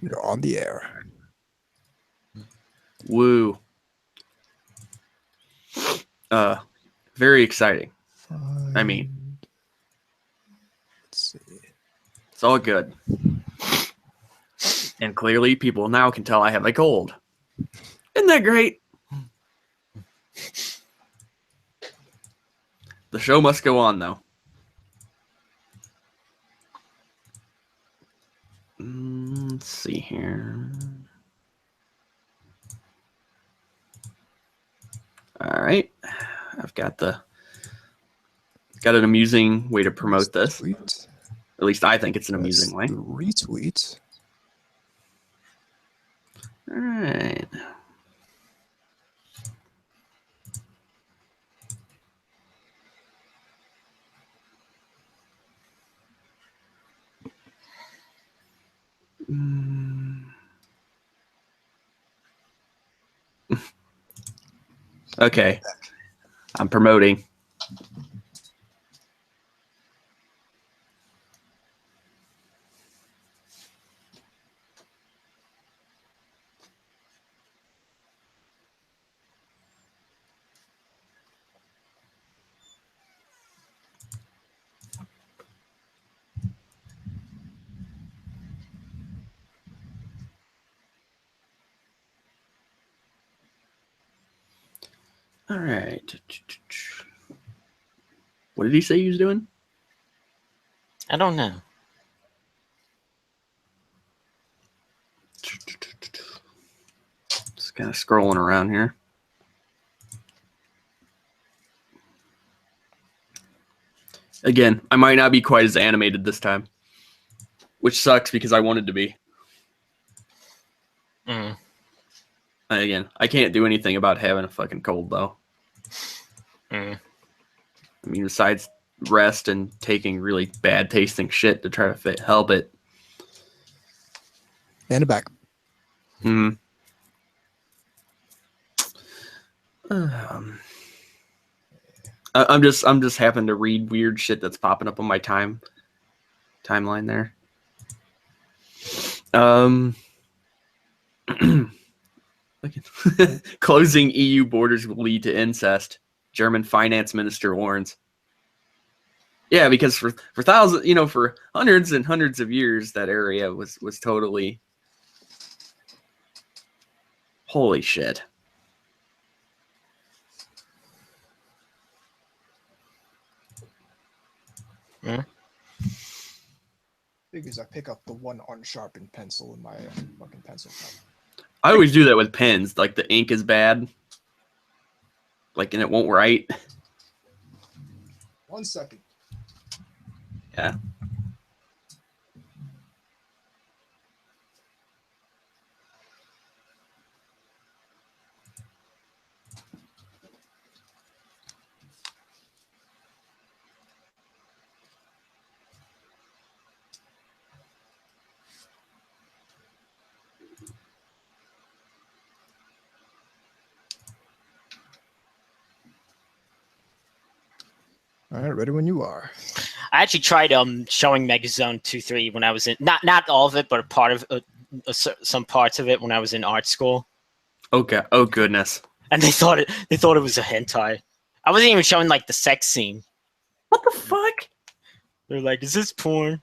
You're on the air. Woo. Very exciting. I mean, let's see. It's all good. And clearly people now can tell I have a cold. Isn't that great? The show must go on, though. Let's see here. All right. I've got an amusing way to promote this. Tweet. At least I think it's an amusing way. Retweet. All right. Okay. I'm promoting. All right. What did he say he was doing? I don't know. Just kind of scrolling around here. Again, I might not be quite as animated this time, which sucks because I wanted to be. Again, I can't do anything about having a fucking cold, though. I mean, besides rest and taking really bad tasting shit to try to help it. And it back. I'm just happening to read weird shit that's popping up on my timeline there. Closing EU borders will lead to incest. German finance minister warns. Yeah, because for thousands, for hundreds and hundreds of years, that area was totally holy shit. Figures I pick up the one unsharpened pencil in my fucking pencil cup. I always do that with pens. Like the ink is bad. And it won't write. 1 second. Yeah. All right, ready when you are. I actually tried showing Megazone 2-3 when I was in not all of it, but a part of some parts of it when I was in art school. Okay. Oh goodness. And they thought it was a hentai. I wasn't even showing the sex scene. What the fuck? They're like, "Is this porn?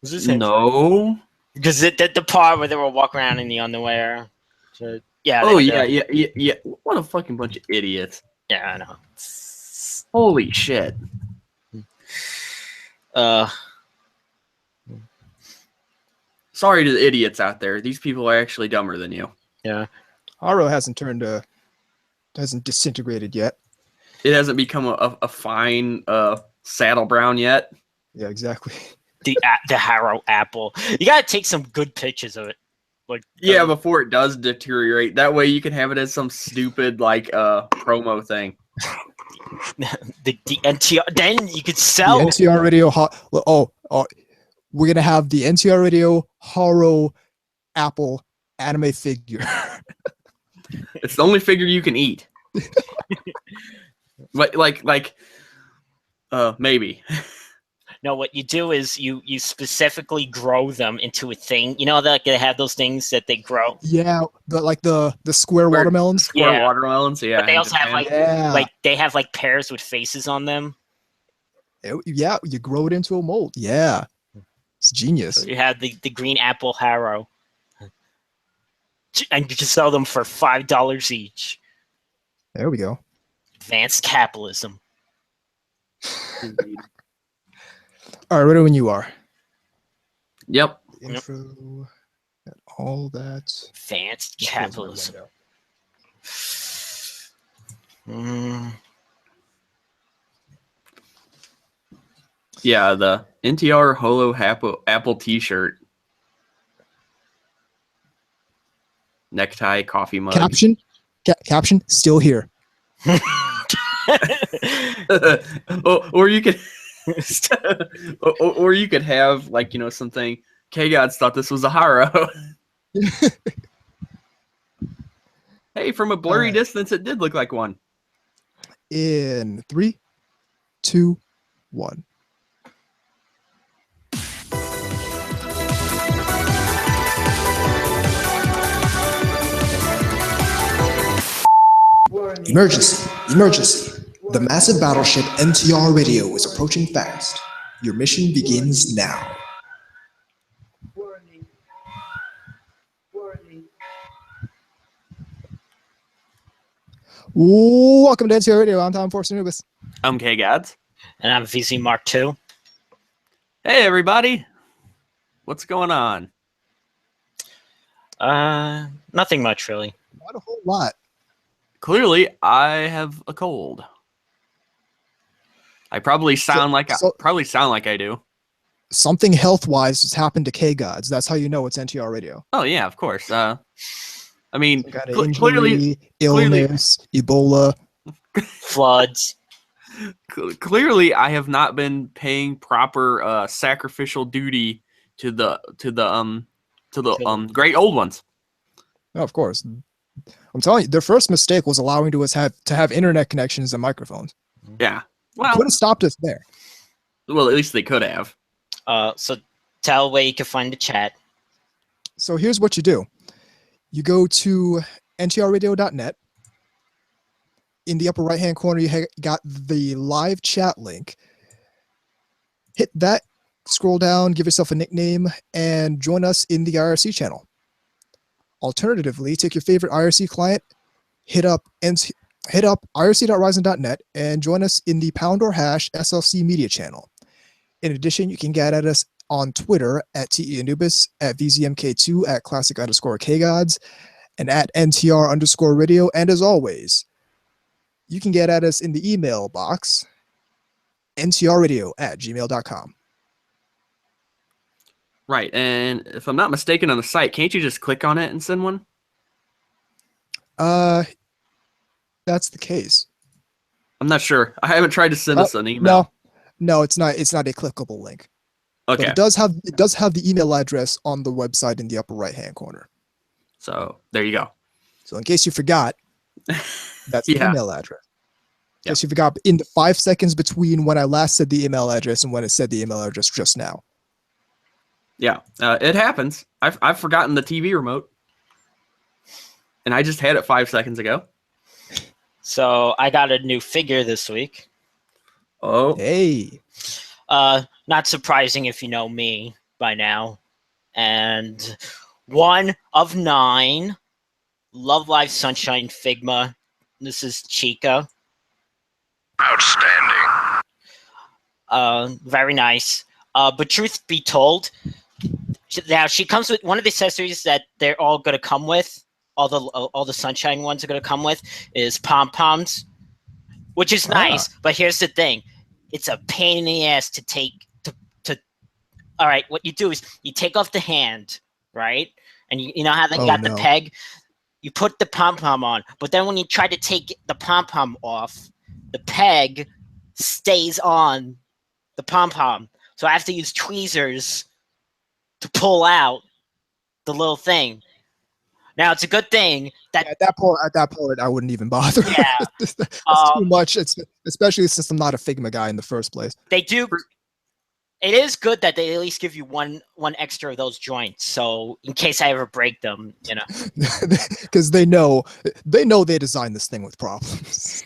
Is this hentai?" No. Because the part where they were walking around in the underwear. So, yeah. Oh yeah. What a fucking bunch of idiots. Yeah, I know. Holy shit. Sorry to the idiots out there. These people are actually dumber than you. Yeah. Haro hasn't disintegrated yet. It hasn't become a fine saddle brown yet. Yeah, exactly. The Haro apple. You gotta take some good pictures of it. Before it does deteriorate. That way you can have it as some stupid promo thing. the NTR. Then you could sell the NTR Radio. We're gonna have the NTR Radio Haro Apple anime figure. It's the only figure you can eat. Maybe. No, what you do is you specifically grow them into a thing. You know that they have those things that they grow. Yeah, the square watermelons. Square Yeah. watermelons, yeah. But they in also have Japan. like they have like pears with faces on them. Yeah, you grow it into a mold. Yeah, it's genius. So you have the green apple harrow, and you can sell them for $5 each. There we go. Advanced capitalism. All right, ready when you are. Yep. Intro, and all that. Advanced capitalism. Yeah, the NTR Holo Apple T-shirt, necktie, coffee mug. Caption. Still here. or you could, or you could have like something. K-Gods thought this was a haro. Hey, from a blurry distance, it did look like one. In 3, 2, 1. Emergency! Emergency! The massive battleship NTR Radio is approaching fast. Your mission begins now. Warning. Warning. Welcome to NTR Radio. I'm Tom Force Anubis. I'm K-Gods. And I'm VZ Mark II. Hey, everybody. What's going on? Nothing much, really. Not a whole lot. Clearly, I have a cold. I probably sound like I do. Something health-wise has happened to K-Gods. That's how you know it's NTR Radio. Oh yeah, of course. I mean, Injury, clearly, illness, Ebola, floods. Clearly, I have not been paying proper sacrificial duty to the great old ones. Oh, of course. I'm telling you, their first mistake was allowing us to have internet connections and microphones. Yeah. Well, could have stopped us there. Well, at least they could have. So tell where you can find the chat. So here's what you do. You go to ntrradio.net. In the upper right-hand corner, you got the live chat link. Hit that, scroll down, give yourself a nickname, and join us in the IRC channel. Alternatively, take your favorite IRC client, hit up irc.ryzen.net, and join us in the # or hash SLC media channel. In addition, you can get at us on Twitter at TEAnubis, at VZMK2, at classic_KGods, and at NTR_radio. And as always, you can get at us in the email box, ntrradio@gmail.com. Right, and if I'm not mistaken on the site, can't you just click on it and send one? That's the case. I'm not sure. I haven't tried to send us an email. No, it's not. It's not a clickable link. Okay. But it does have the email address on the website in the upper right-hand corner. So there you go. So in case you forgot, that's the Yeah. email address. In case you forgot, in the 5 seconds between when I last said the email address and when it said the email address just now. Yeah, it happens. I've forgotten the TV remote, and I just had it 5 seconds ago. So I got a new figure this week. Oh, Hey. Not surprising if you know me by now. And 1 of 9 Love Live Sunshine Figma. This is Chica. Outstanding. Very nice. But truth be told, now she comes with one of the accessories that they're all going to come with. All the Sunshine ones are going to come with is pom-poms, which is nice. But here's the thing. It's a pain in the ass to take to all right, what you do is you take off the hand, right? And you know how they got the peg? You put the pom-pom on, but then when you try to take the pom-pom off, the peg stays on the pom-pom. So I have to use tweezers to pull out the little thing. Now it's a good thing that at that point I wouldn't even bother. Yeah. That's too much. Especially since I'm not a Figma guy in the first place. They do it is good that they at least give you one extra of those joints, so in case I ever break them, you know. Because they know they designed this thing with problems.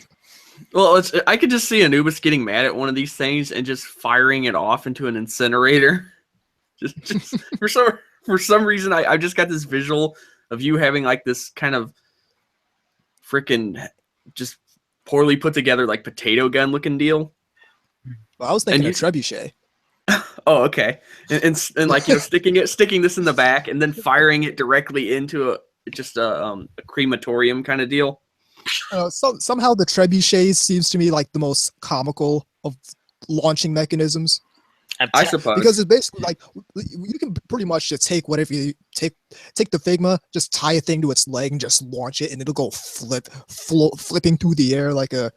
Well, I could just see Anubis getting mad at one of these things and just firing it off into an incinerator. Just for some reason, I just got this visual of you having like this kind of freaking just poorly put together like potato gun looking deal. Well, I was thinking of trebuchet. Oh, okay. And like, you know, sticking this in the back and then firing it directly into a crematorium kind of deal. Somehow the trebuchet seems to me like the most comical of launching mechanisms. I suppose, because it's basically like you can pretty much just take whatever you take the Figma, just tie a thing to its leg and just launch it, and it'll go flipping through the air like a.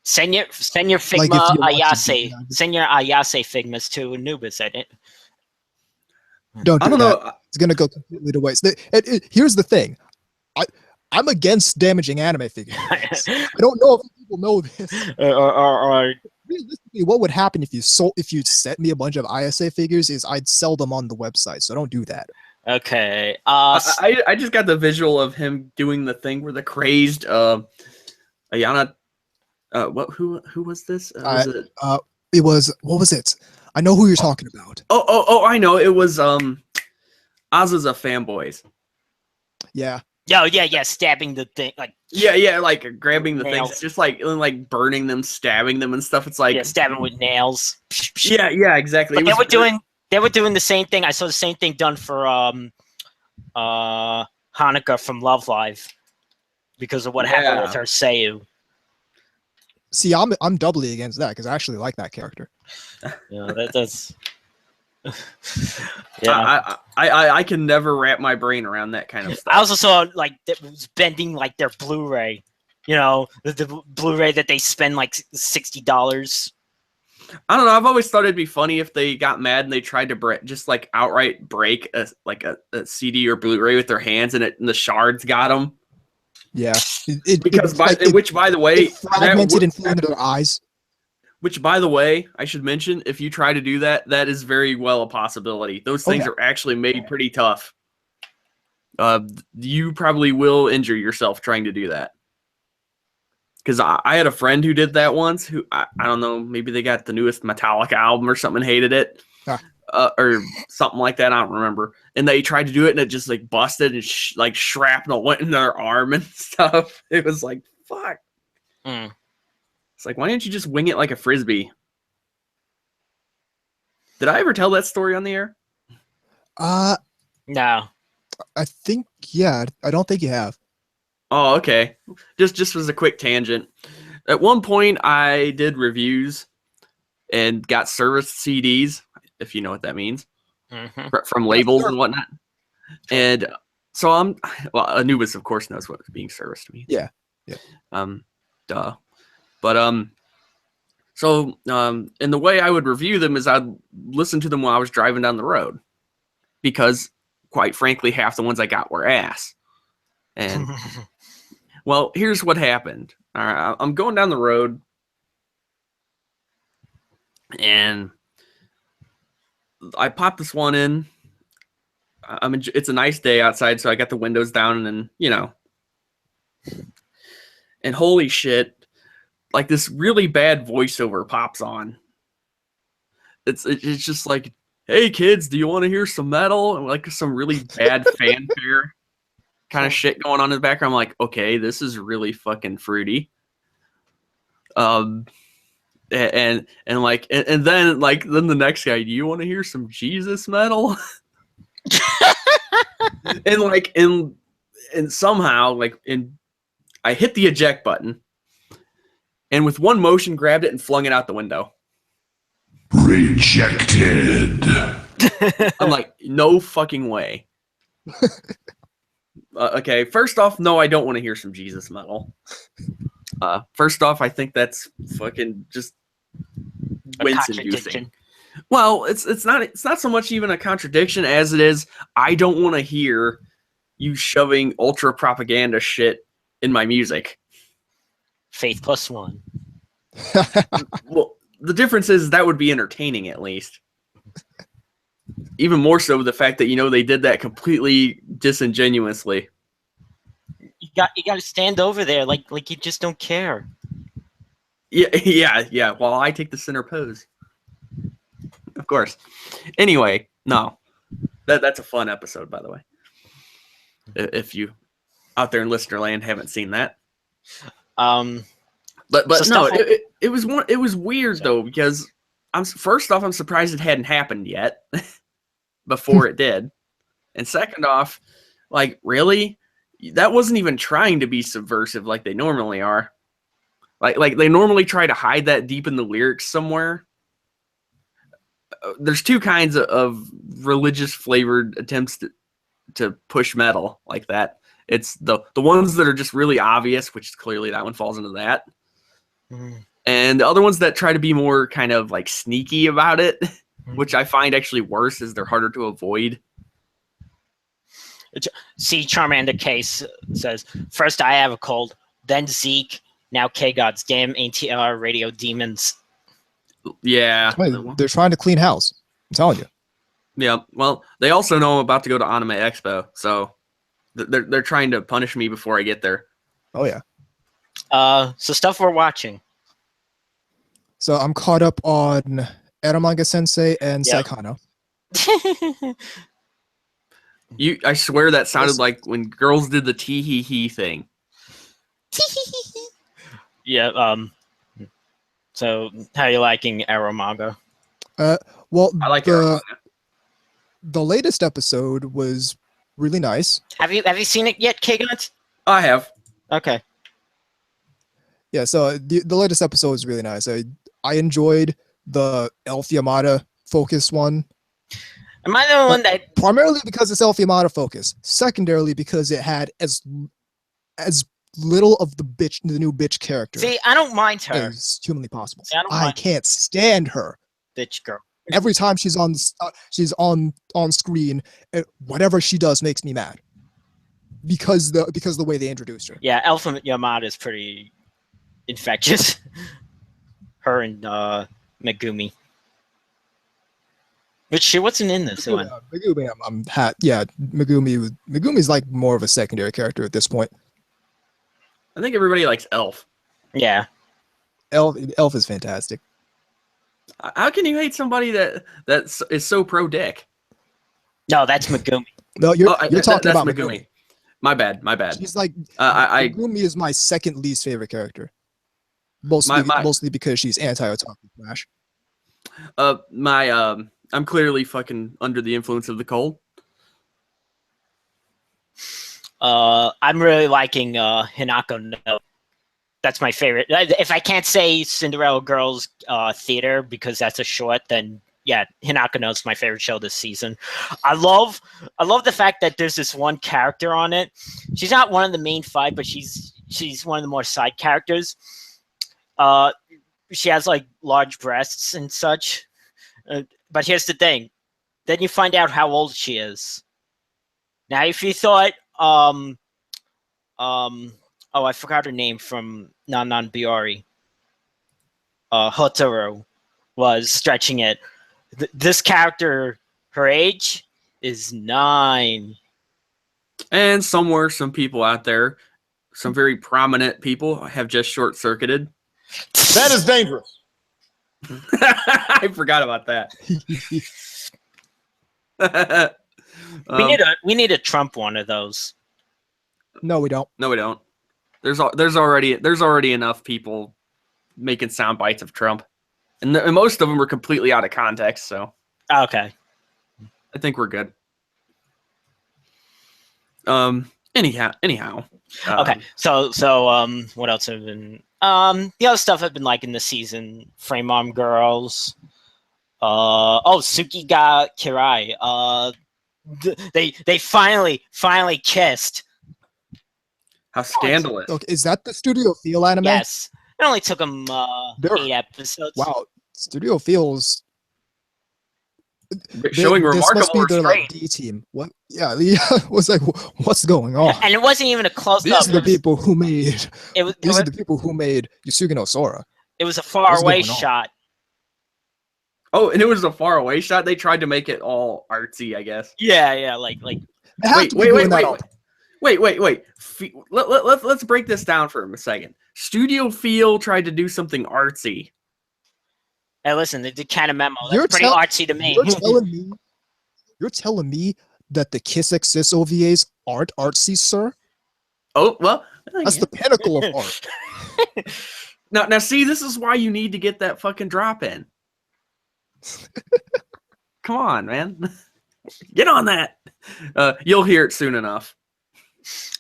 Send your Figma Ayase. Send your Ayase Figmas to Anubis. Don't do that. It's gonna go completely to waste. Here's the thing, I'm against damaging anime figures. I don't know if people know this. Realistically, what would happen if you sent me a bunch of ISA figures is I'd sell them on the website. So don't do that. Okay. I just got the visual of him doing the thing where the crazed Ayana. Who was this? It was, what was it? I know who you're talking about. Oh! I know. It was Azaza fanboys. Yeah. Yeah, stabbing the thing, like like grabbing the nails. things, just like burning them, stabbing them and stuff. It's like stabbing with nails. Yeah, exactly. But they were doing the same thing. I saw the same thing done for Hanukkah from Love Live because of what happened with her Seiyu. See, I'm doubly against that because I actually like that character. Yeah, that's. Yeah, I can never wrap my brain around that kind of stuff. I also saw like that was bending like their Blu-ray, you know, the Blu-ray that they spend like $60. I don't know. I've always thought it'd be funny if they got mad and they tried to just like outright break a CD or Blu-ray with their hands and the shards got them. Yeah, which by the way, fragmented and flew into their eyes. Which, by the way, I should mention, if you try to do that, that is very well a possibility. Those things are actually made pretty tough. You probably will injure yourself trying to do that. Because I had a friend who did that once, who, I don't know, maybe they got the newest Metallica album or something and hated it. Or something like that, I don't remember. And they tried to do it, and it just, like, busted, and, like, shrapnel went in their arm and stuff. It was like, fuck. It's like, why didn't you just wing it like a Frisbee? Did I ever tell that story on the air? No. I think, I don't think you have. Oh, okay. Just as a quick tangent. At one point, I did reviews and got serviced CDs, if you know what that means, from labels and whatnot. And so Anubis, of course, knows what being serviced means. Yeah. Duh. But and the way I would review them is I'd listen to them while I was driving down the road, because quite frankly, half the ones I got were ass. And well, here's what happened. All right, I'm going down the road, and I popped this one in. It's a nice day outside, so I got the windows down, and and holy shit. Like this really bad voiceover pops on. It's just like, hey kids, do you want to hear some metal? And like some really bad fanfare kind of shit going on in the background. I'm like, okay, this is really fucking fruity. And then the next guy, do you want to hear some Jesus metal? and somehow I hit the eject button. And with one motion, grabbed it and flung it out the window. Rejected. I'm like, no fucking way. Okay, first off, no, I don't want to hear some Jesus metal. First off, I think that's fucking just wince-inducing. Well, it's not so much even a contradiction as it is, I don't want to hear you shoving ultra propaganda shit in my music. Faith plus one. Well, the difference is that would be entertaining at least. Even more so the fact that they did that completely disingenuously. You got to stand over there like you just don't care. Yeah. While I take the center pose, of course. Anyway, no, that's a fun episode, by the way. If you out there in listener land haven't seen that, but no, it was weird though, because I'm surprised it hadn't happened yet before it did, and second off, like, really, that wasn't even trying to be subversive like they normally are. Like they normally try to hide that deep in the lyrics somewhere. There's two kinds of religious flavored attempts to push metal like that. It's the ones that are just really obvious, which is clearly that one falls into that. And the other ones that try to be more kind of like sneaky about it, which I find actually worse, is they're harder to avoid. See, Charmander Case says, first I have a cold, then Zeke, now K-Gods. Damn NTR Radio demons. Yeah. They're trying to clean house. I'm telling you. Yeah. Well, they also know I'm about to go to Anime Expo, so they're trying to punish me before I get there. Oh, yeah. So stuff we're watching. So I'm caught up on Eromanga Sensei and Saikano. I swear that sounded like when girls did the tee-hee-hee thing. Yeah. So how are you liking Eromanga? Well, I like Eromanga. The latest episode was really nice. Have you seen it yet, K-Gods? I have. Okay. Yeah, so the latest episode was really nice. I enjoyed the Elf Yamada focus one. Am I the one that... Primarily because it's Elf Yamada focus. Secondarily because it had as little of the new bitch character. See, I don't mind her. As humanly possible. See, I can't stand her. Bitch girl. Every time she's on screen, whatever she does makes me mad. Because the way they introduced her. Yeah, Elf Yamada is pretty infectious. Her and Megumi. Which she wasn't in this one. Megumi, Megumi's like more of a secondary character at this point. I think everybody likes Elf. Yeah. Elf is fantastic. How can you hate somebody that is so pro dick? No, that's Megumi. No, you're talking about Megumi. My bad. She's like Megumi is my second least favorite character. Mostly because she's anti-otaku trash. I'm clearly fucking under the influence of the cold. I'm really liking Hinako no. That's my favorite. If I can't say Cinderella Girls Theater because that's a short, then yeah, Hinako no is my favorite show this season. I love the fact that there's this one character on it. She's not one of the main five, but she's one of the more side characters. She has like large breasts and such. But here's the thing. Then you find out how old she is. Now, if you thought, I forgot her name from Nanan Biori. Hotaru was stretching it. This character, her age is 9. And somewhere, some people out there, some very prominent people have just short-circuited. That is dangerous. I forgot about that. We need a Trump one of those. No, we don't. No, we don't. There's already enough people making sound bites of Trump, and most of them are completely out of context. So okay, I think we're good. Anyhow. Okay. So what else have been? The other stuff I've been liking this season: Frame Arm Girls. Suki ga Kirai. They finally kissed. How scandalous! Okay, is that the Studio Feel anime? Yes. It only took them 8 episodes. Wow, Studio Feels showing remarkable restraint. Like D team. What? Yeah. Was like, what's going on? And it wasn't even a close up. These are the people who made. These are the people who made Yusuke no Sora. It was a far away shot. Oh, and it was a far away shot. They tried to make it all artsy, I guess. Yeah, like. They have to be doing that all- Wait. Let's break this down for a second. Studio Feel tried to do something artsy. Hey, listen, the kind of memo. You're That's pretty artsy to me. You're telling me that the Kiss Exist OVAs aren't artsy, sir? Oh, well. That's the pinnacle of art. Now, see, this is why you need to get that fucking drop in. Come on, man. Get on that. You'll hear it soon enough.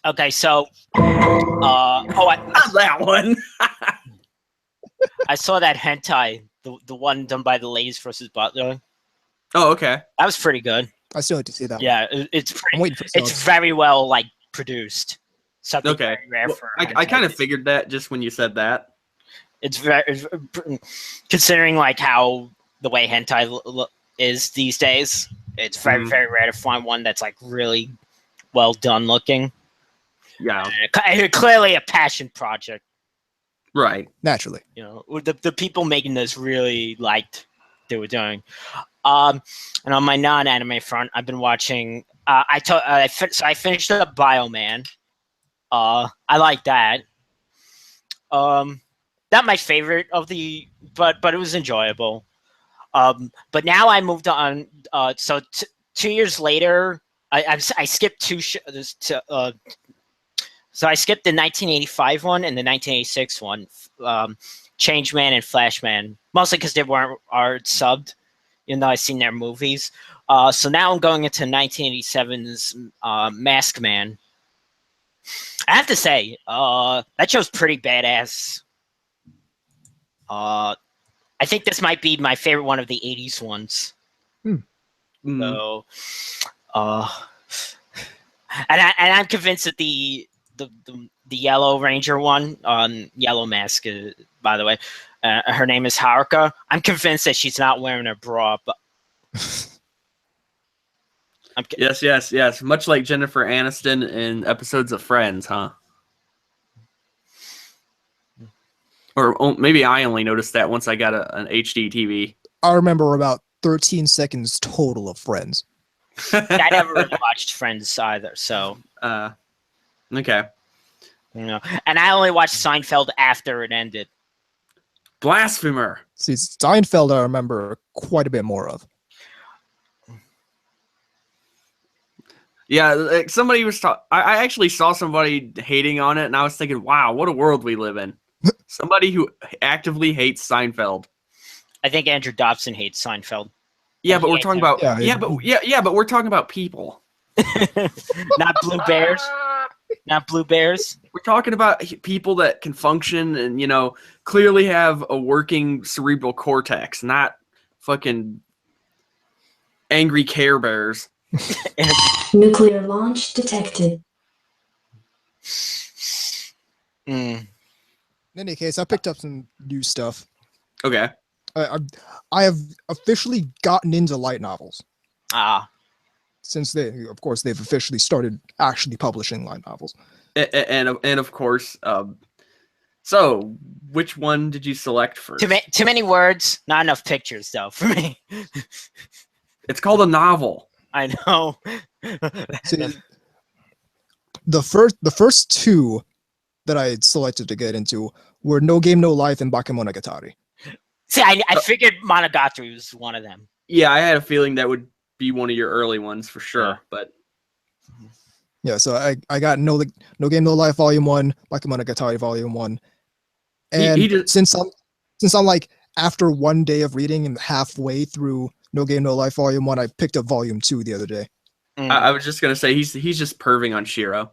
Okay, so Not that one. I saw that hentai, the one done by the Ladies versus Butler. Oh, okay. That was pretty good. I still need to see that. Yeah, it's I'm pretty, waiting for it's subs. very well like produced. Something Okay. very rare Well, for. I kind of figured that just when you said that. It's very considering like how the way hentai is these days. It's very very rare to find one that's like really well done looking. Yeah. Clearly a passion project. Right. Naturally. You know, the people making this really liked what they were doing. And on my non-anime front, I've been watching. I finished up Bioman. I like that. Not my favorite of the, but it was enjoyable. But now I moved on. So 2 years later, I skipped two. So I skipped the 1985 one and the 1986 one, Changeman and Flashman, mostly because they weren't subbed, even though I've seen their movies. So now I'm going into 1987's Mask Man. I have to say, that show's pretty badass. I think this might be my favorite one of the 80s ones. So, and I'm convinced that the Yellow Ranger one on Yellow Mask, by the way, her name is Haruka. I'm convinced that she's not wearing a bra, but Yes. Much like Jennifer Aniston in episodes of Friends, huh? Or maybe I only noticed that once I got an HD TV. I remember about 13 seconds total of Friends. I never really watched Friends either, so Okay. you know. And I only watched Seinfeld after it ended. Blasphemer. See, Seinfeld I remember quite a bit more of. Yeah, like somebody was I actually saw somebody hating on it, and I was thinking, wow, what a world we live in. Somebody who actively hates Seinfeld. I think Andrew Dobson hates Seinfeld. Yeah, but we're talking about Yeah, but we're talking about people. Not Blue Bears. Not Blue Bears. We're talking about people that can function and, you know, clearly have a working cerebral cortex, not fucking angry Care Bears. Nuclear launch detected. In any case, I picked up some new stuff. Okay. I have officially gotten into light novels. Since they've officially started actually publishing light novels. And of course, so which one did you select first? Too many words, not enough pictures, though, for me. It's called a novel. I know. See, the first two that I had selected to get into were No Game No Life and Bakemonogatari. See, I figured Monogatari was one of them. Yeah, I had a feeling that would be one of your early ones for sure, Yeah. but Yeah, so I got No Game No Life Volume 1, Bakemonogatari Volume 1. And since I'm like after one day of reading and halfway through No Game No Life Volume 1, I picked up Volume 2 the other day. I was just gonna say he's just perving on Shiro.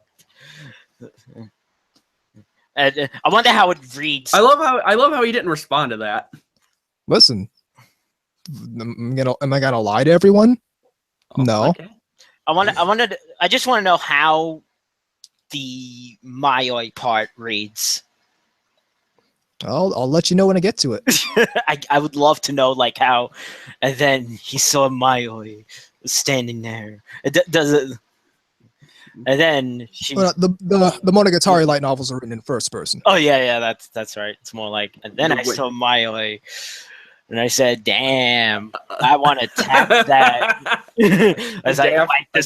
I wonder how it reads. I love how he didn't respond to that. Listen, am I gonna lie to everyone? No. Okay. I just want to know how the Mayoi part reads. I'll let you know when I get to it. I would love to know like how, and then he saw Mayoi standing there. Does it? And then she. Well, the Monogatari light novels are written in first person. Oh yeah, that's right. It's more like, and then I saw Mayoi. And I said, "Damn, I want to tap that." As I wipe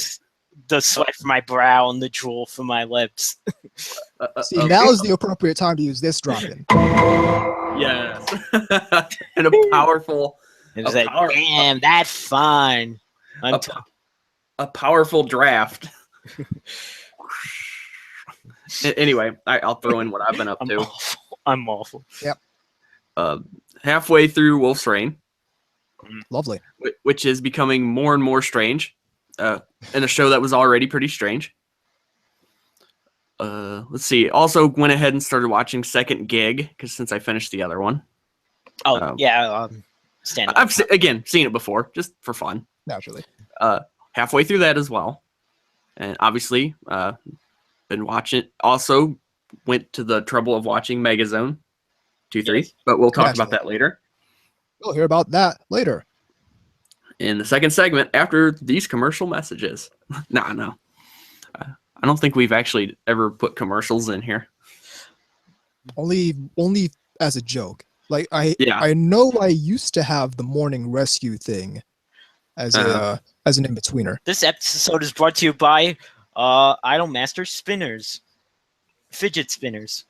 the sweat from my brow and the drool from my lips. See, now is the appropriate time to use this drop-in. Yes. And a powerful... It was like, damn, that's fine. A powerful draft. Anyway, I'll throw in what I've been up to. I'm awful. Yep. Halfway through Wolf's Rain. Lovely. Which is becoming more and more strange. In a show that was already pretty strange. Let's see. Also went ahead and started watching Second Gig, because since I finished the other one. Oh, yeah. Stand up. I've seen it before, just for fun. Naturally. Halfway through that as well. And obviously, been watching it. Also went to the trouble of watching Megazone 2-3, Yes. but we'll talk about that later. We'll hear about that later. In the second segment, after these commercial messages. No. I don't think we've actually ever put commercials in here. Only as a joke. Like I know I used to have the morning rescue thing as an in-betweener. This episode is brought to you by Idolmaster Spinners. Fidget spinners.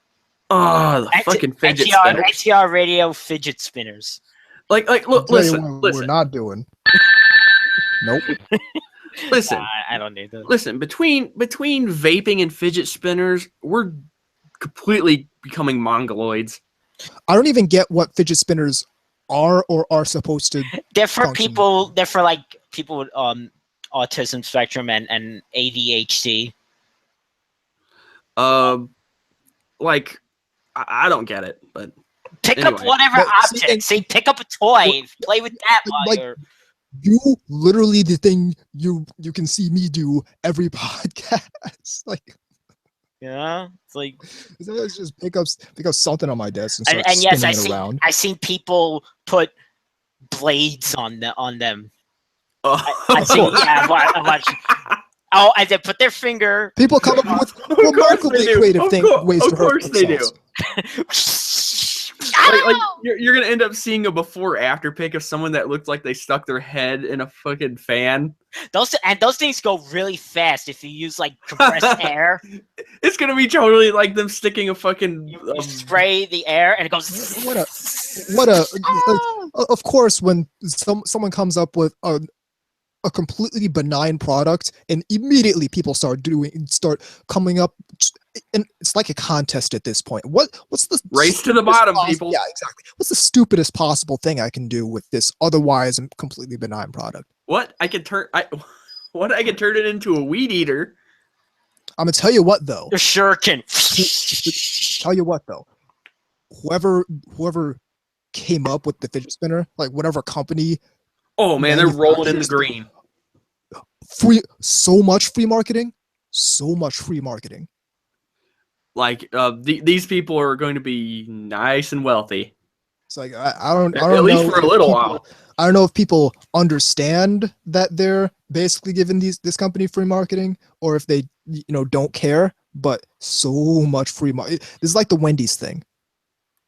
Oh, the fucking fidget spinners. NTR Radio fidget spinners. Look, listen. We're not doing. Nope. Listen. I don't need that. Listen, between vaping and fidget spinners, we're completely becoming mongoloids. I don't even get what fidget spinners are or are supposed to. They're for function. people. They're for like people with autism spectrum and ADHD. Like I don't get it, but pick anyway. up whatever object. Say, pick up a toy. Play with that while like, you're. You literally the thing you can see me do every podcast. Like, yeah, it's like it's just pick up something on my desk and start and yes, spinning it around. I seen people put blades on them. Oh. I see. Yeah, I watched. Oh, and they put their finger. People come up with remarkably creative ways to hurt themselves. Of course they do. like you're gonna end up seeing a before-after pic of someone that looked like they stuck their head in a fucking fan. Those things go really fast if you use like compressed air. It's gonna be totally like them sticking a fucking. You spray the air and it goes. What a! Of course, when someone comes up with a completely benign product, and immediately people start coming up, and it's like a contest at this point. What's the race to the bottom, people? Yeah, exactly. What's the stupidest possible thing I can do with this otherwise completely benign product? I could turn it into a weed eater. I'm gonna tell you what though. You sure can. Tell you what though. Whoever came up with the fidget spinner, like whatever company. Oh man, they're rolling in the green. So much free marketing. Like these people are going to be nice and wealthy. It's like I don't at know. Least for a little while. I don't know if people understand that they're basically giving this company free marketing, or if they don't care. But so much free marketing. This is like the Wendy's thing.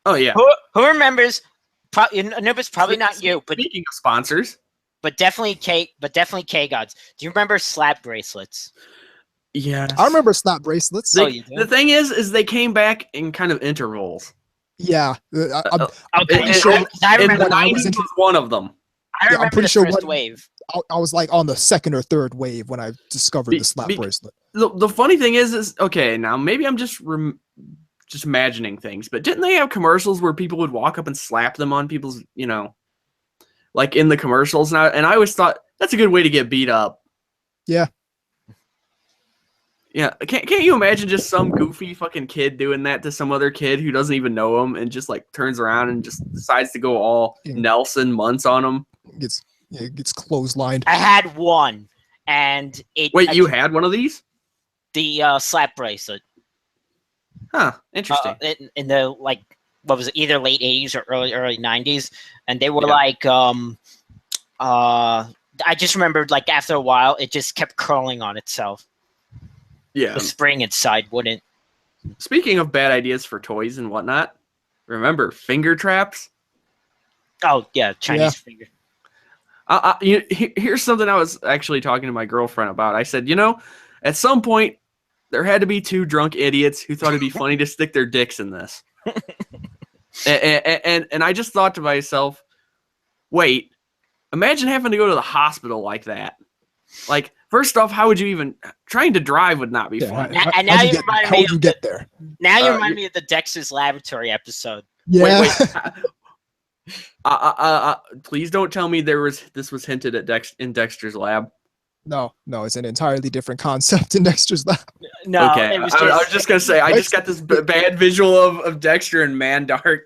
Oh yeah. Who remembers? It's probably not you, but speaking of sponsors, but definitely K-Gods. Do you remember slap bracelets? Yeah, I remember slap bracelets. The thing is they came back in kind of intervals. Yeah, I'm pretty sure. I remember the 90s was one of them. I remember I'm pretty sure first wave. I was like on the second or third wave when I discovered the slap bracelet. The funny thing is okay. Now maybe I'm just imagining things, but didn't they have commercials where people would walk up and slap them on people's, like in the commercials now? And I always thought that's a good way to get beat up. Yeah. Yeah. Can't you imagine just some goofy fucking kid doing that to some other kid who doesn't even know him and just like turns around and just decides to go all Nelson Muntz on him? Gets clotheslined. I had one, and you had one of these? The slap bracelet. Huh, interesting. In the what was it, either late 80s or early 90s, and they were I just remembered like after a while it just kept curling on itself. Yeah. The spring inside wouldn't. Speaking of bad ideas for toys and whatnot, remember finger traps? Oh yeah, Chinese finger. Here's something I was actually talking to my girlfriend about. I said, at some point there had to be two drunk idiots who thought it'd be funny to stick their dicks in this. and I just thought to myself, wait, imagine having to go to the hospital like that. Like, first off, how would you even trying to drive would not be fun. And now you how would you get there? Now you remind me of the Dexter's Laboratory episode. Yeah. Wait. Please don't tell me this was hinted at in Dexter's lab. No, it's an entirely different concept in Dexter's lab. No, okay. I was just gonna say I just got this bad visual of Dexter and Mandark.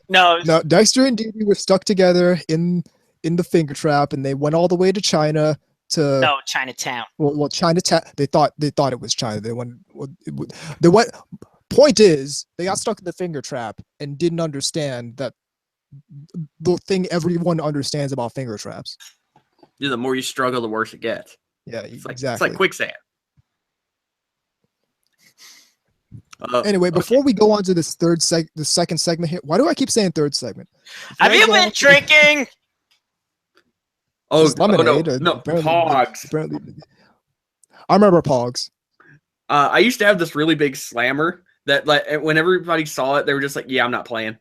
No, Dexter and Dee Dee were stuck together in the finger trap, and they went all the way to China to Chinatown. Well, Chinatown. They thought it was China. They went. Point is, they got stuck in the finger trap and didn't understand that the thing everyone understands about finger traps. Yeah, the more you struggle, the worse it gets. Yeah, exactly. It's like quicksand. Anyway, before we go on to this the second segment here, why do I keep saying third segment? Have you been drinking? Lemonade. No, Pogs. Apparently, I remember Pogs. I used to have this really big slammer that, like, when everybody saw it, they were just like, "Yeah, I'm not playing."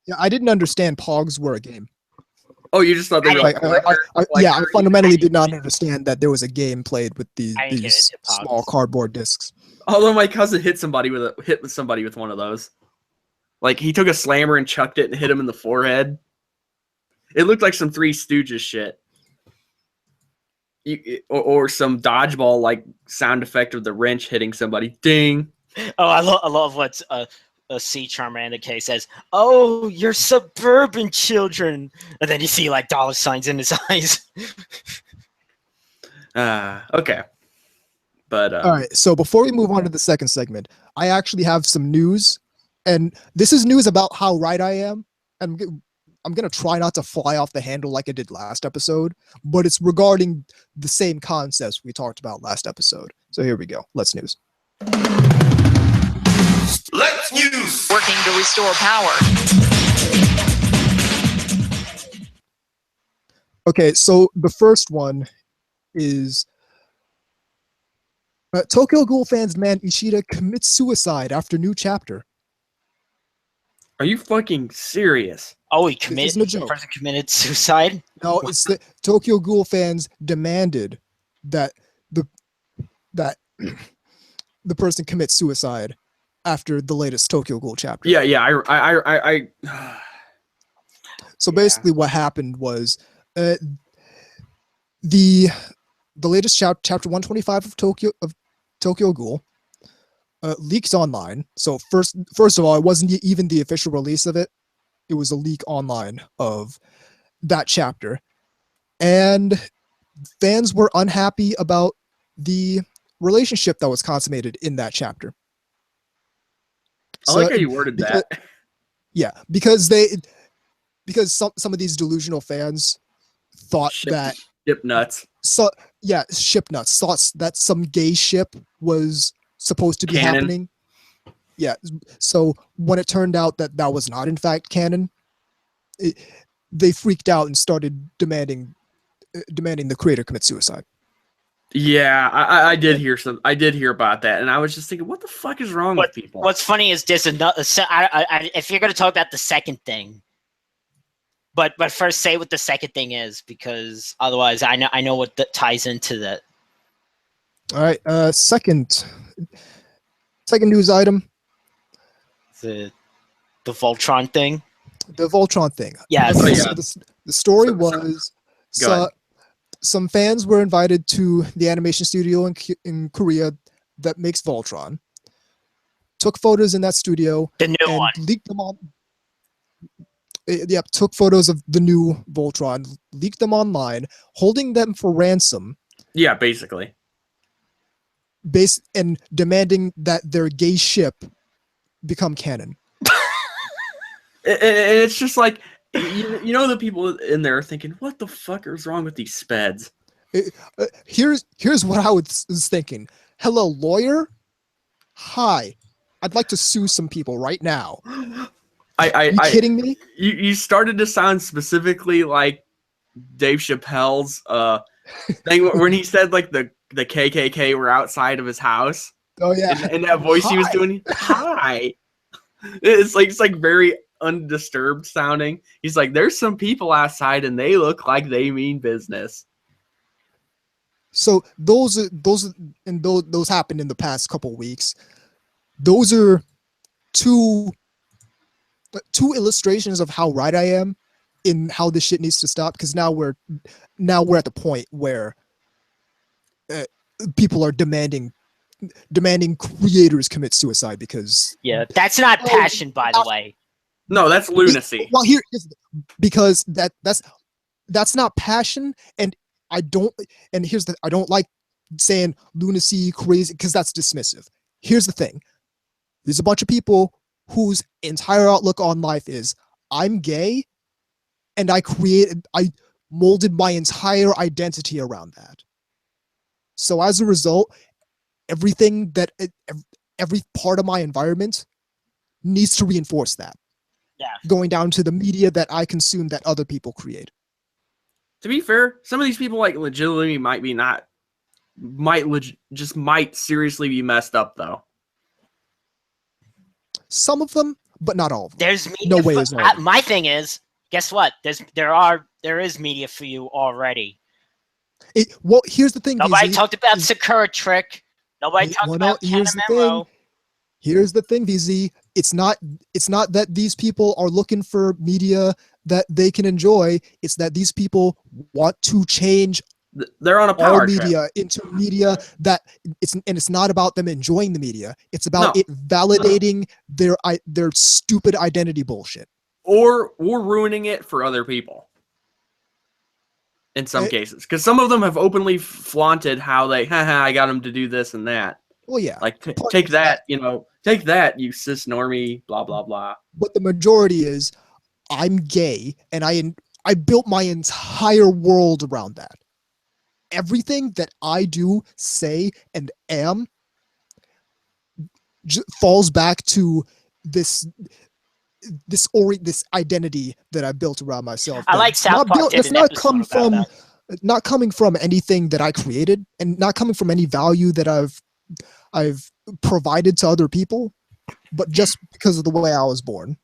Yeah, I didn't understand Pogs were a game. Oh, you just thought they were I fundamentally did not understand that there was a game played with these small cardboard discs. Although my cousin hit somebody with one of those. Like, he took a slammer and chucked it and hit him in the forehead. It looked like some Three Stooges shit. Or some dodgeball like sound effect of the wrench hitting somebody. Ding. Oh, I love what C. Charmander says. Oh, you're suburban children, and then you see like dollar signs in his eyes. Okay. But all right. So before we move on to the second segment, I actually have some news, and this is news about how right I am. And I'm gonna try not to fly off the handle like I did last episode, but it's regarding the same concepts we talked about last episode. So here we go. Let's news. Let's news. Working to restore power. Okay, so the first one is Tokyo Ghoul fans demand Ishida commits suicide after new chapter. Are you fucking serious? Oh, he committed. The person committed suicide. No, it's the Tokyo Ghoul fans demanded that the person commit suicide after the latest Tokyo Ghoul chapter. Yeah. I So basically, what happened was the latest chapter 125 of Tokyo Ghoul leaked online. So first of all, it wasn't even the official release of it. It was a leak online of that chapter, and fans were unhappy about the relationship that was consummated in that chapter. I like how you worded that. Yeah, because some of these delusional fans thought that ship nuts. Ship nuts thought that some gay ship was supposed to be happening. Yeah, so when it turned out that was not in fact canon, they freaked out and started demanding the creator commit suicide. Yeah, I did hear I did hear about that, and I was just thinking, what the fuck is wrong with people? What's funny is there's another. If you're going to talk about the second thing, but first say what the second thing is, because otherwise I know what that ties into that. All right, second news item. The Voltron thing. The Voltron thing. Yes. So the story was some fans were invited to the animation studio in Korea that makes Voltron. Took photos in that studio. The new one. Leaked them on. Took photos of the new Voltron, leaked them online, holding them for ransom. Yeah, basically. And demanding that their gay ship become canon. And it's just like, you know, the people in there are thinking, what the fuck is wrong with these speds? Here's what I was thinking. Hello, lawyer. Hi, I'd like to sue some people right now. You kidding me? You started to sound specifically like Dave Chappelle's thing when he said like the KKK were outside of his house. Oh yeah. And that voice he was doing. Hi. It's like very undisturbed sounding. He's like, there's some people outside and they look like they mean business. So those happened in the past couple weeks. Those are two illustrations of how right I am in how this shit needs to stop. Because now we're at the point where people are demanding creators commit suicide because that's not passion, by the way. No, that's lunacy. Well, because that's not passion, and I don't like saying lunacy, crazy, because that's dismissive. Here's the thing: there's a bunch of people whose entire outlook on life is I'm gay, and I molded my entire identity around that. So as a result, every part of my environment needs to reinforce that. Yeah. Going down to the media that I consume that other people create. To be fair, some of these people like legitimately might seriously be messed up though. Some of them, but not all of them. There's media. No way is not. My thing is, guess what? There is media for you already. Well, here's the thing. Nobody talked about Sakura Trick. Nobody talked about Kanamero. Here's the thing, VZ. It's not that these people are looking for media that they can enjoy. It's that these people want to change they're on a power media into media that it's not about them enjoying the media. It's about it validating their stupid identity bullshit. Or ruining it for other people. In some cases. Because some of them have openly flaunted how they, I got them to do this and that. Well, yeah. Like, take that, take that, you cis normie, blah, blah, blah. But the majority is, I'm gay, and I built my entire world around that. Everything that I do, say, and am falls back to this identity that I built around myself. I like South Park. It's not coming from anything that I created, and not coming from any value that I've provided to other people, but just because of the way I was born.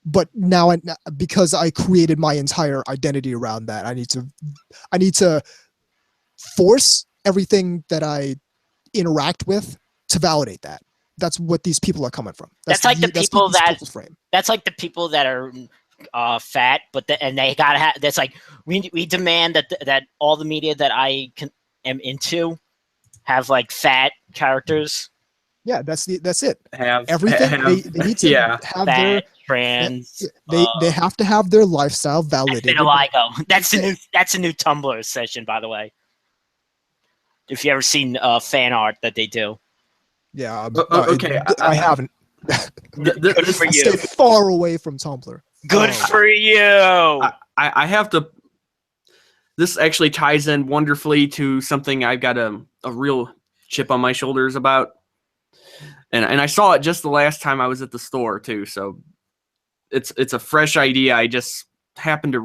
But now, because I created my entire identity around that, I need to force everything that I interact with to validate that. That's what these people are coming from. That's like the people that are fat, and they gotta have. That's like we demand that all the media that I am into have like fat characters. Yeah, that's it. They need to have fat, their trans. They have to have their lifestyle validated. That's a new Tumblr session, by the way. If you ever seen fan art that they do. Yeah. Okay. I haven't. Good for you. Stay far away from Tumblr. Good for you. I have to. This actually ties in wonderfully to something I've got a real chip on my shoulders about. And I saw it just the last time I was at the store too. So it's a fresh idea. I just happened to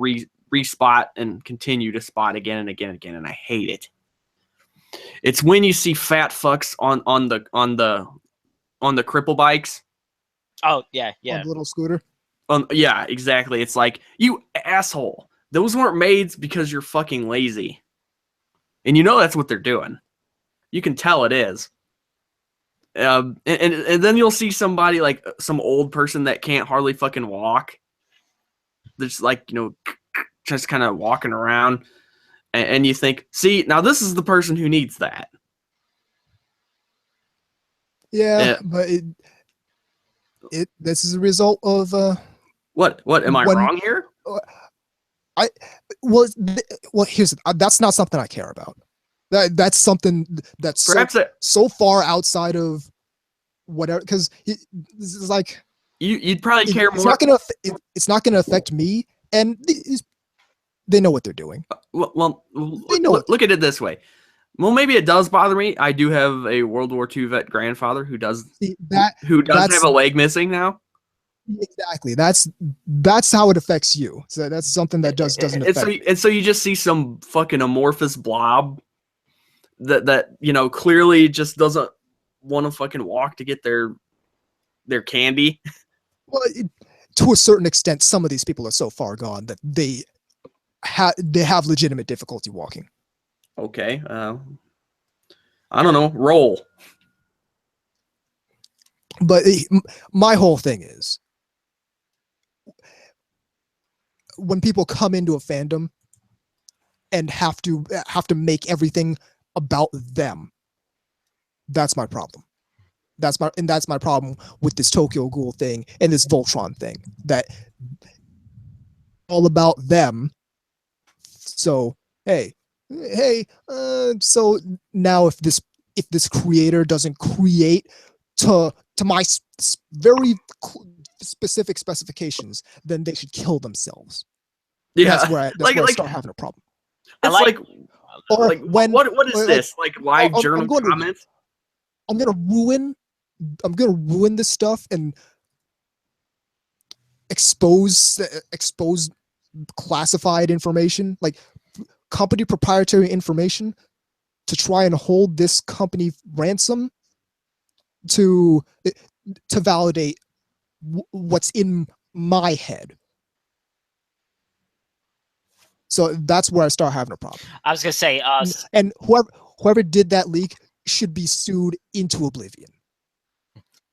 respot and continue to spot again and again and again, and I hate it. It's when you see fat fucks on the cripple bikes. Oh yeah. On the little scooter. Yeah, exactly. It's like, you asshole. Those weren't made because you're fucking lazy. And that's what they're doing. You can tell it is. And then you'll see somebody like some old person that can't hardly fucking walk. They're just like, just kind of walking around. And you think, see, now this is the person who needs that. Yeah. But this is a result of what am I wrong here? That's not something I care about. That's something that's perhaps so far outside of whatever, because this is like you'd probably care more. It's not gonna affect me, and they know what they're doing. Well, look at it this way. Well, maybe it does bother me. I do have a World War II vet grandfather who does have a leg missing now. Exactly. That's how it affects you. So that's something that doesn't affect me. And so you just see some fucking amorphous blob that clearly just doesn't want to fucking walk to get their candy. Well, to a certain extent, some of these people are so far gone that they have legitimate difficulty walking. Okay. I don't know. Roll. But my whole thing is, when people come into a fandom and have to make everything about them, that's my problem. That's my problem with this Tokyo Ghoul thing and this Voltron thing. That all about them. So hey, so now if this creator doesn't create to my very specific specifications, then they should kill themselves. Yeah, that's where I start having a problem. It's what is this? Like live journal comments? I'm gonna ruin this stuff and expose classified information, like company proprietary information, to try and hold this company ransom to validate what's in my head. So that's where I start having a problem. I was gonna say, and whoever did that leak should be sued into oblivion.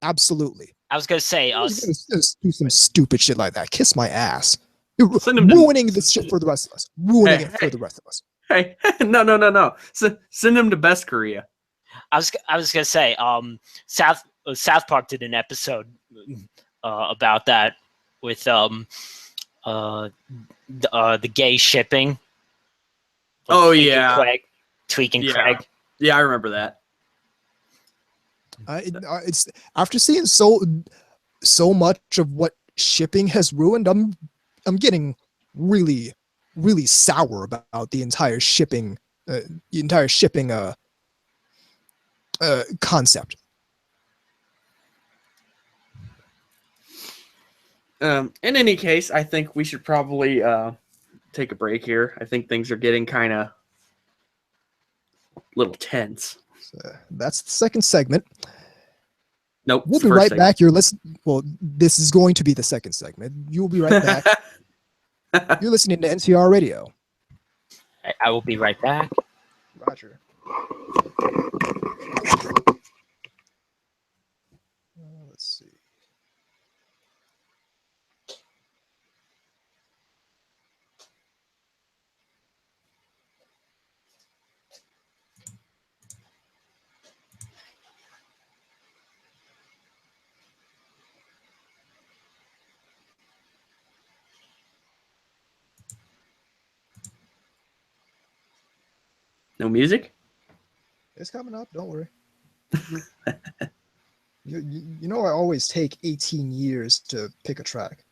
Absolutely. I was gonna say, do some stupid shit like that. Kiss my ass. You're ruining this shit for the rest of us. Ruining it for the rest of us. Hey, no. Send them to Best Korea. I was gonna say, South Park did an episode about that with the gay shipping. Oh yeah, Tweak and Craig. Yeah, I remember that. It's after seeing so much of what shipping has ruined, I'm getting really sour about the entire shipping concept. In any case, I think we should probably take a break here. I think things are getting kind of a little tense. So that's the second segment. Nope. We'll be right back. You're listening. Well, this is going to be the second segment. You'll be right back. You're listening to NTR Radio. I will be right back. Roger. Let's see. No music? It's coming up. Don't worry. You know I always take 18 years to pick a track.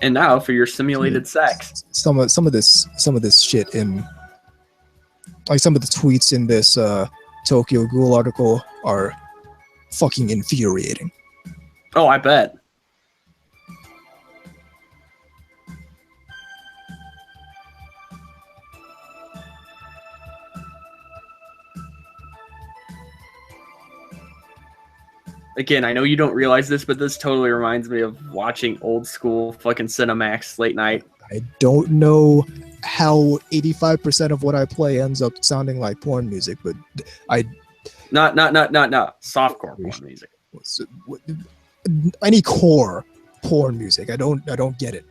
And now for your simulated sex. Some of this shit in, like, some of the tweets in this Tokyo Ghoul article are fucking infuriating. Oh, I bet. Again, I know you don't realize this, but this totally reminds me of watching old school fucking Cinemax late night. I don't know how 85% of what I play ends up sounding like porn music, but Not softcore porn music. Any core porn music. I don't get it.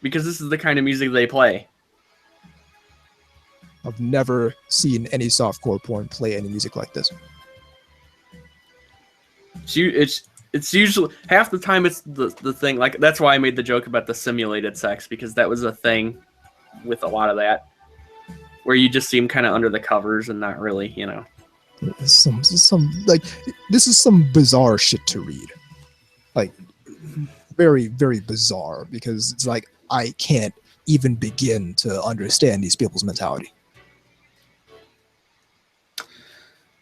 Because this is the kind of music they play. I've never seen any softcore porn play any music like this. It's usually half the time it's the thing, like that's why I made the joke about the simulated sex, because that was a thing with a lot of that, where you just see them kind of under the covers and not really, you know. Some like this is some bizarre shit to read, like very, very bizarre, because it's like I can't even begin to understand these people's mentality.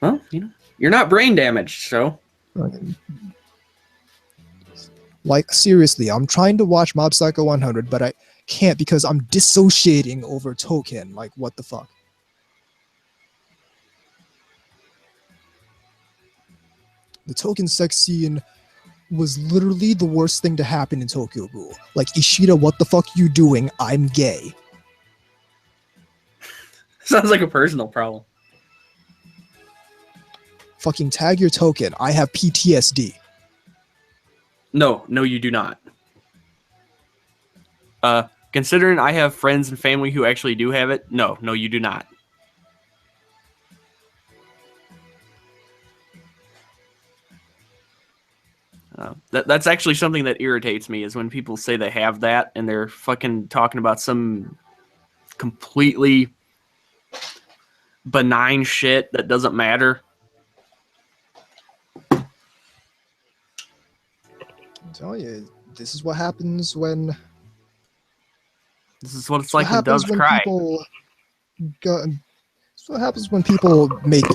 Well, you know, you're not brain damaged, so. Like, seriously, I'm trying to watch Mob Psycho 100, but I can't because I'm dissociating over Token. Like, what the fuck? The Token sex scene was literally the worst thing to happen in Tokyo Ghoul. Like, Ishida, what the fuck you doing? I'm gay. Sounds like a personal problem. Fucking tag your Token. I have PTSD. No, you do not. Considering I have friends and family who actually do have it, no, you do not. That's actually something that irritates me, is when people say they have that and they're fucking talking about some completely benign shit that doesn't matter. I'm telling you, this is what happens when... This is what it's like when doves cry. This is what happens when people make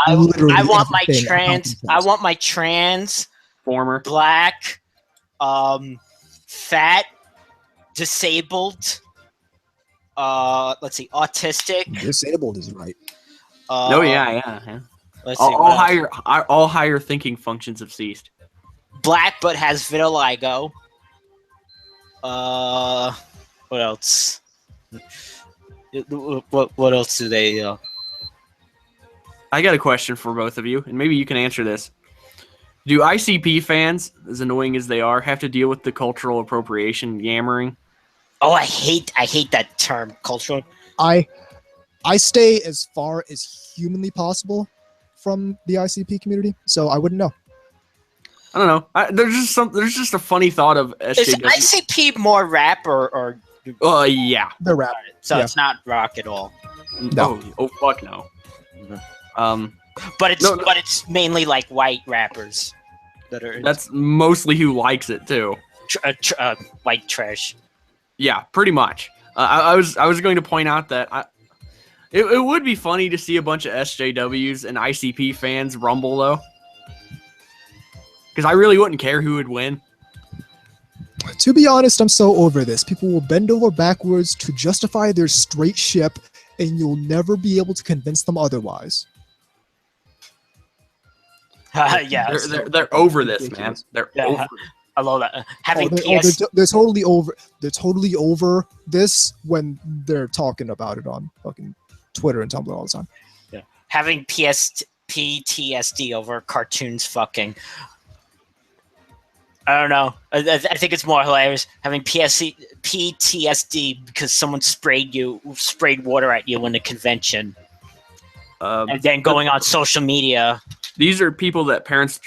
I want my trans... Former. Black, fat, disabled, let's see, autistic. Disabled is right. Yeah. Let's see, all higher thinking functions have ceased. Black but has vitiligo. What else? What else do they? I got a question for both of you, and maybe you can answer this. Do ICP fans, as annoying as they are, have to deal with the cultural appropriation yammering? Oh, I hate that term, cultural. I stay as far as humanly possible from the ICP community, so I wouldn't know. I don't know. There's just a funny thought of SJW. Is ICP more rap or? Yeah, they're rap. So yeah. It's not rock at all. No. Oh fuck no. But it's mainly like white rappers that are. That's mostly who likes it too. White trash. Yeah, pretty much. I was going to point out that it would be funny to see a bunch of SJWs and ICP fans rumble though, because I really wouldn't care who would win. To be honest, I'm so over this. People will bend over backwards to justify their straight ship, and you'll never be able to convince them otherwise. Yeah, they're over this, man. They're over it. I love that. They're totally over. They're totally over this when they're talking about it on fucking Twitter and Tumblr all the time. Yeah, having PTSD over cartoons fucking. I don't know. I think it's more hilarious having PTSD because someone sprayed water at you in a convention, and then going on social media. These are people that parents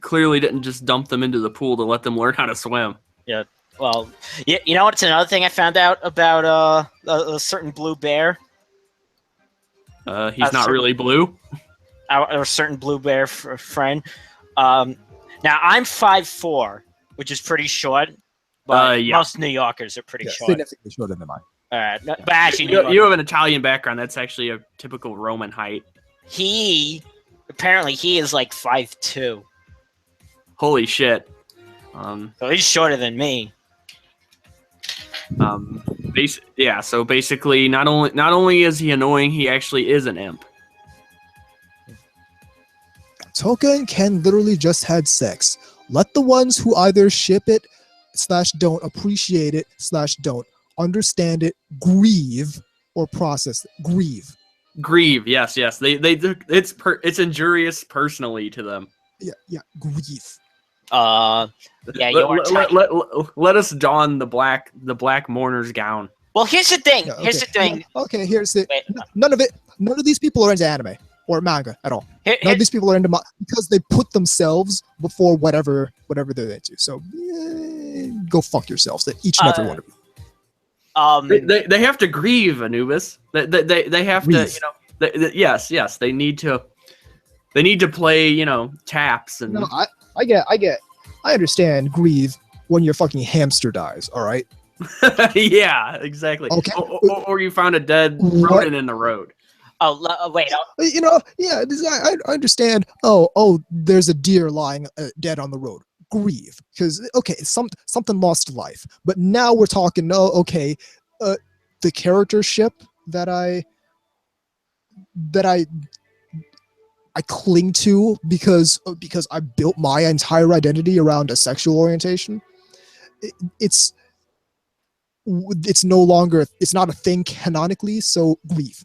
clearly didn't just dump them into the pool to let them learn how to swim. Yeah. Well, you know what's another thing I found out about a certain blue bear? He's not really blue. A certain blue bear friend. Now I'm 5'4", which is pretty short, but most New Yorkers are pretty short. Significantly shorter than mine. All right, but actually, you have an Italian background. That's actually a typical Roman height. Apparently he is like 5'2". Holy shit! So he's shorter than me. So basically, not only is he annoying, he actually is an imp. Toka and Ken literally just had sex. Let the ones who either ship it / don't appreciate it / don't understand it grieve or process it. Grieve. Yes. It's injurious personally to them. Yeah. Grieve. Yeah, you are tight. Let us don the black mourner's gown. Well, here's the thing. Yeah, okay. Here's the thing. Okay, here's the Wait, none of these people are into anime or manga at all. None of these people are into because they put themselves before whatever they're into. So go fuck yourselves, each and every one of you. They have to grieve, Anubis. They have Grieve. to, yes, they need to play, taps and. No, I understand grieve when your fucking hamster dies. All right. Yeah, exactly. Okay. Or you found a dead rodent in the road. Oh, wait. Yeah. I understand. Oh, there's a deer lying dead on the road. Grieve, because something lost life. But now we're talking. The charactership that I cling to because I built my entire identity around a sexual orientation. It's no longer. It's not a thing canonically. So grieve.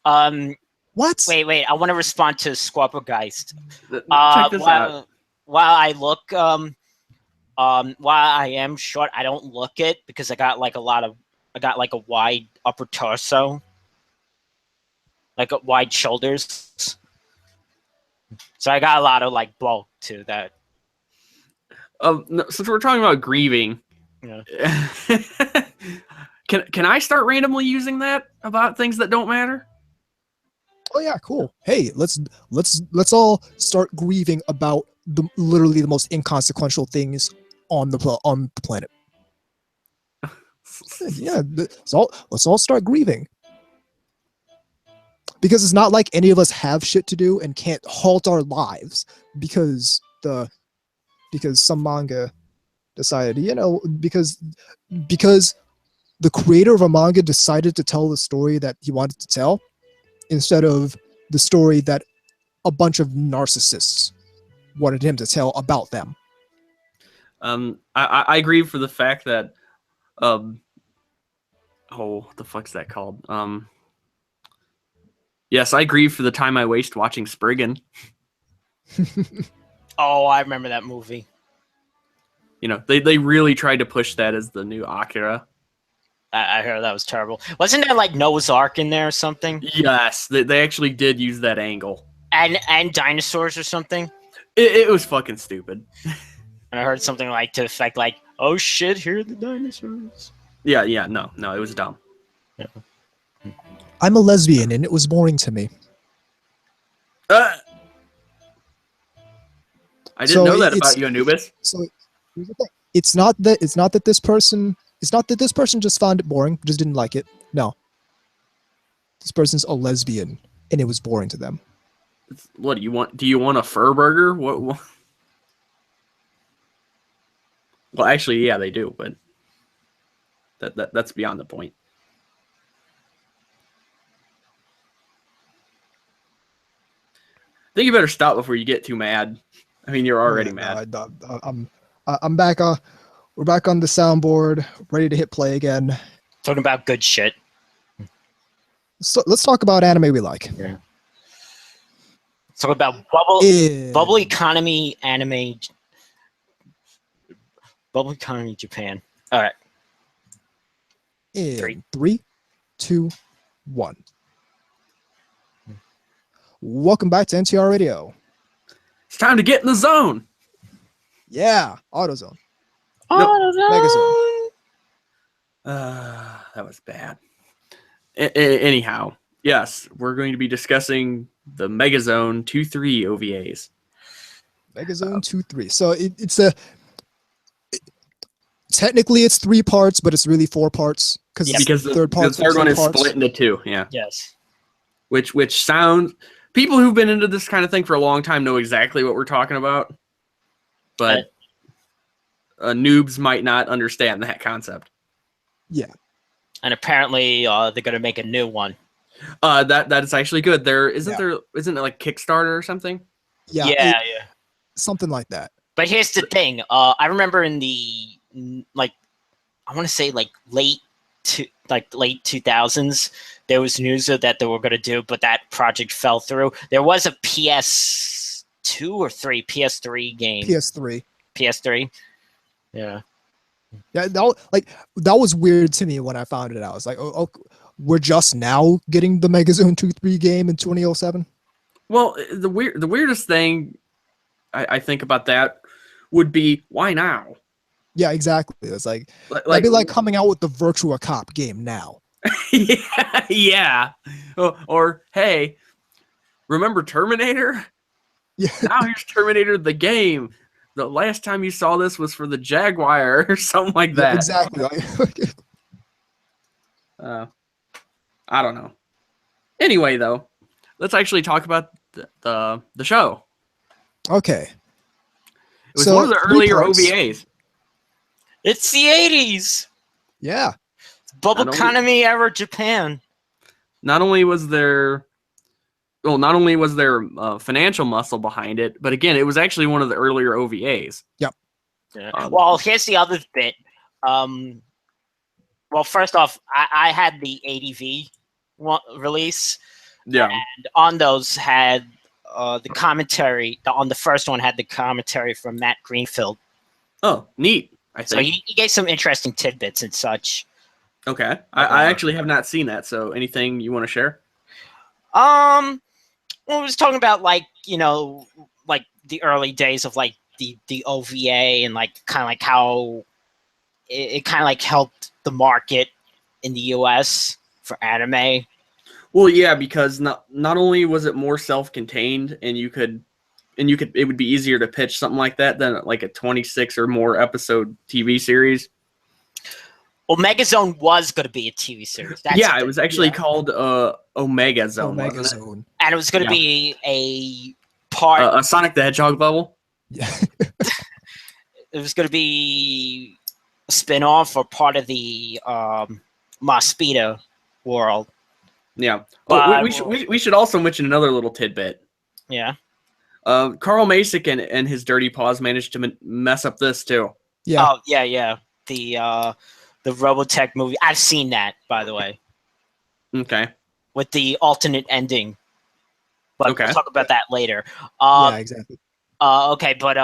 What? Wait. I want to respond to Squappergeist. Check this out. While I look, while I am short, I don't look it because I got like a wide upper torso, like wide shoulders. So I got a lot of like bulk to that. Since we're talking about grieving, Yeah. Can I start randomly using that about things that don't matter? Oh yeah, cool. Hey, let's all start grieving about literally the most inconsequential things on the planet. Yeah, let's all start grieving. Because it's not like any of us have shit to do and can't halt our lives because some manga decided, because the creator of a manga decided to tell the story that he wanted to tell instead of the story that a bunch of narcissists wanted him to tell about them. I agree for the fact that what the fuck's that called? Yes, I grieve for the time I waste watching Spriggan. Oh, I remember that movie. They really tried to push that as the new Akira. I heard that was terrible. Wasn't there like Noah's Ark in there or something? Yes, they actually did use that angle. And dinosaurs or something? It was fucking stupid. And I heard something like to the effect like, oh shit, here are the dinosaurs. Yeah, no, it was dumb. Yeah. I'm a lesbian and it was boring to me. I didn't know that about you, Anubis. So here's the thing. It's not that this person just found it boring, just didn't like it. No. This person's a lesbian and it was boring to them. What do you want? Do you want a fur burger? What? Well, actually, yeah, they do, but that's beyond the point. I think you better stop before you get too mad. I mean, you're already mad. I'm back. We're back on the soundboard, ready to hit play again. Talking about good shit. So let's talk about anime we like. Yeah. Let's talk about bubble economy anime. Bubble economy Japan. All right. In 3, 2, 1. Welcome back to NTR Radio. It's time to get in the zone. Yeah, AutoZone. AutoZone. Megazone. That was bad. Anyhow, yes, we're going to be discussing the Megazone 2-3 OVAs. Megazone 2-3. So technically it's 3 parts, but it's really 4 parts because the third one is split into 2. Yeah. Yes. Which sounds, people who've been into this kind of thing for a long time know exactly what we're talking about, but noobs might not understand that concept. Yeah. And apparently they're gonna make a new one. That is actually good. Isn't it like Kickstarter or something? Yeah. Something like that. But here's the thing. I remember in the I want to say late 2000s, there was news that they were gonna do, but that project fell through. There was a PS2 2 or 3 PS3 game. PS3. Yeah. Yeah, that was weird to me when I found it out. I was like, oh, we're just now getting the Megazone 2-3 game in 2007. Well, the weirdest thing I think about that would be, why now? Yeah, exactly. It's like that'd be like coming out with the Virtua Cop game now. yeah. Or hey, remember Terminator? Yeah. Now here's Terminator the game. The last time you saw this was for the Jaguar or something like that. Yeah, exactly. I don't know. Anyway, though, let's actually talk about the show. Okay. It was one of the earlier OVAs. It's the 80s. Yeah. Bubble economy era Japan. Not only was there financial muscle behind it, but again, it was actually one of the earlier OVAs. Yep. Yeah. Well, here's the other bit. Well, first off, I had the ADV release. Yeah. And on those had the commentary. On the first one had the commentary from Matt Greenfield. Oh, neat. So he gave some interesting tidbits and such. Okay. I actually have not seen that, so anything you want to share? Well, I was talking about like the early days of like the OVA and like kind of like how it kind of like helped the market in the US for anime. Well, yeah, because not only was it more self-contained and it would be easier to pitch something like that than like a 26 or more episode TV series. Well, Megazone was going to be a TV series. It was actually called Megazone. Megazone. And it was going to be a part... a Sonic the Hedgehog level? Yeah. It was going to be a spin-off or part of the Mospita world. Yeah. We should also mention another little tidbit. Yeah. Carl Masick and his dirty paws managed to mess up this too. Yeah. Oh, yeah. The Robotech movie. I've seen that, by the way. Okay. With the alternate ending. But we'll talk about that later. Yeah, exactly. Okay, but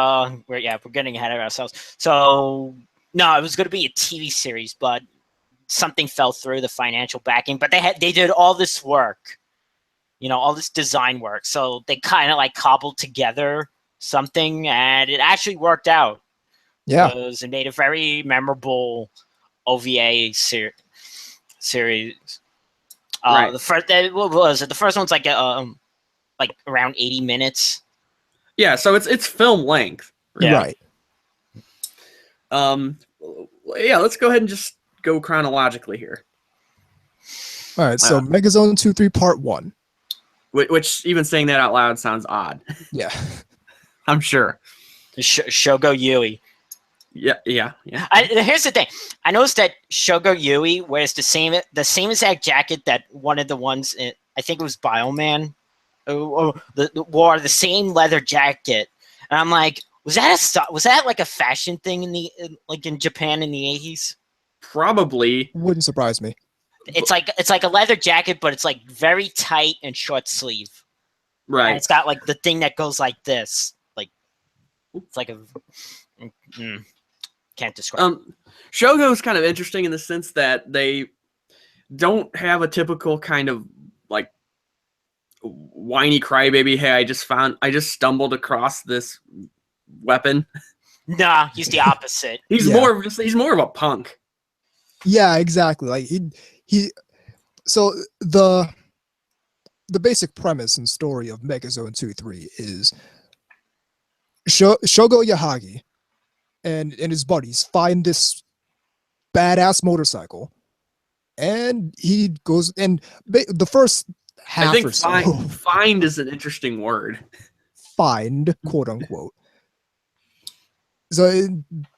we're getting ahead of ourselves. So no, it was going to be a TV series, but something fell through, the financial backing. But they did all this work, all this design work. So they kind of like cobbled together something, and it actually worked out. Yeah, it made a very memorable OVA series. Right. The first, what was it? The first one's like around 80 minutes. Yeah, so it's film length. Yeah. Right. Yeah, let's go ahead and just go chronologically here. All right, so Megazone 2-3 Part 1. Which even saying that out loud sounds odd. Yeah. I'm sure. Shogo Yui. Yeah. Here's the thing. I noticed that Shogo Yui wears the same exact jacket that one of the ones I think it was Bioman wore the same leather jacket, and I'm like, was that like a fashion thing in Japan in the 80s? Probably. Wouldn't surprise me. It's like a leather jacket, but it's like very tight and short sleeve. Right. And it's got like the thing that goes like this, like it's like a. Can't describe. Shogo is kind of interesting in the sense that they don't have a typical kind of like whiny crybaby. Hey, I just stumbled across this weapon. Nah, he's the opposite. He's more of a punk. Yeah, exactly. Like he. So the basic premise and story of Megazone 2-3 is Shogo Yahagi and his buddies find this badass motorcycle, and he goes, and the first half I think or so, find is an interesting word. Find, quote unquote. So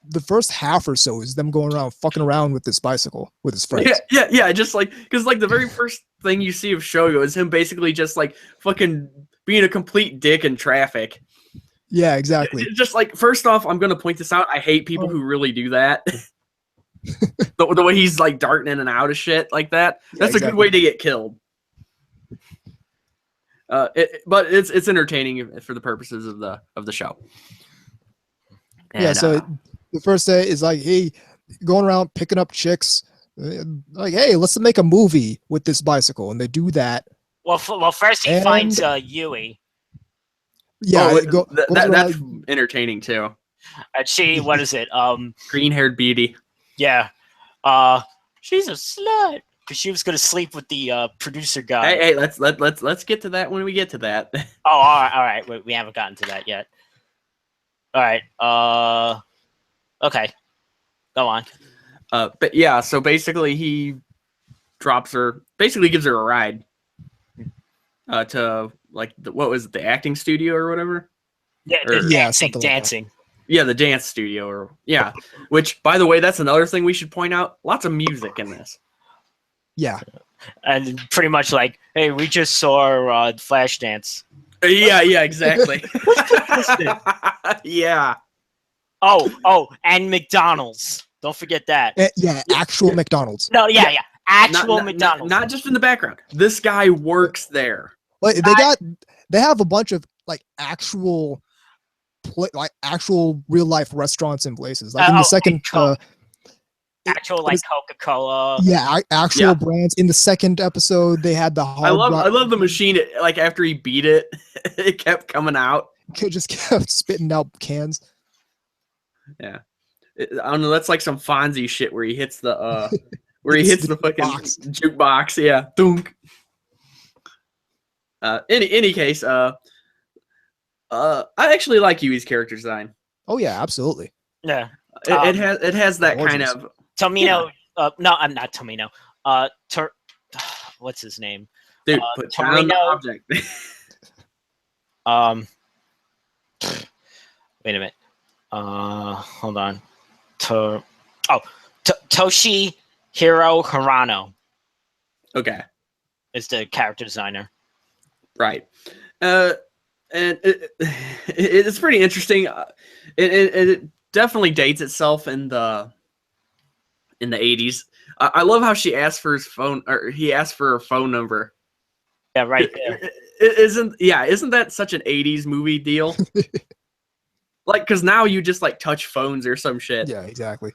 the first half or so is them going around fucking around with this bicycle with his friends. Yeah. Just like, because like the very first thing you see of Shogo is him basically just like fucking being a complete dick in traffic. Yeah, exactly. Just like, first off, I'm going to point this out. I hate people who really do that. the way he's like darting in and out of shit like that. That's a good way to get killed. But it's entertaining for the purposes of the show. And, yeah. So the first day is like, hey, going around picking up chicks. Like, hey, let's make a movie with this bicycle, and they do that. Well, first he finds Yui. Yeah, that's entertaining too. And she, what is it? Green-haired beauty. Yeah. She's a slut because she was gonna sleep with the producer guy. Hey, let's get to that when we get to that. Oh, all right. We haven't gotten to that yet. All right. Okay. Go on. But yeah, so basically he drops her, basically gives her a ride to like what was it, the acting studio or whatever? Yeah, dancing. Yeah, the dance studio which by the way, that's another thing we should point out. Lots of music in this. Yeah. And pretty much like, hey, we just saw Flashdance. Yeah, exactly. Yeah. Oh, and McDonald's. Don't forget that. Actual McDonald's. No, yeah. Actual McDonald's. Not just in the background. This guy works there. Like they have a bunch of like actual real life restaurants and places. Like in the second actual like Coca-Cola. Yeah, actual brands. In the second episode, they had the hard I love the machine. Like after he beat it, it kept coming out. It just kept spitting out cans. Yeah. I don't know. That's like some Fonzie shit where he hits the the fucking jukebox. Yeah, dunk. Any case, I actually like Yui's character design. Oh yeah, absolutely. Yeah, it has that gorgeous. kind of Tomino. No, I'm not Tomino. What's his name? Dude, put down the object. Wait a minute. Hold on. Toshi Hiro Hirano. Okay. Is the character designer. Right. And it's pretty interesting. It definitely dates itself in the 80s. I love how she asked for his phone, or he asked for her phone number. Yeah, right there. Isn't that such an 80s movie deal? Like, because now you just like touch phones or some shit. Yeah, exactly.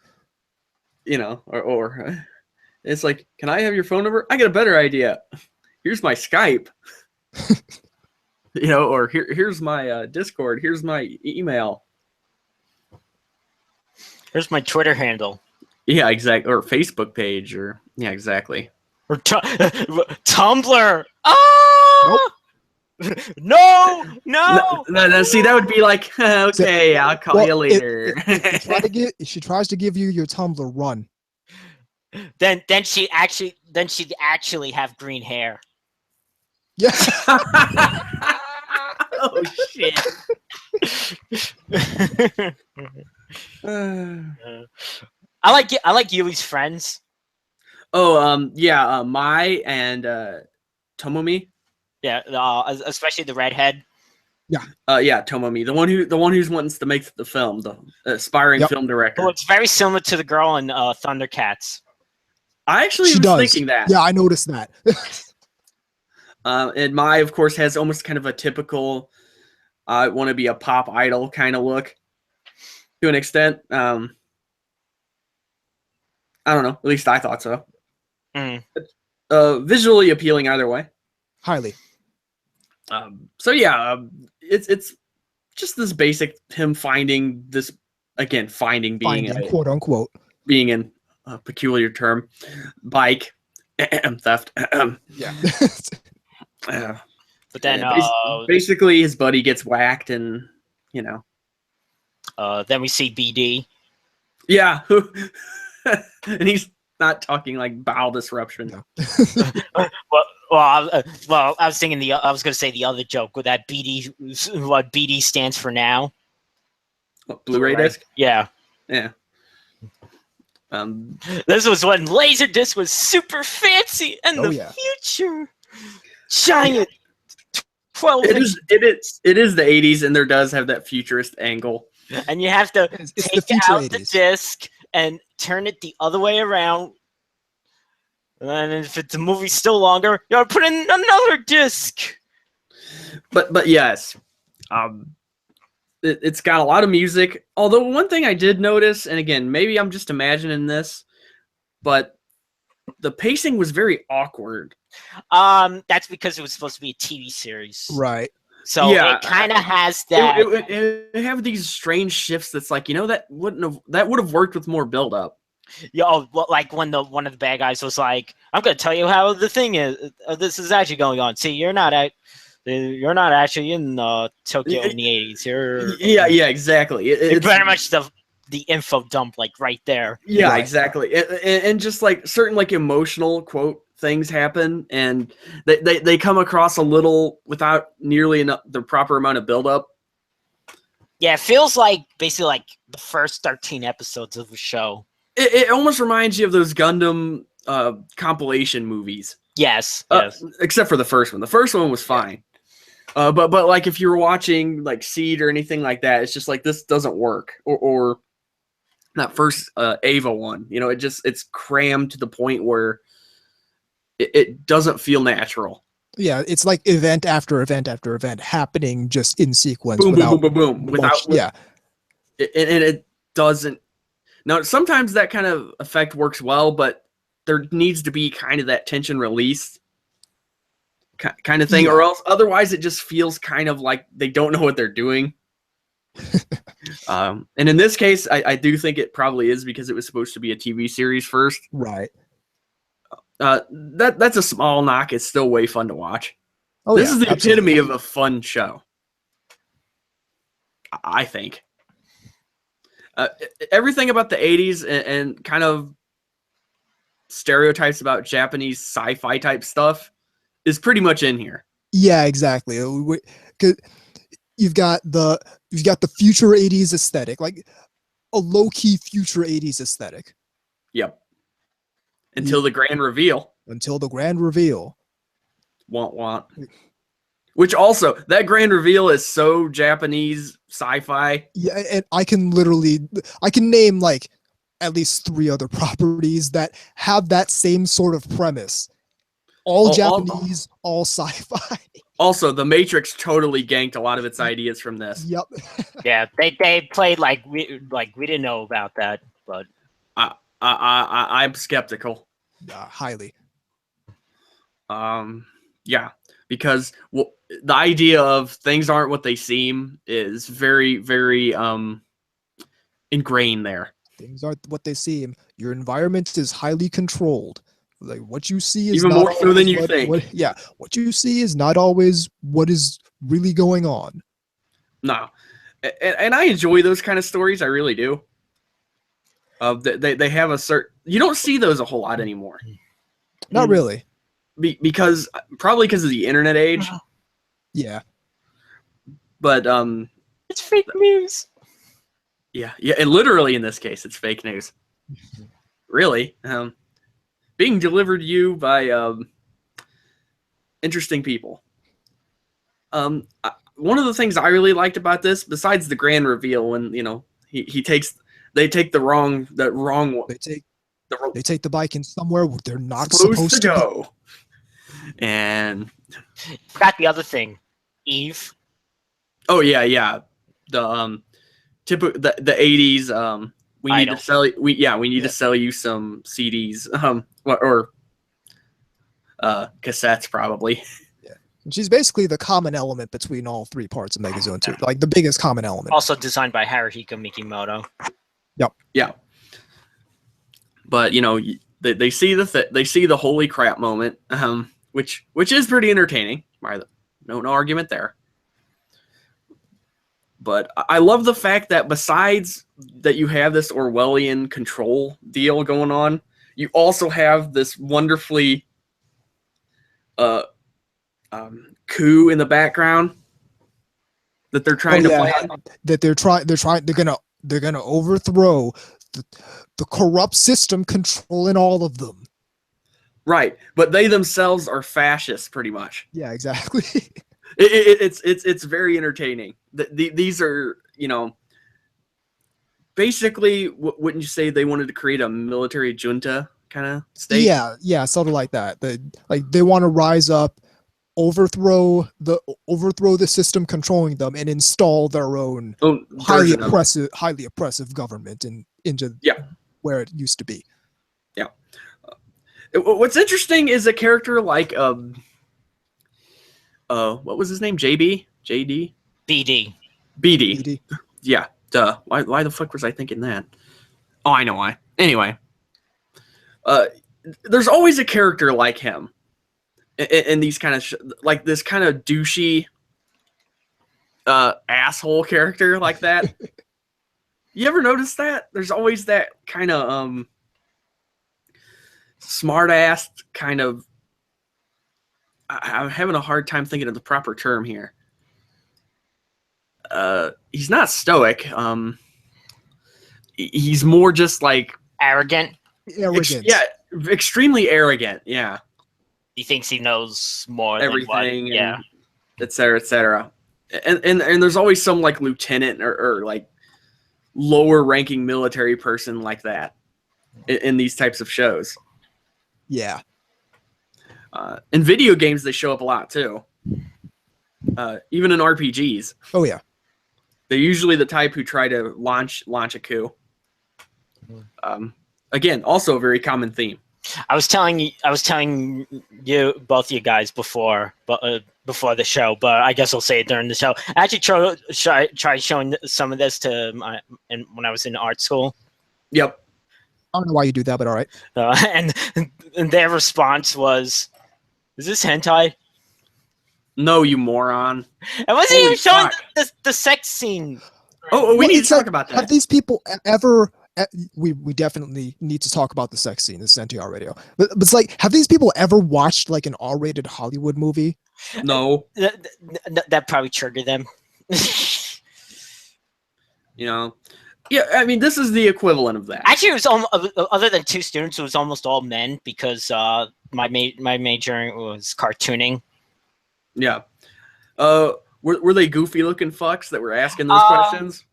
You know, or it's like, can I have your phone number? I got a better idea. Here's my Skype. You know, or here's my Discord. Here's my email. Here's my Twitter handle. Yeah, exactly. Or Facebook page, or yeah, exactly. Or Tumblr. Oh! Nope. No. See, that would be like, okay, I'll call you later. She tries to give you your Tumblr, run. Then she actually have green hair. Yeah. Oh shit. I like Yui's friends. Oh, Mai and Tomomi. Yeah, especially the redhead. Yeah. Tomomi, the one who wants to make the film, the aspiring film director. Well, it's very similar to the girl in Thundercats. I actually was thinking that. Yeah, I noticed that. And Mai, of course, has almost kind of a typical want to be a pop idol kind of look to an extent. I don't know. At least I thought so. Visually appealing either way. Highly. It's just this basic him finding this again, finding quote unquote being in a peculiar term, bike theft. Yeah. But then basically his buddy gets whacked, and you know. Then we see BD. Yeah, and he's not talking like bowel disruption. No. Well, I was thinking I was going to say the other joke with that BD. What BD stands for now? What, Blu-ray disc? Yeah. Yeah. This was when Laserdisc was super fancy and the future. Giant 12. It is the 80s, and there does have that futurist angle. And you have to take out 80s. the disc and turn it the other way around. And if the movie's still longer, you gotta put in another disc. But yes, it's got a lot of music. Although one thing I did notice, and again, maybe I'm just imagining this, but the pacing was very awkward. That's because it was supposed to be a TV series, Right. so it kind of has that. It have these strange shifts. That's like, that would have worked with more build up. Yeah, like when one of the bad guys was like, "I'm going to tell you how the thing is. This is actually going on. See, you're not actually in Tokyo in the 80s. Yeah, exactly. It's very much the info dump, like right there. Yeah, Right. exactly. And just like certain like emotional quote things happen, and they come across a little without nearly enough the proper amount of build up. Yeah, it feels like basically like the first 13 episodes of the show. It almost reminds you of those Gundam compilation movies. Yes. Except for the first one. The first one was fine. But like if you were watching like Seed or anything like that, it's just like this doesn't work. Or that first Ava one, it's crammed to the point where it doesn't feel natural. Yeah, it's like event after event after event happening just in sequence. Boom, without boom, boom, boom. yeah. And it doesn't. Now, sometimes that kind of effect works well, but there needs to be kind of that tension released kind of thing, or else otherwise it just feels kind of like they don't know what they're doing. And in this case, I do think it probably is because it was supposed to be a TV series first. Right. That's a small knock. It's still way fun to watch. Oh, this yeah, is the absolutely. epitome of a fun show, I think. Everything about the 80s and kind of stereotypes about Japanese sci-fi type stuff is pretty much in here. Yeah, exactly. 'Cause you've got the future 80s aesthetic, like a low-key future 80s aesthetic. Yep. Until the grand reveal. Until the grand reveal. Want. Which also, that grand reveal is so Japanese sci-fi. Yeah, and I can name like at least 3 other properties that have that same sort of premise. All Japanese, all sci-fi. Also, The Matrix totally ganked a lot of its ideas from this. Yep. Yeah, they played like we didn't know about that, but I'm skeptical. Highly. Yeah, because the idea of things aren't what they seem is very, very ingrained there. Things aren't what they seem. Your environment is highly controlled. Like what you see is even not more so than you think. What you see is not always what is really going on. No, and I enjoy those kind of stories. I really do. They have a certain. You don't see those a whole lot anymore. Not really. Because of the internet age. Yeah. But it's fake news. Yeah, and literally in this case, it's fake news. Really, being delivered to you by interesting people. One of the things I really liked about this, besides the grand reveal, when they take the wrong one. They take the bike in somewhere where they're not supposed to go. And forgot the other thing, Eve. Oh yeah. The typical the 80s. We need to sell. We need to sell you some CDs. Or cassettes probably. Yeah, and she's basically the common element between all 3 parts of Megazone 2. Like the biggest common element. Also designed by Haruhiko Mikimoto. Yep. Yeah. But they see the holy crap moment, which is pretty entertaining. No argument there. But I love the fact that besides that you have this Orwellian control deal going on, you also have this wonderfully coup in the background that they're trying to plan. That they're gonna overthrow the corrupt system controlling all of them. Right, but they themselves are fascists, pretty much. Yeah, exactly. It's very entertaining. These are, basically, wouldn't you say they wanted to create a military junta kind of state? Yeah, sort of like that. They want to rise up overthrow the system controlling them and install their own highly oppressive government into where it used to be. Yeah. What's interesting is a character like what was his name? JB? JD? BD. BD. Yeah. Duh. Why the fuck was I thinking that? Oh, I know why. Anyway. There's always a character like him in these kind of like this kind of douchey asshole character like that. You ever notice that? There's always that kind of smart ass kind of. I'm having a hard time thinking of the proper term here. He's not stoic. He's more just like arrogant. Extremely arrogant. Yeah. He thinks he knows more everything. Than what, et cetera, et cetera. And there's always some like lieutenant or like lower ranking military person like that in these types of shows. Yeah. In video games, they show up a lot too. Even in RPGs. Oh yeah. They're usually the type who try to launch a coup. Again, also a very common theme. I was telling you both you guys before the show, but I guess I'll say it during the show. I actually tried showing some of this to when I was in art school. Yep. I don't know why you do that, but all right. And their response was, "Is this hentai?" No, you moron. I wasn't even showing the sex scene. Oh, we need to talk about that. Have these people ever? We definitely need to talk about the sex scene. This is NTR Radio, but it's like, have these people ever watched like an R-rated Hollywood movie? No. That probably triggered them. You know, yeah. I mean, this is the equivalent of that. Actually, it was other than two students, it was almost all men because my major was cartooning. Yeah. Were they goofy looking fucks that were asking those questions?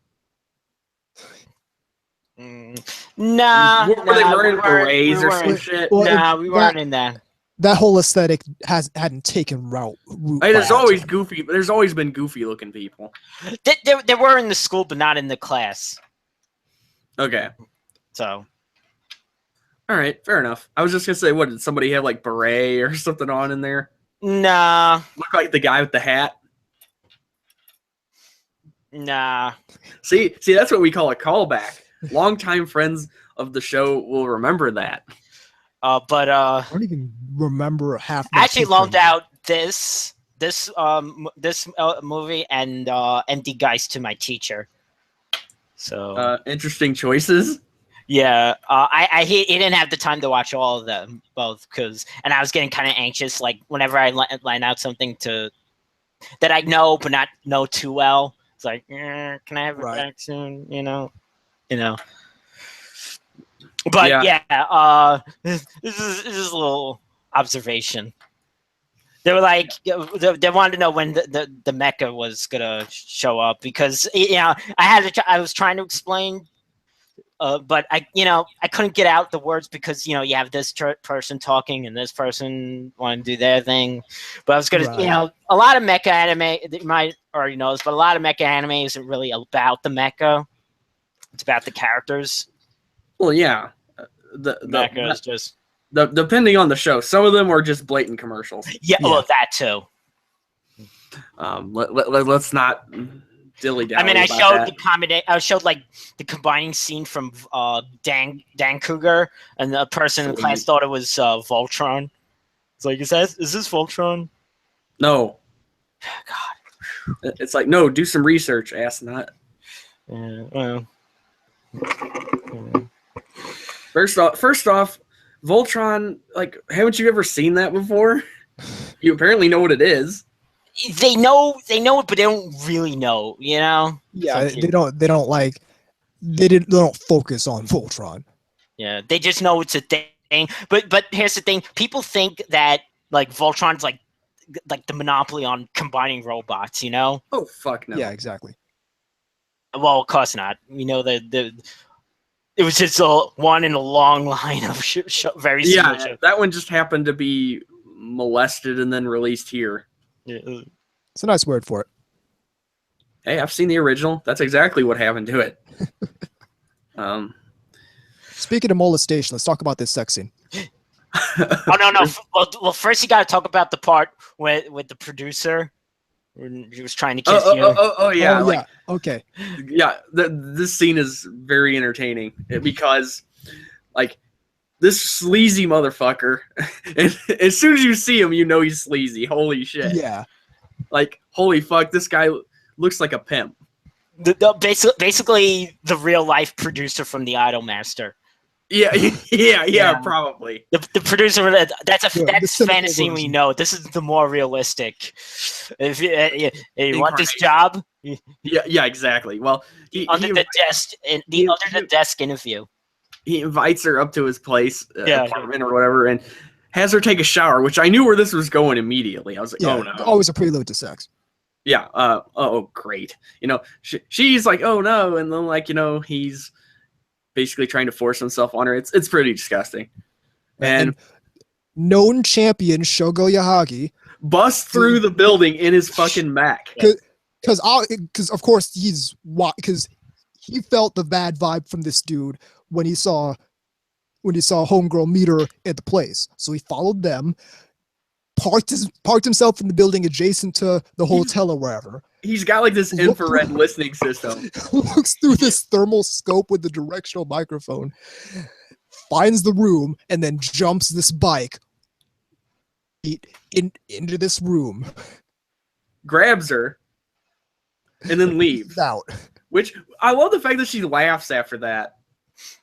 Nah. Were they wearing berets or some shit? Nah, we weren't in that. That whole aesthetic hadn't taken root. Hey, there's always goofy. There's always been goofy looking people. They were in the school, but not in the class. Okay. So. All right, fair enough. I was just gonna say, what did somebody have like beret or something on in there? Nah. Look like the guy with the hat. Nah. See, that's what we call a callback. Longtime friends of the show will remember that. But I don't even remember half. I actually loaned out this movie and Empty Geist to my teacher. So interesting choices. Yeah, he didn't have the time to watch all of them both and I was getting kind of anxious. Like whenever I line out something that I know but not know too well, it's like, can I have it back soon? You know. But yeah, this is a little observation. They were like, they wanted to know when the mecha was gonna show up because I was trying to explain. But I couldn't get out the words because you have this person talking and this person wanting to do their thing. But I was gonna, a lot of mecha anime, you might already know this, but a lot of mecha anime isn't really about the mecha. It's about the characters. Well, yeah, the mecha is just depending on the show. Some of them are just blatant commercials. Yeah, well, that too. Let's not. I mean, I showed like the combining scene from Dan Cougar, and the person in the class thought it was Voltron. It's like, is this Voltron? No. God. It's like, no, do some research, ass nut. Yeah, well. First off, Voltron, like, haven't you ever seen that before? You apparently know what it is. They know it, but they don't really know, Yeah, they don't focus on Voltron. Yeah, they just know it's a thing. But here's the thing: people think that like Voltron's like the monopoly on combining robots. Oh fuck no. Yeah, exactly. Well, of course not. It was just one in a long line of very similar shows. That one just happened to be molested and then released here. It's a nice word for it. Hey, I've seen the original. That's exactly what happened to it. Speaking of molestation, let's talk about this sex scene. Oh no! Well, first you got to talk about the part with the producer when he was trying to kiss you. Yeah. Oh, yeah. Okay. Yeah. This scene is very entertaining because, like, this sleazy motherfucker. And as soon as you see him, you know he's sleazy. Holy shit. Yeah. Like, holy fuck, this guy looks like a pimp. Basically, the real life producer from the Idolmaster. Yeah, probably. The producer that's fantasy. We version. know this is the more realistic. If you want this job, Yeah, exactly. Well, under the desk interview. He invites her up to his place, apartment or whatever, and has her take a shower. Which I knew where this was going immediately. I was like, Yeah, oh no, always a prelude to sex. yeah. Oh great. You know, she's like, oh no, and then like he's basically trying to force himself on her. It's pretty disgusting. And known champion Shogo Yahagi busts through the building in his fucking Mac. Because of course because he felt the bad vibe from this dude when he saw homegirl meet her at the place. So he followed them, parked himself in the building adjacent to the hotel or wherever. He's got like this infrared listening system. Looks through this thermal scope with the directional microphone, finds the room, and then jumps this bike into this room. Grabs her, and then leaves. Out. Which I love the fact that she laughs after that.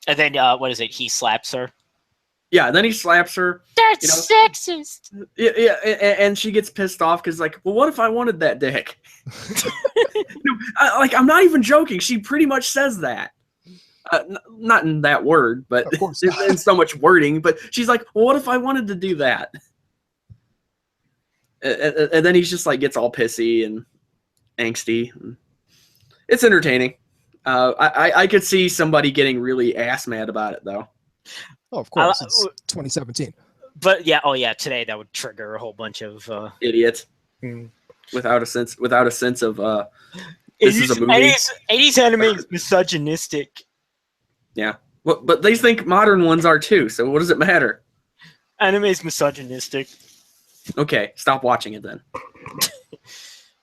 And then what is it? He slaps her. Yeah, then he slaps her. That's sexist. Yeah, and she gets pissed off because, like, well, what if I wanted that dick? I'm not even joking. She pretty much says that. Not in that word, but Of course in so much wording. But she's like, well, what if I wanted to do that? And then he's just like gets all pissy and angsty. It's entertaining. I could see somebody getting really ass mad about it, though. Oh, of course. It's 2017. But today that would trigger a whole bunch of idiots without a sense of this is a movie. 80s anime is misogynistic. Yeah, well, but they think modern ones are too. So what does it matter? Anime is misogynistic. Okay, stop watching it then.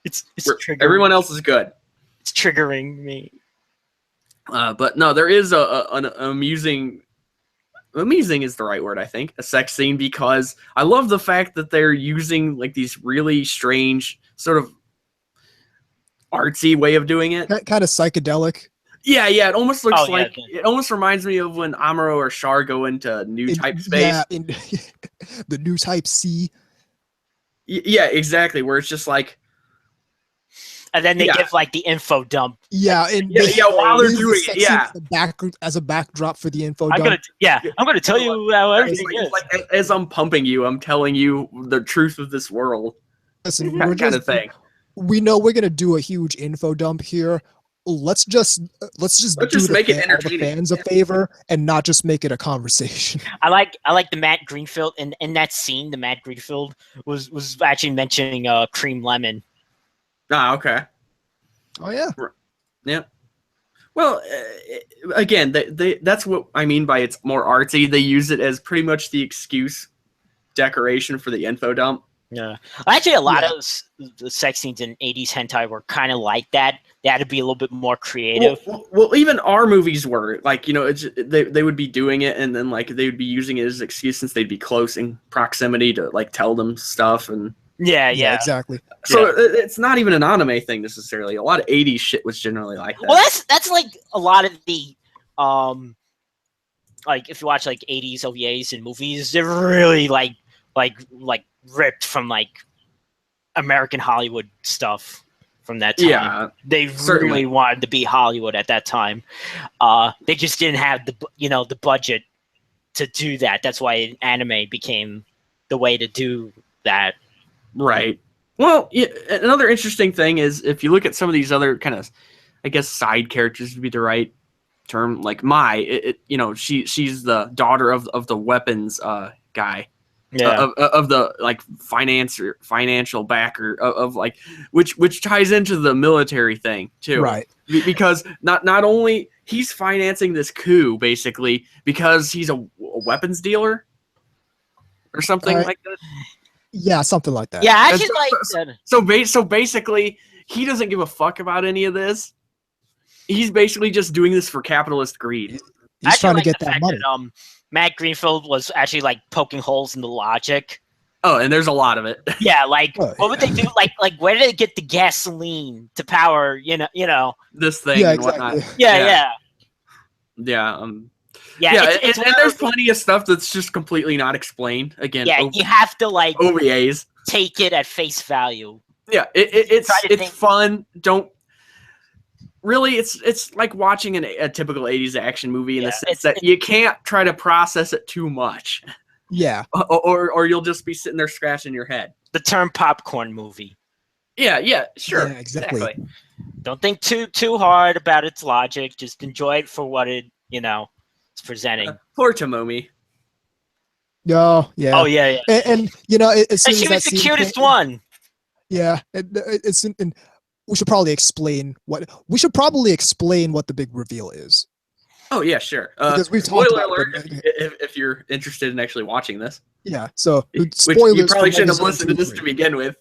It's triggering. Everyone else is good. It's triggering me. But no, there is an amusing is the right word, I think, a sex scene, because I love the fact that they're using like these really strange sort of artsy way of doing it. Kind of psychedelic. Yeah, it almost looks it almost reminds me of when Amuro or Char go into new type space. Yeah, in the new type C. Yeah, exactly, where it's just like, and then they give like the info dump. Yeah, while they're doing it, as a backdrop for the info dump. I'm gonna tell you how everything is. Like, as I'm pumping you, I'm telling you the truth of this world. Listen, that kind of thing. We know we're gonna do a huge info dump here. Let's just make it entertaining. The fans a favor and not just make it a conversation. I like the Matt Greenfield in that scene. The Matt Greenfield was actually mentioning cream lemon. Ah, okay. Oh yeah. Yeah. Well, again, that's what I mean by it's more artsy. They use it as pretty much the excuse decoration for the info dump. Yeah. Actually, a lot of the sex scenes in 80s hentai were kind of like that. They had to be a little bit more creative. Well, even our movies were like, they would be doing it, and then like they would be using it as an excuse since they'd be close in proximity to like tell them stuff and. Yeah, exactly. So it's not even an anime thing necessarily. A lot of 80s shit was generally like that. Well, that's like a lot of the like if you watch like 80s OVAs and movies, they're really like ripped from like American Hollywood stuff from that time. Yeah, they really wanted to be Hollywood at that time. They just didn't have the budget to do that. That's why anime became the way to do that. Right. Well, another interesting thing is if you look at some of these other kind of, I guess, side characters would be the right term. Like she's the daughter of the weapons guy. of the like financial backer of like which ties into the military thing too, Right. Because not only he's financing this coup basically because he's a weapons dealer or something like that. Yeah, something like that. Yeah, I And actually like that. so basically he doesn't give a fuck about any of this. He's basically just doing this for capitalist greed. He's trying to like get the that fact money. That, Matt Greenfield was actually like poking holes in the logic. Oh, and there's a lot of it. Yeah, like Oh, what would they do? Like where did they get the gasoline to power? You know. This thing Yeah, and exactly. whatnot. Yeah. And It's there's plenty of stuff that's just completely not explained. Again, you have to like OVAs. take it at face value. Yeah, it's fun. Don't really. It's like watching a typical '80s action movie in the sense that you can't try to process it too much. Yeah. Or you'll just be sitting there scratching your head. The term popcorn movie. Yeah, sure. Yeah, exactly. Don't think too hard about its logic. Just enjoy it for what it is presenting. Poor Tomomi. Oh, yeah. Oh yeah. And as soon And she as was that the scene cutest came- one. Yeah, and we should probably explain what the big reveal is. Oh yeah, sure. Because we've talked spoiler about alert it, if you're interested in actually watching this. Yeah, so Which spoilers. you probably for shouldn't have Megazone listened to 2 this to begin with.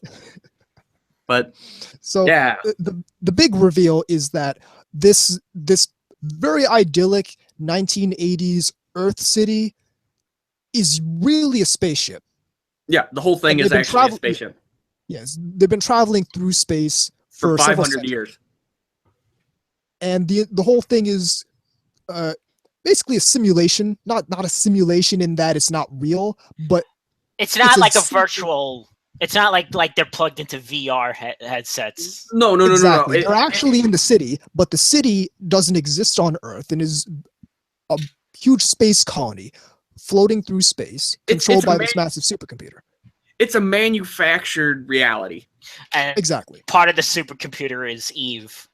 But so yeah, the big reveal is that this very idyllic 1980s Earth city is really a spaceship. yeah, the whole thing And is they've been actually a spaceship Yes, they've been traveling through space for several 500 centuries. years. And the whole thing is basically a simulation. Not a simulation in that it's not real, but It's not It's a like a secret. virtual. It's not like they're plugged into VR headsets. No. exactly. It- They're actually in the city, but the city doesn't exist on Earth and is a huge space colony floating through space, controlled by this massive supercomputer. It's a manufactured reality. And Exactly. part of the supercomputer is Eve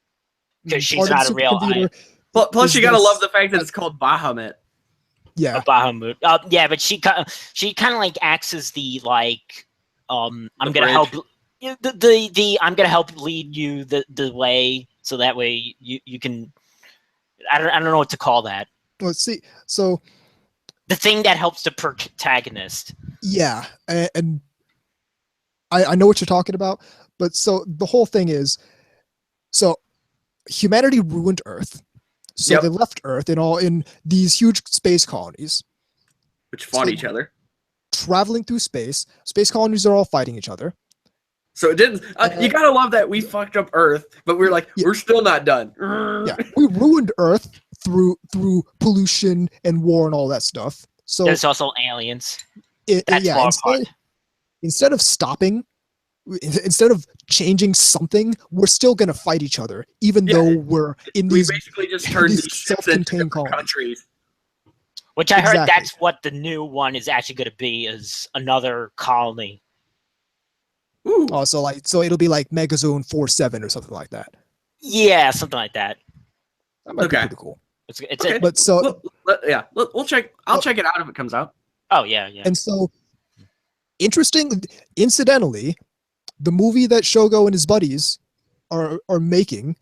because she's Part of not the a real supercomputer Plus, is you gotta this- love the fact that it's called Bahamut. Yeah. Bahamut. Yeah, but she kind of like acts as the like I'm The gonna bridge. help the I'm gonna help lead you the way so that way you can I don't know what to call that. Let's see. So The thing that helps the protagonist. yeah, and I know what you're talking about, but so the whole thing is, so humanity ruined Earth, so Yep. they left Earth in these huge space colonies, Which fought So- each other. traveling through space. Space colonies are all fighting each other. So it didn't. You gotta love that we fucked up Earth, but we're like, Yeah. we're still not done. Yeah, we ruined Earth through pollution and war and all that stuff. So There's also aliens. That's far apart. instead of stopping, instead of changing something, we're still gonna fight each other, even Yeah, though we're in We these. basically just turned these these ships into self-contained different colonies. countries. Which I heard Exactly. that's what the new one is actually going to be is another colony. Ooh. Oh, so it'll be like Megazone 47 or something like that. Yeah, something like that. That might be Okay. pretty cool. It's Okay. But so We'll check. I'll check it out if it comes out. oh yeah. and so incidentally, the movie that Shogo and his buddies are making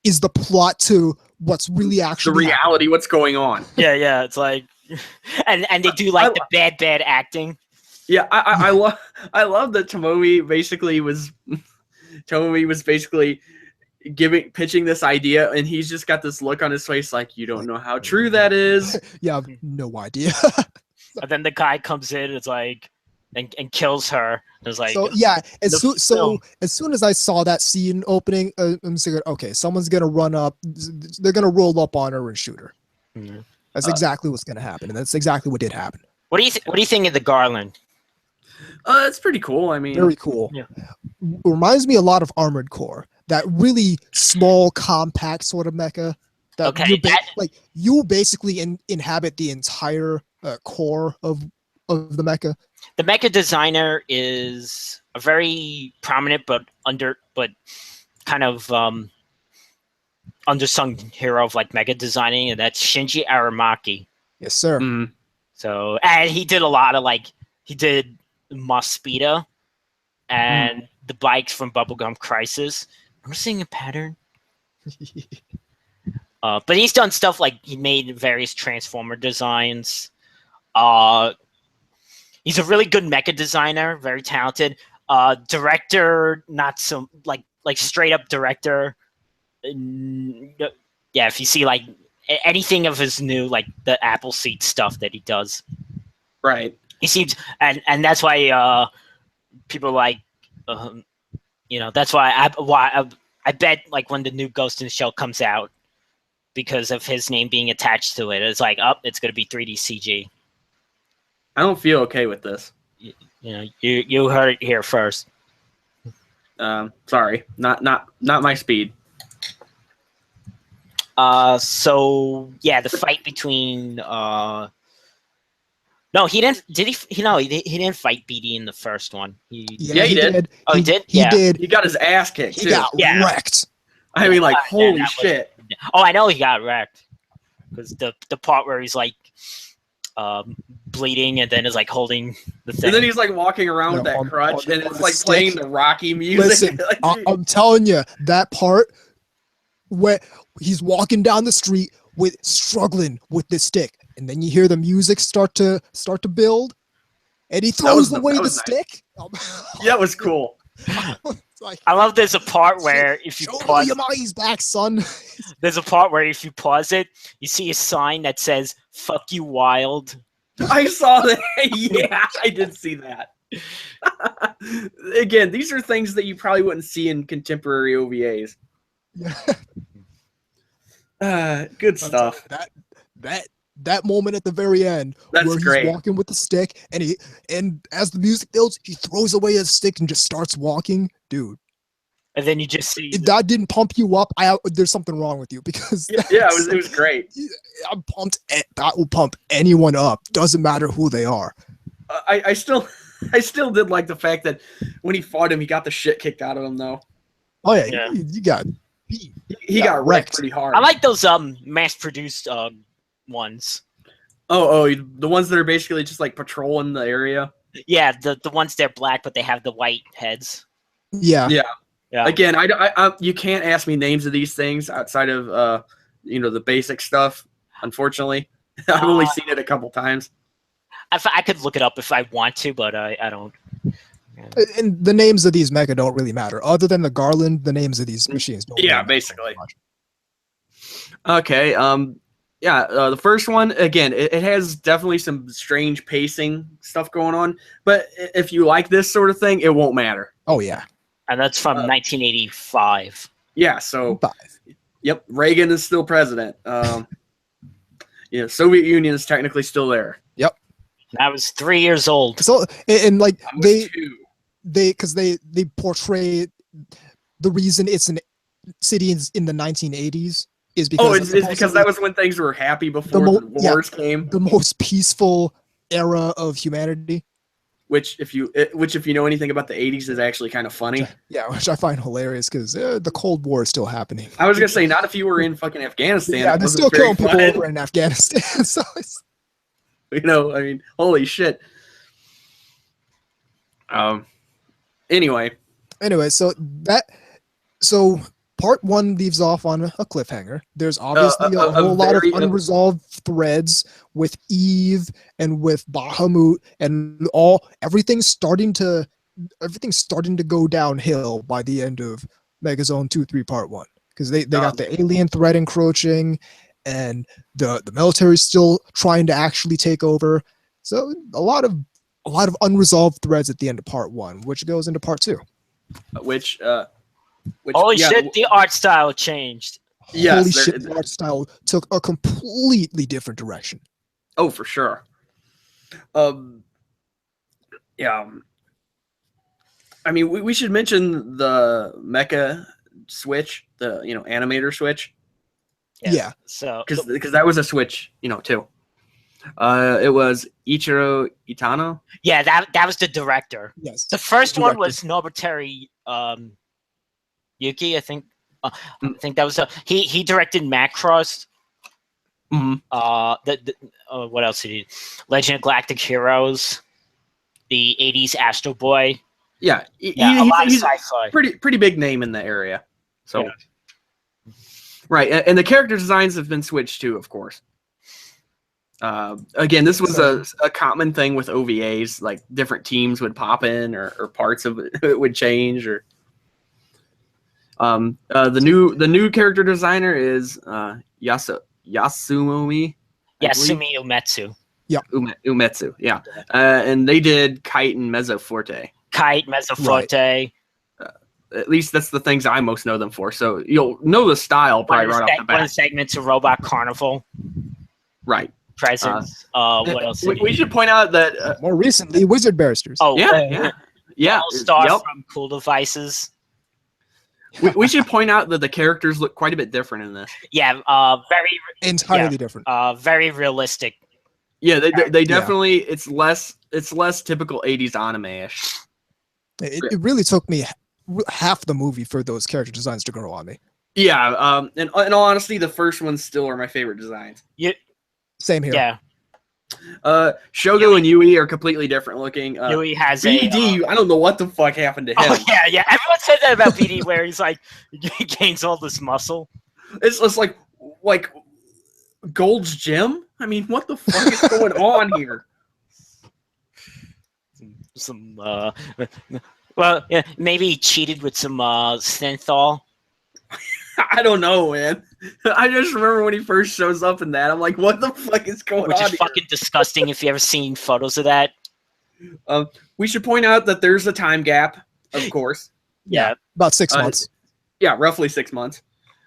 is the plot to what's really The actually happening. reality, what's going on. Yeah. It's like, and they do like the bad acting. Yeah, I love that Tomomi basically was basically pitching this idea, and he's just got this look on his face like, you don't know how true that is. Yeah, I have no idea. And then the guy comes in, it's like, and kills her. It's like, So yeah, as the soon as I saw that scene opening, I'm thinking, okay, someone's gonna run up, they're gonna roll up on her and shoot her. Mhm. That's exactly what's gonna happen, and that's exactly what did happen. what do you think of the Garland? It's pretty cool. I mean, Very cool. Yeah. Reminds me a lot of Armored Core, that really small, compact sort of mecha. That Okay, you that- like you basically inhabit the entire core of the mecha. The mecha designer is a very prominent but kind of undersung hero of like mecha designing, and that's Shinji Aramaki. Yes, sir. mm, So, and he did a lot of like he did Mospita and the bikes from Bubblegum Crisis. I'm seeing a pattern. But he's done stuff like he made various Transformer designs. He's a really good mecha designer, very talented. Director, not so like straight up director. Yeah, if you see like anything of his new like the Appleseed stuff that he does, Right. he seems and that's why people like that's why I bet like when the new Ghost in the Shell comes out, because of his name being attached to it, it's like it's gonna be 3D CG. I don't feel okay with this. You heard it here first. Sorry, not my speed. So yeah, the fight between no, he didn't. Did he? No, he didn't fight BD in the first one. He did. Oh, he did. He did. He got his ass kicked. He got wrecked. I mean, like, holy shit. Oh, I know he got wrecked because the part where he's like bleeding and then is like holding the thing. And then he's like walking around with that crutch, and it's like playing the Rocky music. Listen, I'm telling you, that part where he's walking down the street struggling with this stick, and then you hear the music start to build, and he throws away the stick. Yeah, it was cool. Like, I love there's a part where if you pause, Yamai's back, son. There's a part where if you pause it, you see a sign that says "Fuck you, Wild." I saw that. Yeah, I did see that. Again, these are things that you probably wouldn't see in contemporary OVAs. Good stuff. That moment at the very end, That's where great. He's walking with the stick, and as the music builds, he throws away his stick and just starts walking, dude. And then you just see If that didn't pump you up, there's something wrong with you, because it was great. I'm pumped. That will pump anyone up. Doesn't matter who they are. I still did like the fact that when he fought him, he got the shit kicked out of him, though. Oh yeah. You got he got wrecked pretty hard. I like those mass-produced ones. Oh, the ones that are basically just like patrolling the area. Yeah, the ones they're black but they have the white heads. Yeah. Again, I you can't ask me names of these things outside of the basic stuff. Unfortunately, I've only seen it a couple times. I could look it up if I want to, but I don't. And the names of these mecha don't really matter. Other than the Garland, the names of these machines don't really matter basically. much. Okay. The first one, again, it has definitely some strange pacing stuff going on, but if you like this sort of thing, it won't matter. Oh yeah. And that's from 1985. Yeah, so yep, Reagan is still president. Soviet Union is technically still there. Yep. I was 3 years old. So and like they two. portray the reason it's an city in the 1980s is because it's because that was when things were happy before the wars came. The most peaceful era of humanity. Which if you know anything about the 80s is actually kind of funny. Yeah, which I find hilarious because the Cold War is still happening. I was gonna say, not if you were in fucking Afghanistan. Yeah, they're still killing people over in Afghanistan. So it's, I mean, holy shit. Anyway, so part one leaves off on a cliffhanger. There's obviously a whole lot of unresolved threads with Eve and with Bahamut and everything's starting to go downhill by the end of Megazone 2-3 part 1, because they got the alien threat encroaching and the military's still trying to actually take over. So a lot of unresolved threads at the end of part 1, which goes into part 2. Which holy shit, the art style changed. Yes, holy shit, the art style took a completely different direction. Oh, for sure. Yeah. I mean, we should mention the mecha switch, the animator switch. Yeah. So because that was a switch, too. It was Ichiro Itano. Yeah, that was the director. Yes. The first one was Nobuteru Yuki, I think. I think that was he directed Macross. Mm-hmm. What else did he? Legend of Galactic Heroes. the 80s Astro Boy. Yeah, Yeah, a lot of he's sci-fi. pretty big name in the area. So, Yeah. Right, and the character designs have been switched too, of course. Again, this was a common thing with OVAs. Like different teams would pop in, or parts of it would change. Or the new character designer is Yasumi. Yasumi Umetsu. Yep. Umetsu. Yeah, and they did Kite and Mezzoforte. Kite, Mezzoforte. Right. At least that's the things I most know them for. So you'll know the style probably right off the bat. One of the segments of Robot Carnival. Right. Presents. What else? We should point out that more recently, Wizard Barristers. Oh, yeah. All-Star from Cool Devices. we should point out that the characters look quite a bit different in this. Yeah, very entirely different. Very realistic. Yeah, they definitely it's less typical 80s anime-ish. It really took me half the movie for those character designs to grow on me. Yeah, and in all honesty, the first ones still are my favorite designs. Yeah. Same here. Yeah. Shogo and Yui are completely different looking. Yui has BD, I don't know what the fuck happened to him. Oh yeah. Everyone said that about BD, where he's like he gains all this muscle. It's just like Gold's Gym. I mean, what the fuck is going on here? Some well, yeah, maybe he cheated with some synthol. I don't know, man. I just remember when he first shows up in that. I'm like, what the fuck is going on? Which is here? fucking disgusting. If you ever seen photos of that. We should point out that there's a time gap, of course. Yeah, about 6 months. Yeah, roughly 6 months.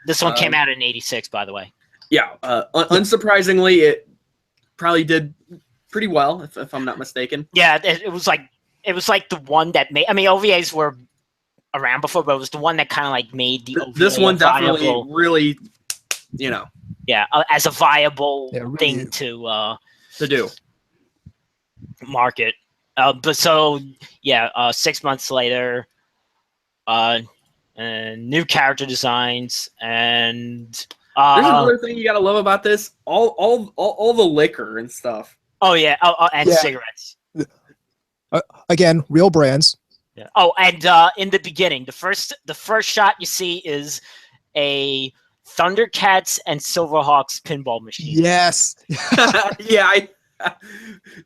This one came out in '86, by the way. Yeah, unsurprisingly, it probably did pretty well, if I'm not mistaken. Yeah, it was like the one that made. I mean, OVAs were around before, but it was the one that kind of like made the OVA this one definitely viable, really, as a viable thing to do market. But so 6 months later, new character designs and there's another thing you gotta love about this: all the liquor and stuff. Oh yeah, and cigarettes. Again, real brands. Yeah. Oh, and in the beginning, the first shot you see is a Thundercats and Silverhawks pinball machine. Yes. Yeah,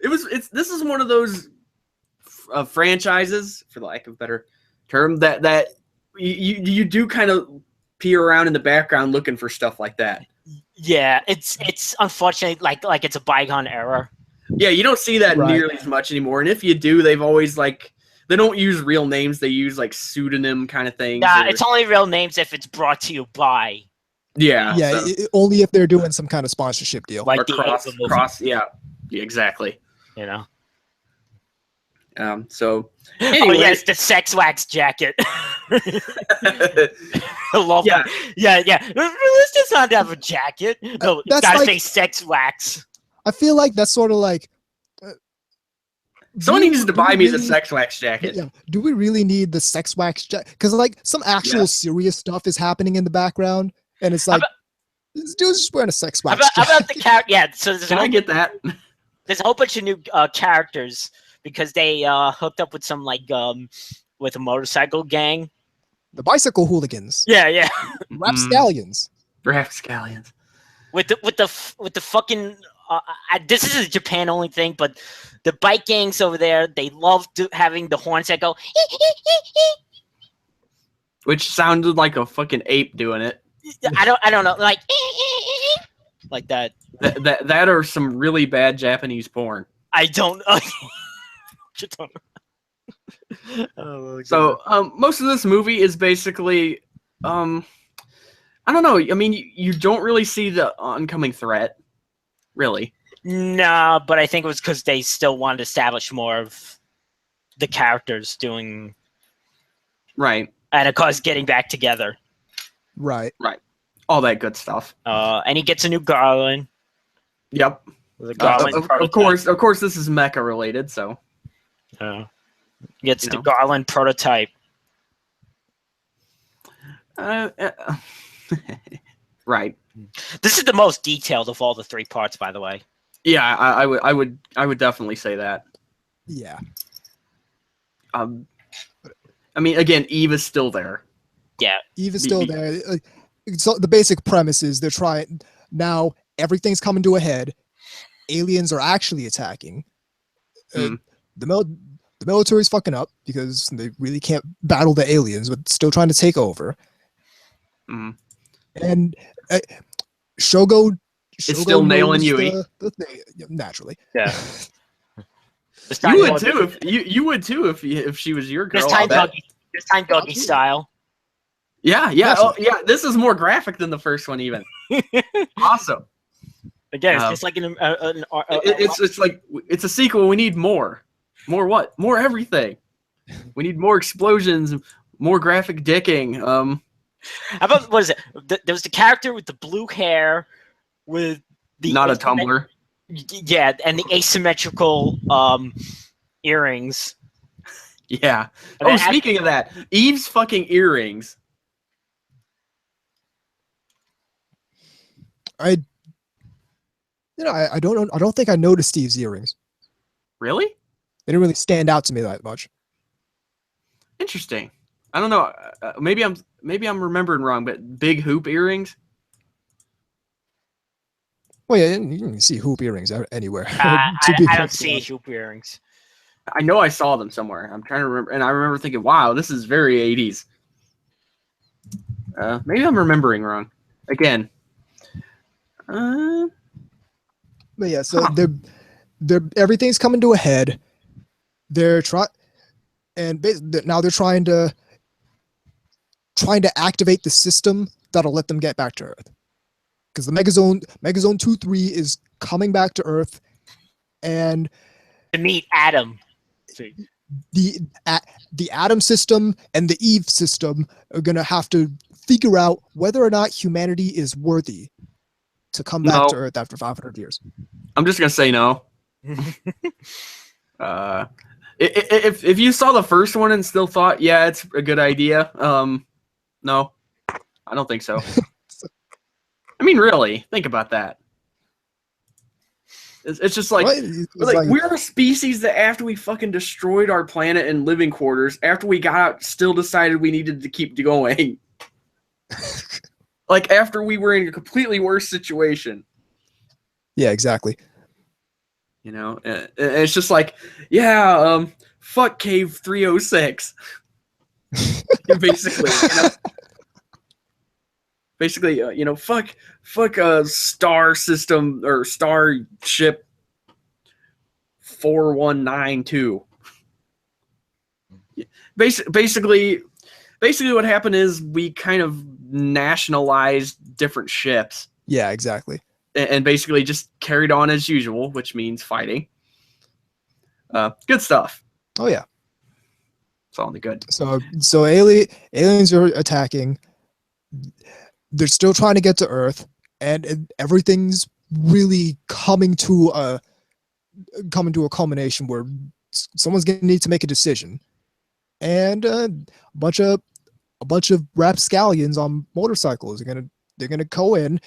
this is one of those franchises, for the lack of a better term, that you do kind of peer around in the background looking for stuff like that. Yeah, it's unfortunately like it's a bygone era. Yeah, you don't see that nearly as much anymore, and if you do, they've always they don't use real names. They use pseudonym kind of things. Nah, it's only real names if it's brought to you by. Yeah. Yeah, only if they're doing some kind of sponsorship deal. Like or cross. Yeah, exactly. You know. So. Anyway. Oh yes, the sex wax jacket. I love that. Yeah. This does not have a jacket. No, it's gotta say sex wax. I feel like that's sort of like. Someone needs to buy me the sex wax jacket. Yeah. Do we really need the sex wax jacket? Because some actual serious stuff is happening in the background, and it's like this dude's just wearing a sex wax jacket. How about the character? Yeah. So can I get that? There's a whole bunch of new characters because they hooked up with some with a motorcycle gang. The bicycle hooligans. Yeah. Rapscallions. Rapscallions. With the fucking. This is a Japan only thing, but the bike gangs over there, they love having the horns that go. Which sounded like a fucking ape doing it. I don't know, like that. That or some really bad Japanese porn. I don't know. So most of this movie is basically I don't know. I mean, you don't really see the oncoming threat. Really? No, but I think it was because they still wanted to establish more of the characters doing right, and of course getting back together. Right. All that good stuff. And he gets a new Garland. Yep. Of course, this is mecha related, so. Gets the Garland prototype. Right. This is the most detailed of all the 3 parts, by the way. Yeah, I would definitely say that. Yeah. I mean, again, Eve is still there. Yeah, Eve is still there. So the basic premise is they're trying now. Everything's coming to a head. Aliens are actually attacking. The military's fucking up because they really can't battle the aliens, but still trying to take over. And Shogo is still nailing knows Yui. the thing, naturally. yeah. You would too if you would too if she was your girl. This time doggy style. Yeah. Yeah. This is more graphic than the first one even. Awesome. Again, it's just like it's like it's a sequel. We need more. More what? More everything. We need more explosions, more graphic dicking. How about what is it? There was the character with the blue hair, with the not a tumbler. Yeah, and the asymmetrical earrings. Yeah. Oh, speaking of that, Eve's fucking earrings. I don't know. I don't think I noticed Steve's earrings. Really? They didn't really stand out to me that much. Interesting. I don't know. Maybe I'm remembering wrong, but big hoop earrings. Well, yeah, you can see hoop earrings anywhere. I don't see hoop earrings. I know I saw them somewhere. I'm trying to remember, and I remember thinking, "Wow, this is very 80s." Maybe I'm remembering wrong. Again. But yeah, so they're everything's coming to a head. They're now they're trying to activate the system that'll let them get back to Earth. Because the Megazone 2-3 is coming back to Earth, and to meet Adam. The Adam system and the Eve system are gonna have to figure out whether or not humanity is worthy to come back to Earth after 500 years. I'm just gonna say no. If you saw the first one and still thought, yeah, it's a good idea, no, I don't think so. I mean, really, think about that. It's just like, we're a species that after we fucking destroyed our planet and living quarters, after we got out, still decided we needed to keep going. Like after we were in a completely worse situation. Yeah, exactly. You know, it's just like, yeah, fuck Cave 306. Basically, you know, fuck Star System or Starship 4192. Basically, what happened is we kind of nationalized different ships. Yeah, exactly. And basically just carried on as usual, which means fighting. Good stuff. Oh yeah, it's all in the good. So aliens are attacking. They're still trying to get to Earth, and everything's really coming to a culmination where someone's gonna need to make a decision, and a bunch of rapscallions on motorcycles they're gonna go in.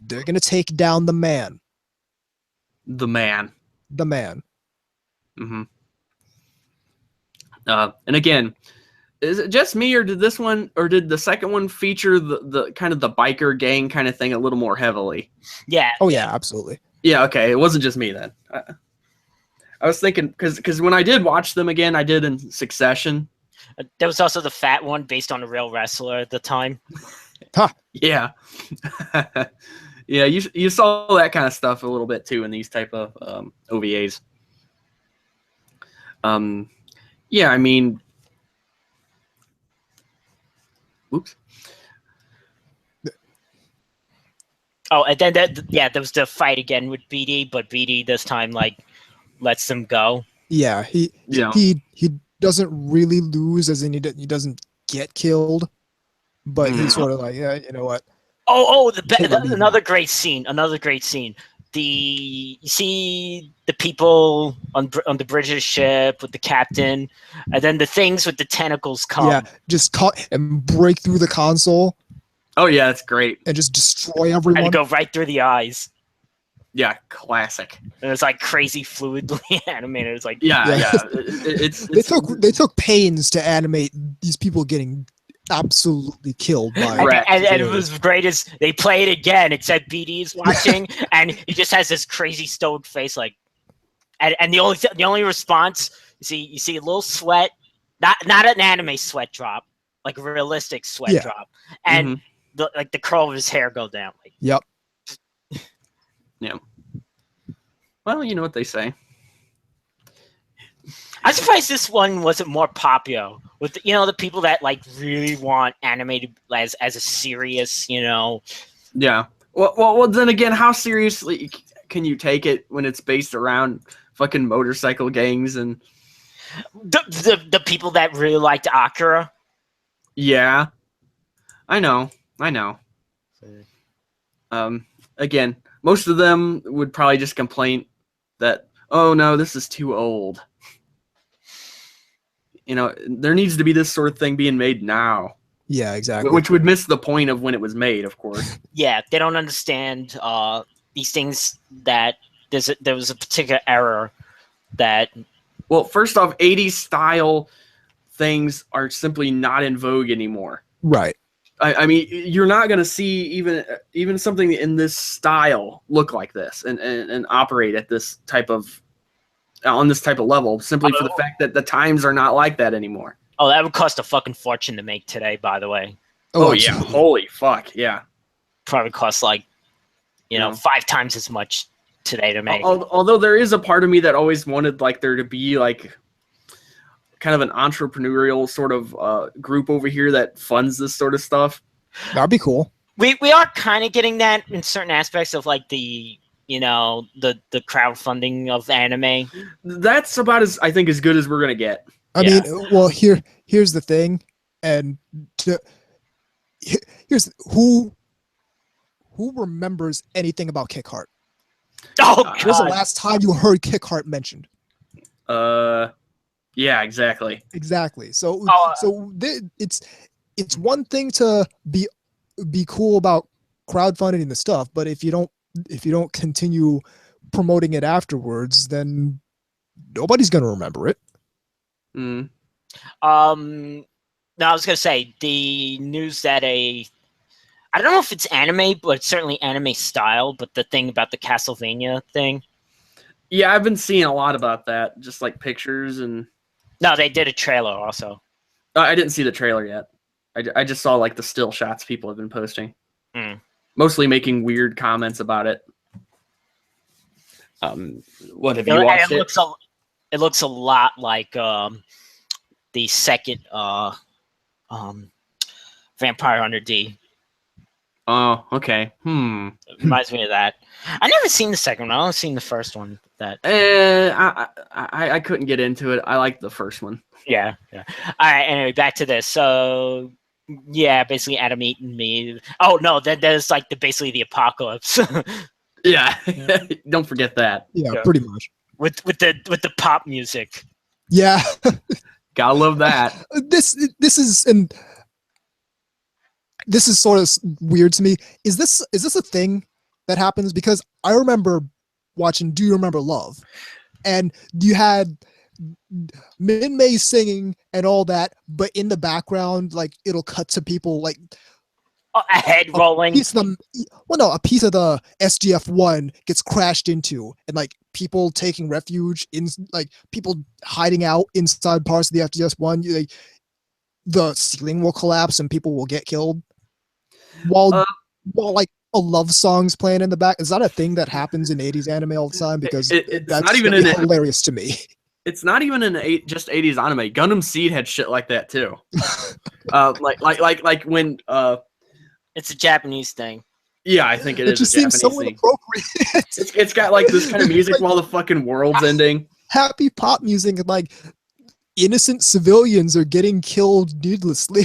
They're gonna take down the man. The man. Mm-hmm. And again, is it just me, or did the second one feature the kind of the biker gang kind of thing a little more heavily? Yeah. Oh yeah, absolutely. Yeah. Okay, it wasn't just me then. I was thinking because when I did watch them again, I did in succession. There was also the fat one based on a real wrestler at the time. Huh. Yeah. Yeah, you saw that kind of stuff a little bit too in these type of OVAs. Yeah, I mean, oops. Oh, and then there was the fight again with BD, but BD this time lets them go. Yeah, he doesn't really lose, as in he doesn't get killed, but he's sort of like, yeah, you know what? Another great scene. You see the people on the British ship with the captain, and then the things with the tentacles come. Yeah, just cut and break through the console. Oh yeah, that's great. And just destroy everyone. And go right through the eyes. Yeah, classic. And it's like crazy fluidly animated. It's like Yeah. They took pains to animate these people getting absolutely killed by and it was great as they play it again. It said BD's watching, and he just has this crazy stoic face, like, and the only response you see a little sweat, not an anime sweat drop, like a realistic sweat drop, and the curl of his hair go down. Like, yep. Yeah. Well, you know what they say. I'm surprised this one wasn't more popular with the people that like really want animated as a serious, Yeah. Well. Then again, how seriously can you take it when it's based around fucking motorcycle gangs and the people that really liked Akira? Yeah, I know. Again, most of them would probably just complain that, oh no, this is too old. There needs to be this sort of thing being made now. Yeah, exactly. Which would miss the point of when it was made, of course. Yeah, they don't understand these things, that there was a particular error that... Well, first off, 80s style things are simply not in vogue anymore. Right. I mean, you're not going to see even something in this style look like this and operate at this type of on this type of level, simply for the fact that the times are not like that anymore. Oh, that would cost a fucking fortune to make today, by the way. Oh yeah, holy fuck, yeah. Probably costs like 5 times as much today to make. Although there is a part of me that always wanted like there to be like kind of an entrepreneurial sort of group over here that funds this sort of stuff. That'd be cool. We are kind of getting that in certain aspects of like the crowdfunding of anime. That's about as good as we're gonna get. I mean, well, here's the thing, and here's who remembers anything about Kick Heart? Oh God! When's the last time you heard Kick Heart mentioned? Yeah, exactly. Exactly. So it's one thing to be cool about crowdfunding the stuff, but if you don't continue promoting it afterwards, then nobody's gonna remember it. Mm. No, I was gonna say the news that I don't know if it's anime, but it's certainly anime style. But the thing about the Castlevania thing. Yeah, I've been seeing a lot about that, just like pictures and. No, they did a trailer also. I didn't see the trailer yet. I just saw like the still shots people have been posting. Mostly making weird comments about it. What have you watched it? It looks a lot like the second Vampire Hunter D. Oh, okay. It reminds me of that. I never seen the second one. I only seen the first one. I couldn't get into it. I liked the first one. Yeah. All right. Anyway, back to this. So, yeah, basically Adam eating me. Oh no, there's like basically the apocalypse. Yeah. Don't forget that. Yeah, pretty much. With the pop music. Yeah. Gotta love that. This is sort of weird to me. Is this a thing that happens? Because I remember watching Do You Remember Love? And you had Min-Mei singing and all that, but in the background, like it'll cut to people like a head rolling. A piece of the SGF-1 gets crashed into, and like people taking refuge in, like people hiding out inside parts of the SGF-1. The ceiling will collapse and people will get killed. While like a love song's playing in the back. Is that a thing that happens in 80s anime all the time? Because it's that's not even hilarious to me. It's not even just 80s anime. Gundam Seed had shit like that too. like when it's a Japanese thing. Yeah, I think it is. It just seems so inappropriate. It's got like this kind of music while the fucking world's ending. Happy pop music and like innocent civilians are getting killed needlessly.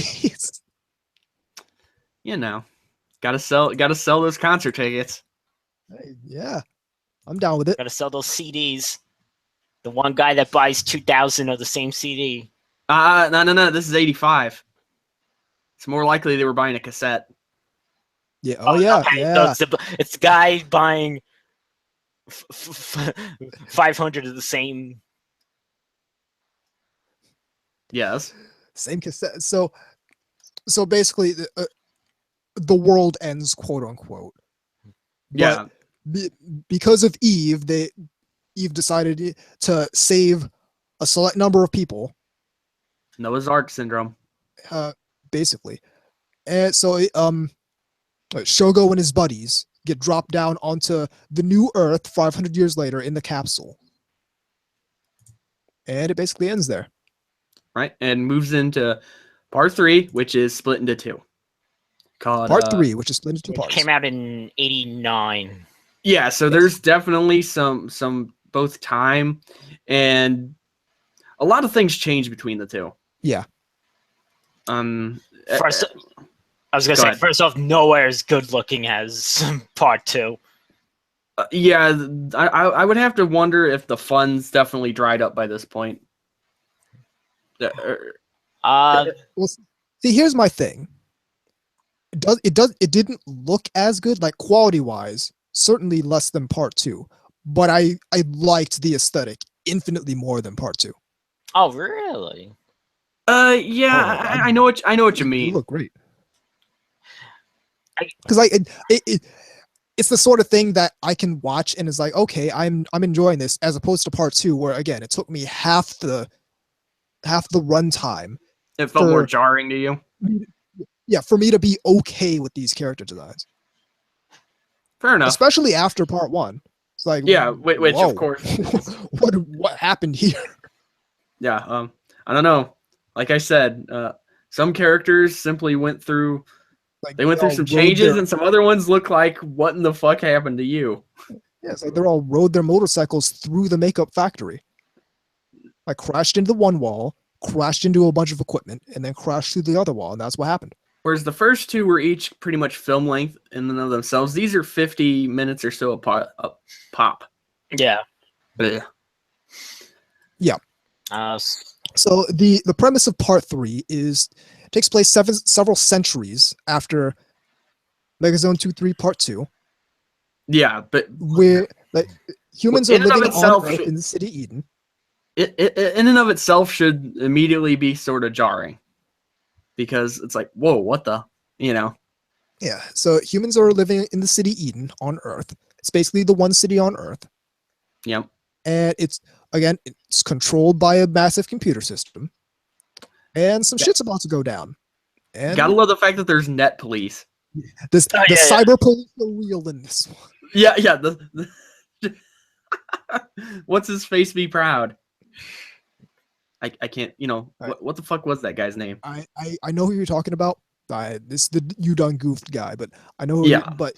Gotta sell those concert tickets. Hey, yeah, I'm down with it. Gotta sell those CDs. The one guy that buys 2,000 of the same CD. No. This is 85. It's more likely they were buying a cassette. Yeah. Oh yeah. Okay. Yeah. So it's the guy buying 500 of the same. Yes. Same cassette. So basically, the world ends, quote unquote. Yeah. But because of Eve, Eve decided to save a select number of people. Noah's Ark syndrome. Basically, and so Shogo and his buddies get dropped down onto the new Earth 500 years later in the capsule, and it basically ends there. Right, and moves into part 3, which is split into 2. Called Part 3, which is split into 2 parts. Came out in '89. Yeah, so there's definitely some both time and a lot of things change between the two. Yeah. First, I was gonna say, first off, nowhere as good looking as part 2. Yeah, I would have to wonder if the funds definitely dried up by this point. Well, see, here's my thing. It didn't look as good, like quality wise, certainly less than part 2, but I liked the aesthetic infinitely more than part 2. Oh, really? Yeah, I know what you mean. You look great. Because it's the sort of thing that I can watch and it's like, okay, I'm enjoying this, as opposed to part 2, where again it took me half the runtime. It felt more jarring to you. Yeah, for me to be okay with these character designs. Fair enough. Especially after part 1. It's like, yeah, which whoa, of course. what happened here? Yeah, I don't know. Like I said, some characters simply went through. Like, they went through some changes, and some other ones look like, what in the fuck happened to you? Yeah, it's like they're all rode their motorcycles through the makeup factory. Like crashed into the one wall, crashed into a bunch of equipment, and then crashed through the other wall, and that's what happened. Whereas the first 2 were each pretty much film length in and of themselves. These are 50 minutes or so a pop. Yeah. Yeah. So the premise of part 3 takes place several centuries after Megazone 2-3 part 2. Yeah, but where like humans are living on Earth in the city Eden. It in and of itself should immediately be sort of jarring, because it's like, whoa, what the, Yeah, so humans are living in the city Eden on Earth. It's basically the one city on Earth. Yep. And it's controlled by a massive computer system. And some shit's about to go down. And gotta love the fact that there's net police. The cyber police are real in this one. Yeah. What's his face be proud? I can't, what the fuck was that guy's name? I know who you're talking about. This is the you done goofed guy, but I know. But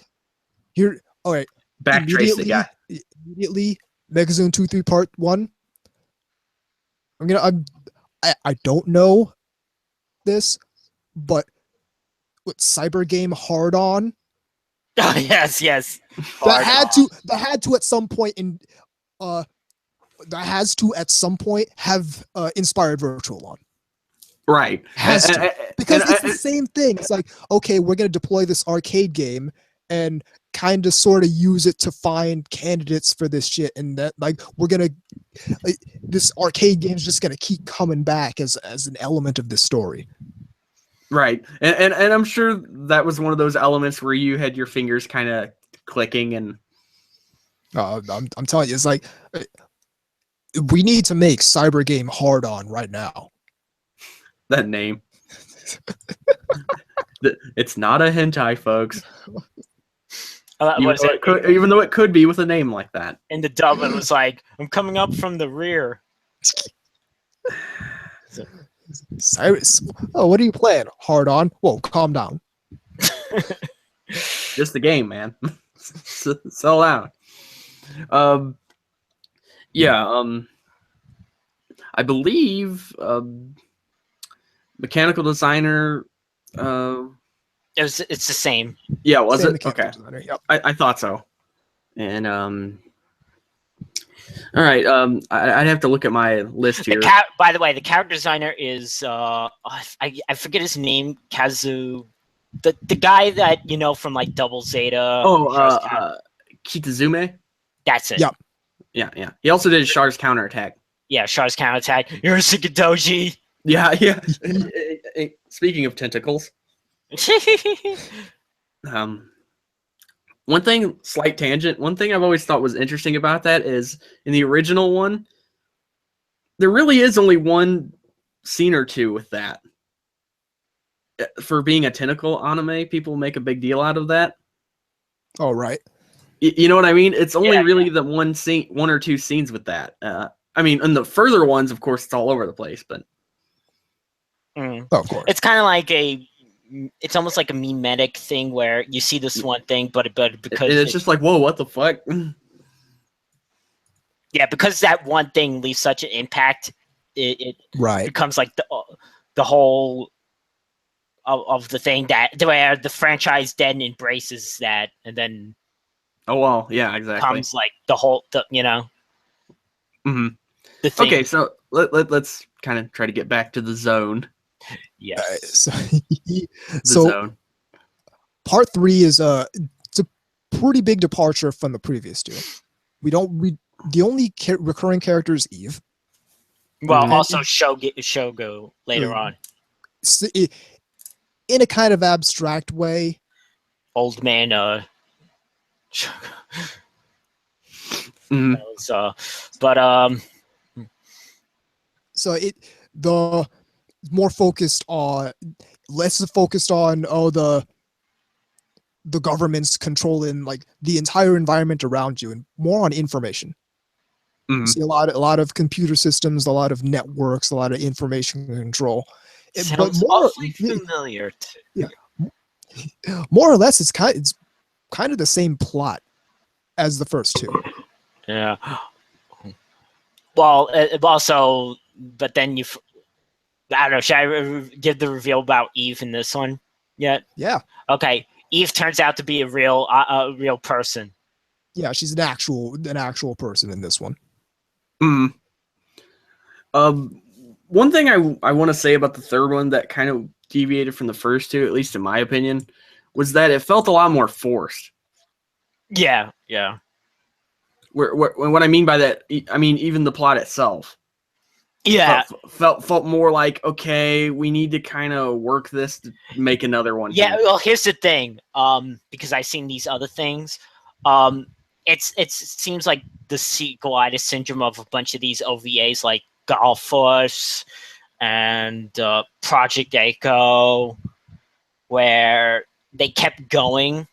here, all right. Backtrace the guy. Immediately, Megazone 2-3 part 1. I don't know this, but with cyber game hard on. Oh, yes. That had to at some point in that has to at some point have inspired Virtual On. Right. Has to. Because it's the same thing. It's like, okay, we're going to deploy this arcade game and kind of sort of use it to find candidates for this shit. And that, like, we're going to, this arcade game is just going to keep coming back as an element of this story. Right. And I'm sure that was one of those elements where you had your fingers kind of clicking and. I'm telling you, it's like, we need to make cyber game hard on right now. That name. It's not a hentai, folks. Even though it could be with a name like that. In the dub, it was like, I'm coming up from the rear. Cyrus, what are you playing? Hard on? Whoa, calm down. Just the game, man. So loud. I believe mechanical designer. It's the same. Yeah, was Same it? Okay. Designer, yep. I thought so. And all right. I'd have to look at my list here. By the way, the character designer is I forget his name. Kazu, the guy that from like Double Zeta. Oh, Kitazume. That's it. Yep. Yeah. He also did Char's counterattack. Yeah, Char's counterattack. You're a Doji. Yeah. Speaking of tentacles, one thing, slight tangent. One thing I've always thought was interesting about that is in the original one, there really is only one scene or two with that. For being a tentacle anime, people make a big deal out of that. Oh, right. You know what I mean? It's only really the one or two scenes with that. I mean, in the further ones, of course, it's all over the place, but Oh, of course. It's kind of like it's almost like a memetic thing where you see this one thing, but because it's just like, whoa, what the fuck? Yeah, because that one thing leaves such an impact, it becomes like the whole of the thing that where the franchise then embraces that, and then oh well, yeah, exactly. Comes like the whole, you know. Mm-hmm. The thing. Okay, so let's kind of try to get back to the zone. Yeah. So Zone. Part 3 is it's a pretty big departure from the previous two. The only recurring character is Eve. Well, also Shogo later on. In a kind of abstract way. Old man. So the more focused on, less focused on the government's controlling like the entire environment around you, and more on information. Mm-hmm. You see a lot of computer systems, a lot of networks, a lot of information control. Sounds awfully familiar too. Yeah, more or less, it's kind of the same plot as the first two. Yeah. Well, also, but then I don't know. Should I give the reveal about Eve in this one yet? Yeah. Okay. Eve turns out to be a real person. Yeah, she's an actual person in this one. One thing I want to say about the third one that kind of deviated from the first two, at least in my opinion, was that it felt a lot more forced. Yeah. What I mean by that, I mean even the plot itself. Yeah. Felt more like, okay, we need to kind of work this to make another one. Yeah, well, here's the thing. Because I've seen these other things. It seems like the sequelitis syndrome of a bunch of these OVAs like Golf Force and Project Echo, where they kept going.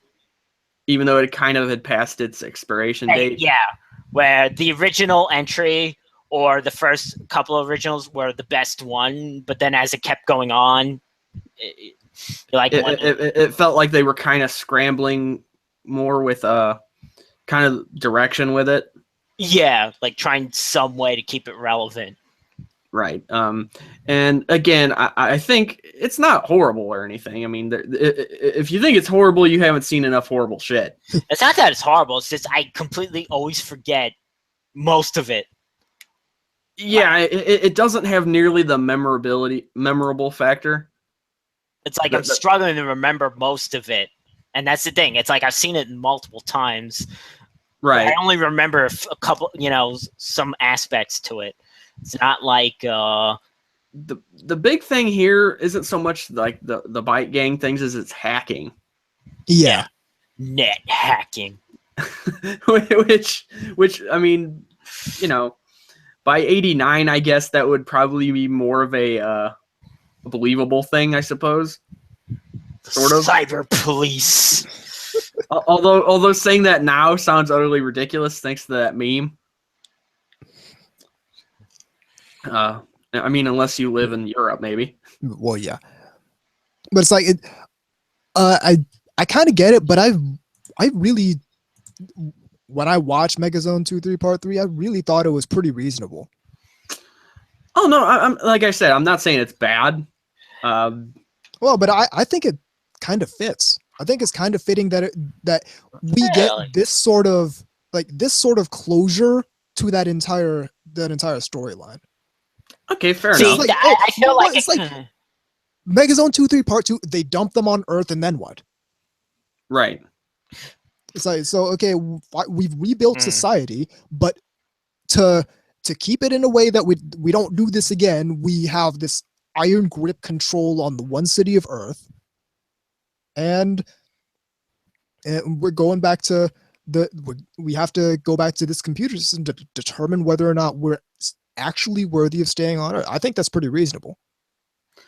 Even though it kind of had passed its expiration date. Yeah, where the original entry or the first couple of originals were the best one, but then as it kept going on, it felt like they were kind of scrambling more with kind of direction with it. Yeah, like trying some way to keep it relevant. Right. And again, I think it's not horrible or anything. I mean, if you think it's horrible, you haven't seen enough horrible shit. It's not that it's horrible. It's just I completely always forget most of it. Yeah, it doesn't have nearly the memorable factor. It's like I'm struggling to remember most of it. And that's the thing. It's like I've seen it multiple times. Right. I only remember a couple, some aspects to it. It's not like the big thing here isn't so much like the Bite Gang things as it's hacking. Yeah. Net hacking. which I mean, by 89, I guess that would probably be more of a believable thing, I suppose. Sort of. Cyber police. Although saying that now sounds utterly ridiculous thanks to that meme. I mean, unless you live in Europe, maybe. Well, yeah. But it's like I kind of get it, but I really, when I watched Megazone 2-3 Part 3, I really thought it was pretty reasonable. Oh no, I'm like I said, I'm not saying it's bad. Well, but I think it kind of fits. I think it's kind of fitting that we get this sort of closure to that entire storyline. Okay, fair enough. Like, I feel like it's like Megazone 2-3 Part 2. They dump them on Earth, and then what? Right. It's like, so okay, we've rebuilt society, but to keep it in a way that we don't do this again, we have this iron grip control on the one city of Earth, and we're going back to we have to go back to this computer system to determine whether or not we're actually worthy of staying on Earth. I think that's pretty reasonable,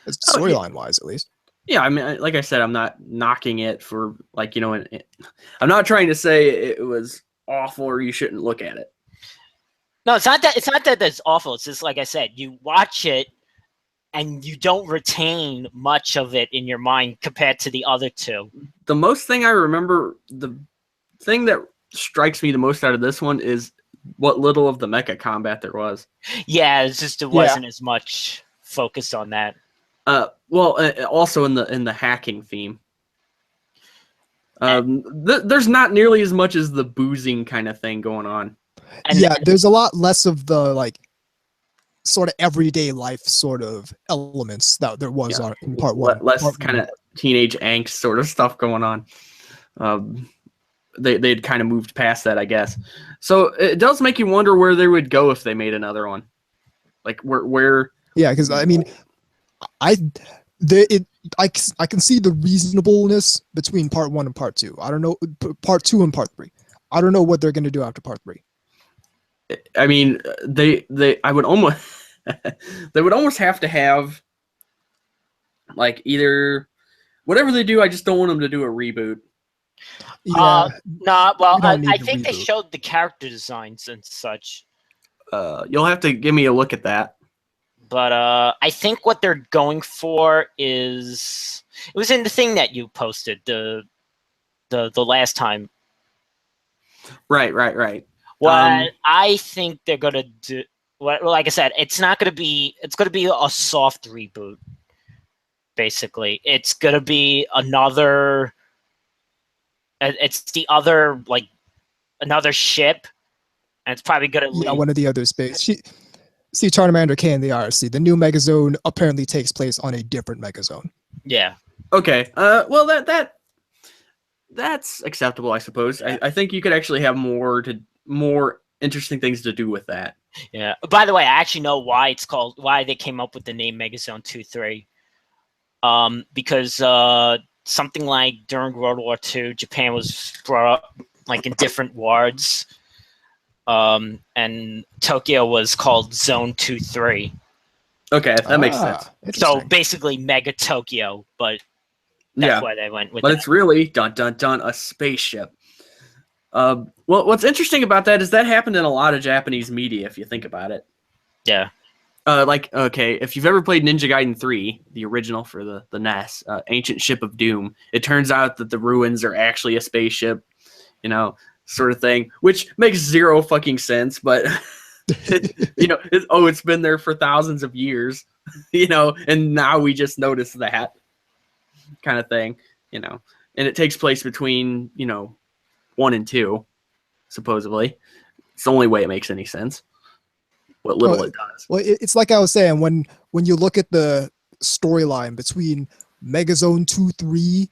storyline wise, at least. Yeah, I mean, like I said, I'm not knocking it for, like, I'm not trying to say it was awful or you shouldn't look at it. No, it's not that. It's not that that's awful. It's just like I said, you watch it and you don't retain much of it in your mind compared to the other two. The most thing I remember, the thing that strikes me the most out of this one is what little of the mecha combat there was. Yeah, it's just it wasn't as much focused on that. Also in the hacking theme. There's not nearly as much as the boozing kind of thing going on. There's a lot less of the like sort of everyday life sort of elements that there was in part one. Less kind of teenage angst sort of stuff going on. They'd kind of moved past that, I guess. So it does make you wonder where they would go if they made another one. Like where? Yeah, because I mean, I can see the reasonableness between part one and part two. I don't know part two and part three. I don't know what they're going to do after part three. I mean, they would almost have to have like either whatever they do. I just don't want them to do a reboot. Yeah. I think they showed the character designs and such. You'll have to give me a look at that. But I think what they're going for is it was in the thing that you posted the last time. Right. What I think they're gonna do, like I said, it's not gonna be. It's gonna be a soft reboot. Basically, it's gonna be another. It's the other another ship, and it's probably gonna. One of the other space. See, Charmander K in the IRC. The new Megazone apparently takes place on a different Megazone. Yeah. Okay. Well, that's acceptable, I suppose. I think you could actually have more interesting things to do with that. Yeah. By the way, I actually know why they came up with the name Megazone 2-3. Because something like during World War II, Japan was brought up like in different wards. And Tokyo was called Zone 2-3. Okay, that makes sense. So basically Mega Tokyo, but that's why they went with but that. It's really a spaceship. Well, what's interesting about that is that happened in a lot of Japanese media, if you think about it. Yeah. If you've ever played Ninja Gaiden 3, the original for the NES, Ancient Ship of Doom, it turns out that the ruins are actually a spaceship, sort of thing, which makes zero fucking sense, but it's been there for thousands of years, and now we just noticed that kind of thing, and it takes place between 1 and 2, supposedly. It's the only way it makes any sense. What little it does. Well, it's like I was saying, when you look at the storyline between Megazone 2-3,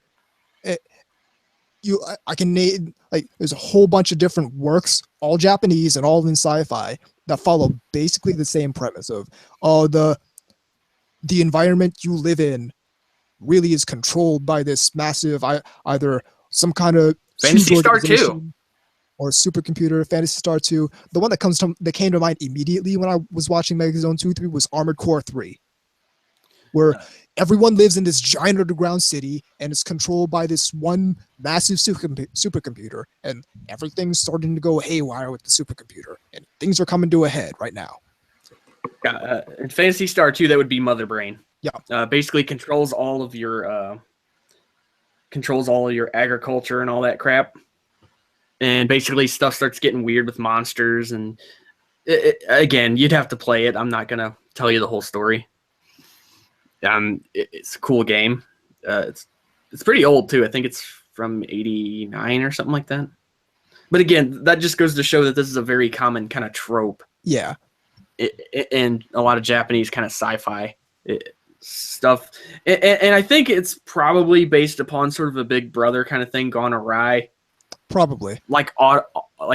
I can name, like, there's a whole bunch of different works, all Japanese and all in sci-fi, that follow basically the same premise of the environment you live in really is controlled by this massive either some kind of Phantasy Star 2 or supercomputer. Phantasy Star 2. The one that came to mind immediately when I was watching Megazone 2-3 was Armored Core 3, where everyone lives in this giant underground city and it's controlled by this one massive supercomputer, and everything's starting to go haywire with the supercomputer, and things are coming to a head right now. In Phantasy Star 2, that would be Mother Brain. Yeah. Basically controls all of your agriculture and all that crap. And basically stuff starts getting weird with monsters, and again, you'd have to play it. I'm not going to tell you the whole story. It's a cool game. It's pretty old too. I think it's from 89 or something like that. But again, that just goes to show that this is a very common kind of trope. Yeah. And a lot of Japanese kind of sci-fi stuff. And I think it's probably based upon sort of a Big Brother kind of thing gone awry. Probably. like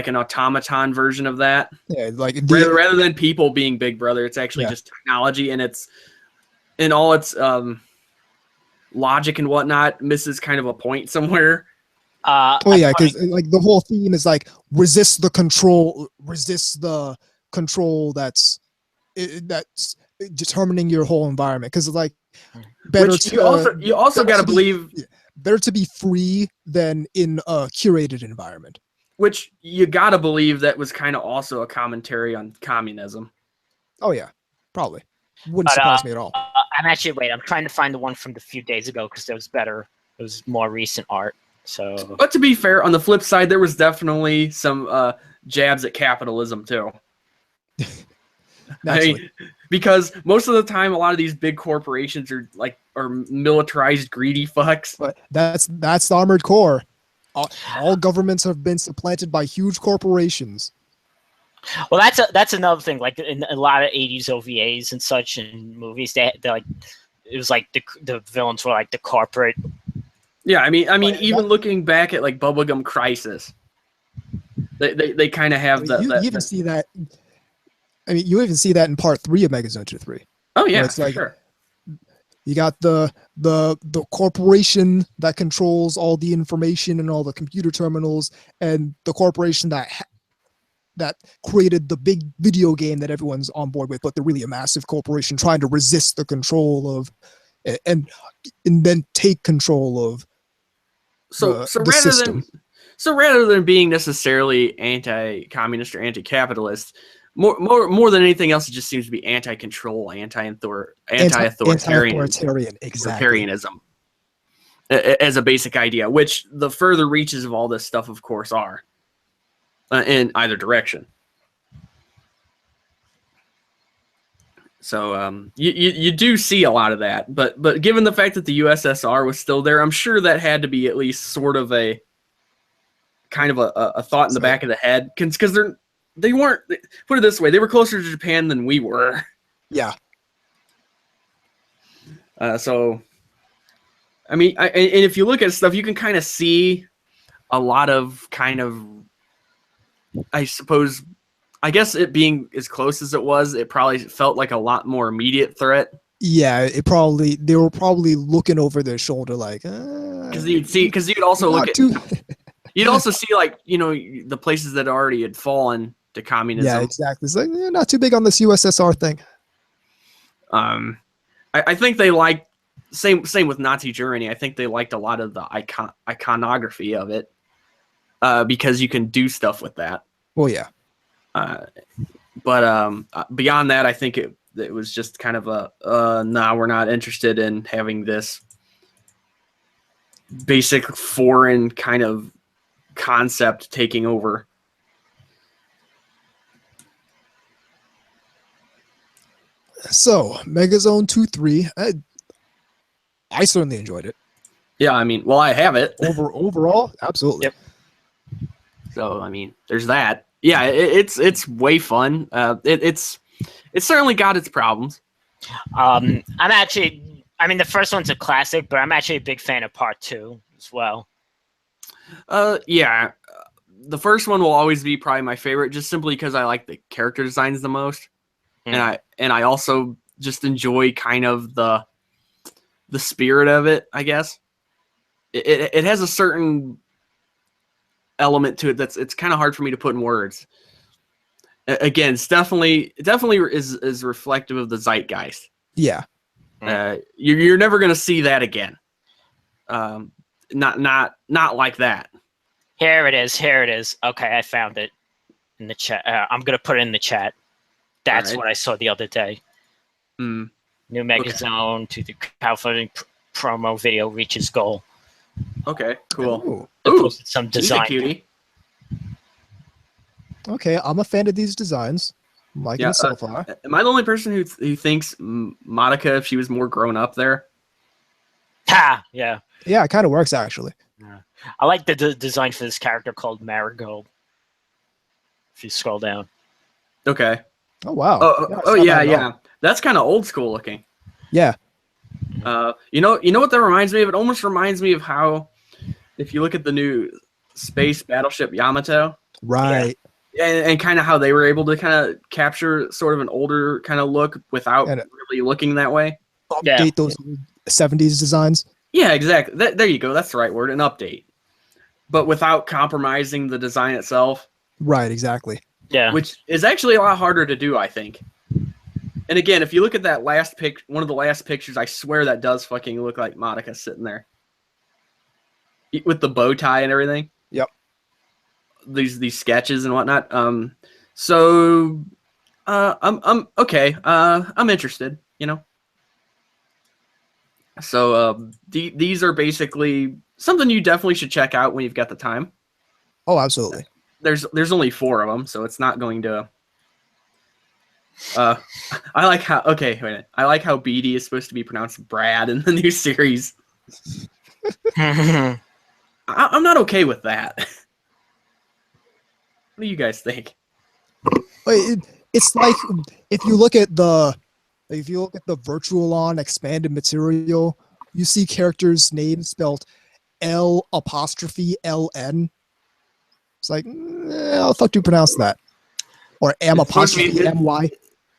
an automaton version of that. Yeah, like Rather than people being Big Brother, it's actually just technology, and it's in all its logic and whatnot misses kind of a point somewhere. Because like the whole theme is like resist the control that's determining your whole environment. Because like better Which you also got to believe better to be free than in a curated environment. Which you got to believe that was kind of also a commentary on communism. Oh yeah, probably. Wouldn't surprise me at all. I'm trying to find the one from a few days ago because it was better. It was more recent art. So, but to be fair, on the flip side, there was definitely some jabs at capitalism too. I mean, because most of the time, a lot of these big corporations are militarized, greedy fucks. But that's the Armored Core. All governments have been supplanted by huge corporations. Well, that's another thing. Like in a lot of '80s OVAs and such and movies, they like it was like the villains were like the corporate. Yeah, I mean, even looking back at like Bubblegum Crisis, they kind of have you even see that. I mean, you even see that in Part 3 of Megazone 2-3. Oh yeah, it's like, sure. You got the corporation that controls all the information and all the computer terminals, and the corporation that created the big video game that everyone's on board with, but they're really a massive corporation trying to resist the control of, and then take control of. Rather than being necessarily anti-communist or anti-capitalist, more than anything else, it just seems to be anti-control, anti-authoritarianism as a basic idea, which the further reaches of all this stuff, of course, are in either direction. So you do see a lot of that, but given the fact that the USSR was still there, I'm sure that had to be at least sort of a kind of a thought in the back of the head, because they weren't, put it this way, they were closer to Japan than we were. Yeah. So, I mean, and if you look at stuff, you can kind of see a lot of I suppose, I guess it being as close as it was, it probably felt like a lot more immediate threat. Yeah, they were probably looking over their shoulder like, because you'd also look at, you'd also see like, the places that already had fallen to communism. Yeah, exactly. It's like, not too big on this USSR thing. I think they liked, same with Nazi Germany. I think they liked a lot of the iconography of it, because you can do stuff with that. Well, yeah. But beyond that, I think it was just kind of nah, we're not interested in having this basic foreign kind of concept taking over. So, Megazone 2-3, I certainly enjoyed it. Yeah, I mean, well, I have it. Overall, absolutely. Yep. So, I mean, there's that. Yeah, it's way fun. It's certainly got its problems. The first one's a classic, but I'm actually a big fan of Part 2 as well. Yeah, the first one will always be probably my favorite, just simply because I like the character designs the most. And I also just enjoy kind of the spirit of it, I guess. It has a certain element to it it's kind of hard for me to put in words. Again, it definitely is reflective of the zeitgeist. Yeah. You're never going to see that again. Not like that. Here it is. Okay, I found it in the chat. I'm going to put it in the chat. That's what I saw the other day. New Megazone to the crowdfunding promo video reaches goal. Okay, cool. Ooh, some design. Cutie. Okay, I'm a fan of these designs. I'm liking it so far. Am I the only person who thinks Monica, if she was more grown up there? Ha! Yeah. Yeah, it kind of works, actually. Yeah. I like the design for this character called Marigold. If you scroll down. Okay. Oh, wow. Yeah. That's kind of old school looking. Yeah. You know what that reminds me of? It almost reminds me of how, if you look at the new Space Battleship Yamato. Right. And kind of how they were able to kind of capture sort of an older kind of look without really looking that way. Update those 70s designs. Yeah, exactly. There you go. That's the right word, an update. But without compromising the design itself. Right, exactly. Yeah. Which is actually a lot harder to do, I think. And again, if you look at that last one of the last pictures, I swear that does fucking look like Monica sitting there. With the bow tie and everything. Yep. These sketches and whatnot. So I'm okay. I'm interested, you know. So these are basically something you definitely should check out when you've got the time. Oh, absolutely. There's only 4 of them, so it's not going to. I like how I like how BD is supposed to be pronounced Brad in the new series. I'm not okay with that. What do you guys think? It's like if you look at the Virtual-On expanded material, you see characters' names spelled L''LN. It's like, how the fuck do you pronounce that? Or M''MY.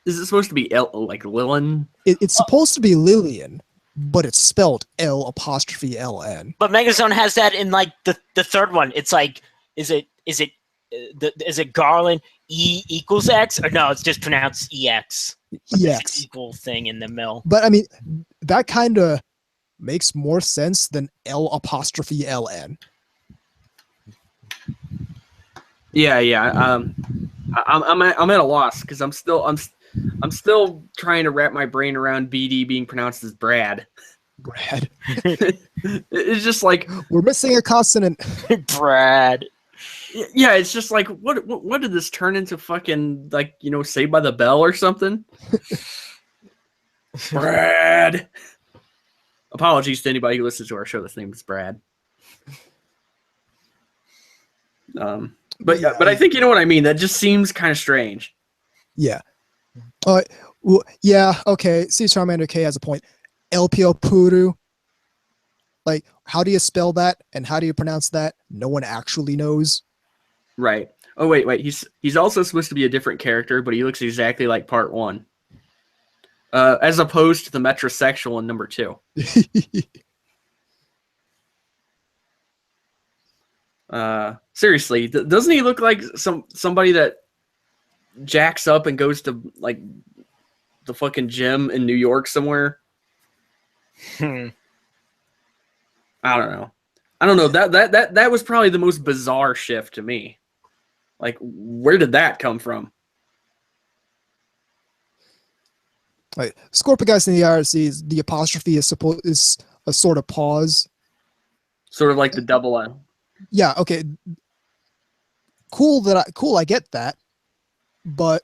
Is it supposed to be like Lillian? It's supposed to be Lillian, but it's spelled L''LN. But Megazone has that in like the third one. It's like, is it Garland E equals X, or no? It's just pronounced EX. EX equal thing in the middle. But I mean, that kind of makes more sense than L''LN. Yeah. I'm at a loss because I'm still trying to wrap my brain around BD being pronounced as Brad. Brad. It's just like we're missing a consonant. Brad. Yeah, it's just like what did this turn into? Fucking like, you know, Saved by the Bell or something. Brad. Apologies to anybody who listens to our show. This name is Brad. But I think you know what I mean. That just seems kind of strange. Yeah. Well, yeah. Okay. See, Charmander K has a point. LPL Puru. Like, how do you spell that and how do you pronounce that? No one actually knows. Right. Oh wait. He's also supposed to be a different character, but he looks exactly like Part 1. As opposed to the metrosexual in number 2. Seriously, doesn't he look like somebody that jacks up and goes to like the fucking gym in New York somewhere? I don't know. That was probably the most bizarre shift to me. Like, where did that come from? Like, Scorpiogeist in the IRC, the apostrophe is a sort of pause. Sort of like the double L. Yeah, okay. Cool, I get that. But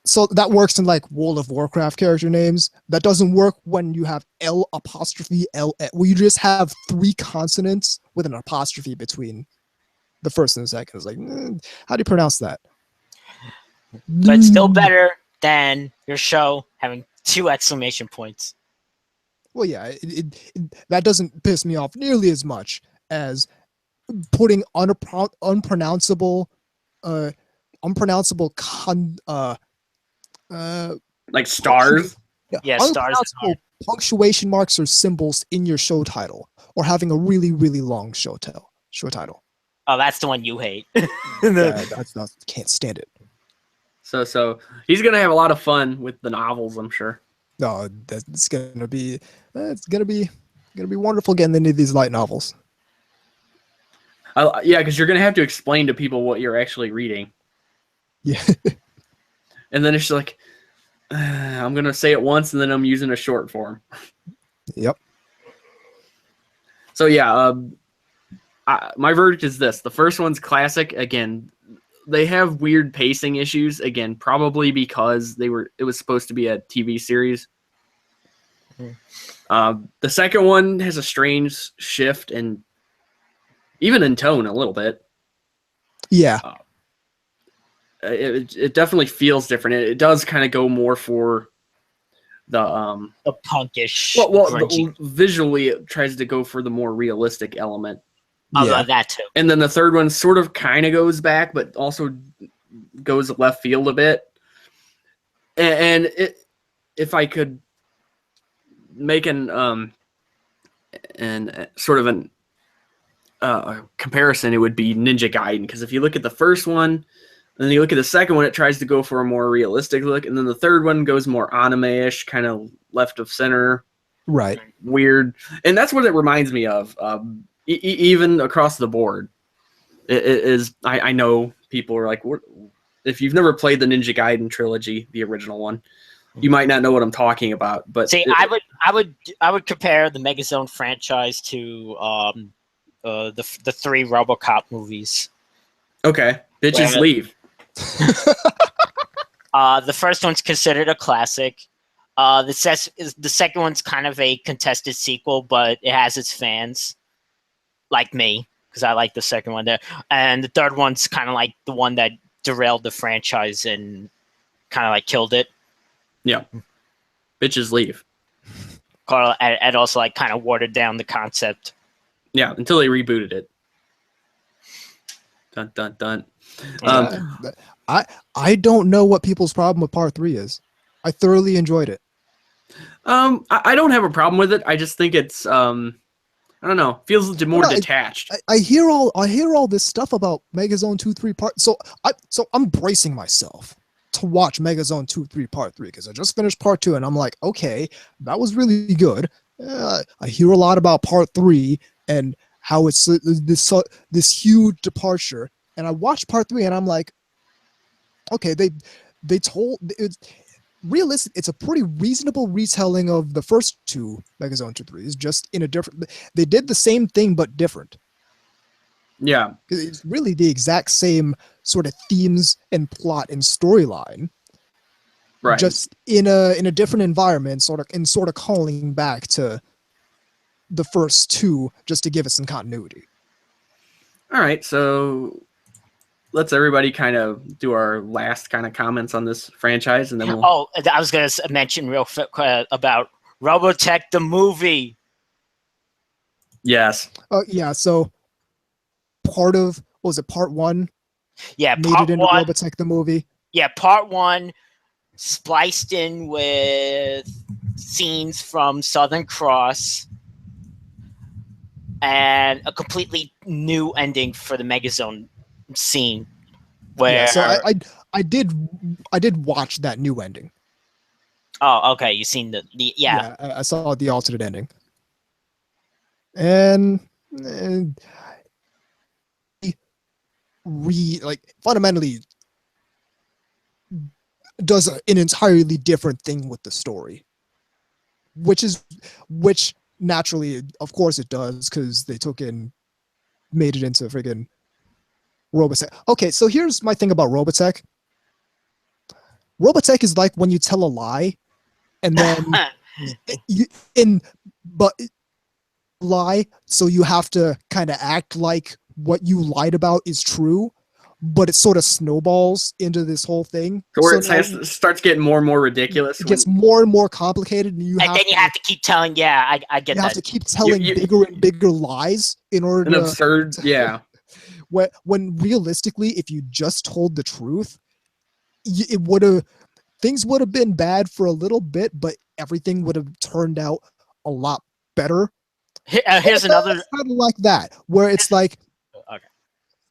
so that works in like World of Warcraft character names. That doesn't work when you have L''LN, where you just have 3 consonants with an apostrophe between the first and the second. It's like, how do you pronounce that? But still better than your show having 2 exclamation points. Well, yeah, that doesn't piss me off nearly as much as putting unpronounceable like stars. Yeah, stars. Punctuation marks or symbols in your show title, or having a really, really long show title. Oh, that's the one you hate. Yeah, can't stand it. So he's gonna have a lot of fun with the novels, I'm sure. No, it's gonna be wonderful getting into these light novels. Yeah, because you're gonna have to explain to people what you're actually reading. Yeah. And then it's like, I'm gonna say it once, and then I'm using a short form. Yep. So yeah, my verdict is this: the first one's classic. Again, they have weird pacing issues. Again, probably because it was supposed to be a TV series. The second one has a strange shift and even in tone a little bit. Yeah. It definitely feels different. It does kind of go more for the punkish. Well, visually it tries to go for the more realistic element. Yeah. That too. And then the third one sort of kind of goes back, but also goes left field a bit. And if I could make an sort of an comparison, it would be Ninja Gaiden. Because if you look at the first one, and then you look at the second one, it tries to go for a more realistic look, and then the third one goes more anime-ish, kind of left of center, Right. weird, and that's what it reminds me of. Even across the board, it is. I know people are like, if you've never played the Ninja Gaiden trilogy, the original one, you might not know what I'm talking about. But see, I would compare the Megazone franchise to the 3 RoboCop movies. Okay, bitches leave. The first one's considered a classic. The second one's kind of a contested sequel, but it has its fans, like me, because I like the second one there. And the third one's kind of like the one that derailed the franchise and kind of like killed it. Yeah, bitches leave. And also like kind of watered down the concept. Yeah, until they rebooted it. Dun dun dun. I don't know what people's problem with part 3 is. I thoroughly enjoyed it. I don't have a problem with it. I just think it's I don't know, feels more detached. I hear all this stuff about Megazone 2-3 part. So I'm bracing myself to watch Megazone 2-3 part 3 because I just finished part 2 and I'm like, okay, that was really good. I hear a lot about part 3 and how it's this huge departure. And I watched part 3 and I'm like, okay, they told it's realistic. It's a pretty reasonable retelling of the first 2 Megazone 2-3. It's just in a different. They did the same thing but different. Yeah, It's really the exact same sort of themes and plot and storyline, right. just in a different environment, sort of calling back to the first 2 just to give it some continuity. All right, so let's everybody kind of do our last kind of comments on this franchise, and then we'll. Oh, I was going to mention real quick about Robotech the movie. Yes. Yeah. So part 1? Yeah, made part it into 1. Robotech the movie. Yeah, part 1 spliced in with scenes from Southern Cross and a completely new ending for the Megazone scene. Where Yeah, so I did watch that new ending. Oh, okay, you seen the yeah. I saw the alternate ending. And fundamentally does an entirely different thing with the story, which naturally, of course, it does because they made it into friggin' Robotech. Okay, so here's my thing about Robotech. Robotech is like when you tell a lie, and then lie, so you have to kind of act like what you lied about is true, but it sort of snowballs into this whole thing. Where it starts getting more and more ridiculous. It gets more and more complicated, and you have to keep telling. Yeah, I get that. You have to keep telling bigger and bigger lies in order to absurd. Yeah. When realistically, if you just told the truth, things would have been bad for a little bit, but everything would have turned out a lot better. Here's another kind of like that, where it's like okay.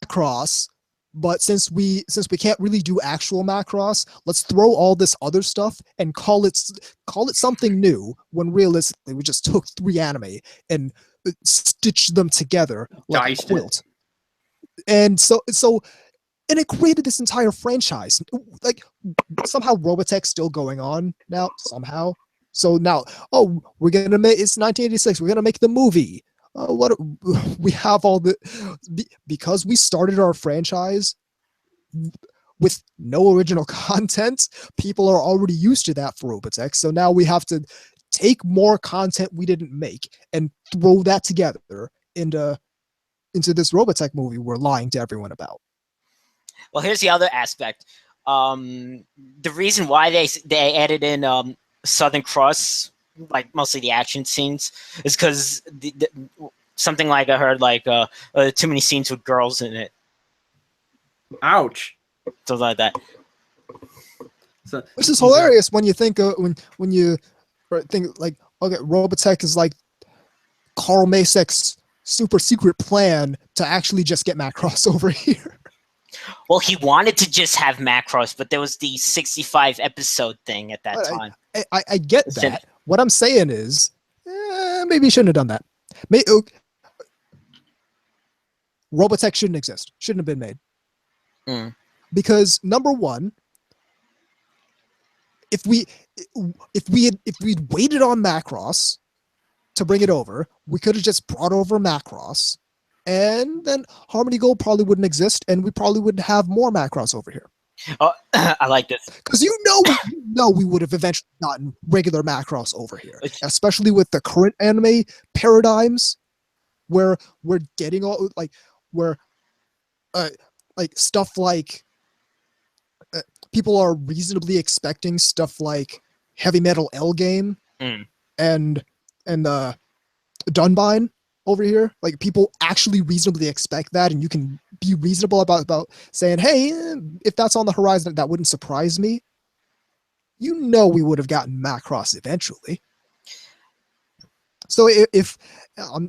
Macross, but since we can't really do actual Macross, let's throw all this other stuff and call it something new. When realistically, we just took 3 anime and stitched them together like a quilt. And so it created this entire franchise. Like somehow Robotech's still going on now. Somehow. So now, we're gonna make it's 1986. We're gonna make the movie. We have all because we started our franchise with no original content. People are already used to that for Robotech. So now we have to take more content we didn't make and throw that together into this Robotech movie we're lying to everyone about. Well, here's the other aspect. The reason why they added in Southern Cross, like mostly the action scenes, is because something like I heard like too many scenes with girls in it. Ouch. Something like that. So, Which is hilarious when you think when you think like, okay, Robotech is like Carl Masek's super secret plan to actually just get Macross over here. Well, he wanted to just have Macross, but there was the 65 episode thing at that time. I get that. What I'm saying is, maybe you shouldn't have done that. Robotech shouldn't exist. Shouldn't have been made. Because number one, if we'd waited on Macross to bring it over, we could have just brought over Macross, and then Harmony Gold probably wouldn't exist, and we probably wouldn't have more Macross over here. Oh, I like this. Because you know we would have eventually gotten regular Macross over here, especially with the current anime paradigms, where we're getting all like stuff like people are reasonably expecting stuff like Heavy Metal L Game and Dunbine over here. Like people actually reasonably expect that, and you can be reasonable about saying, hey, if that's on the horizon, that wouldn't surprise me. You know we would have gotten Macross eventually. So if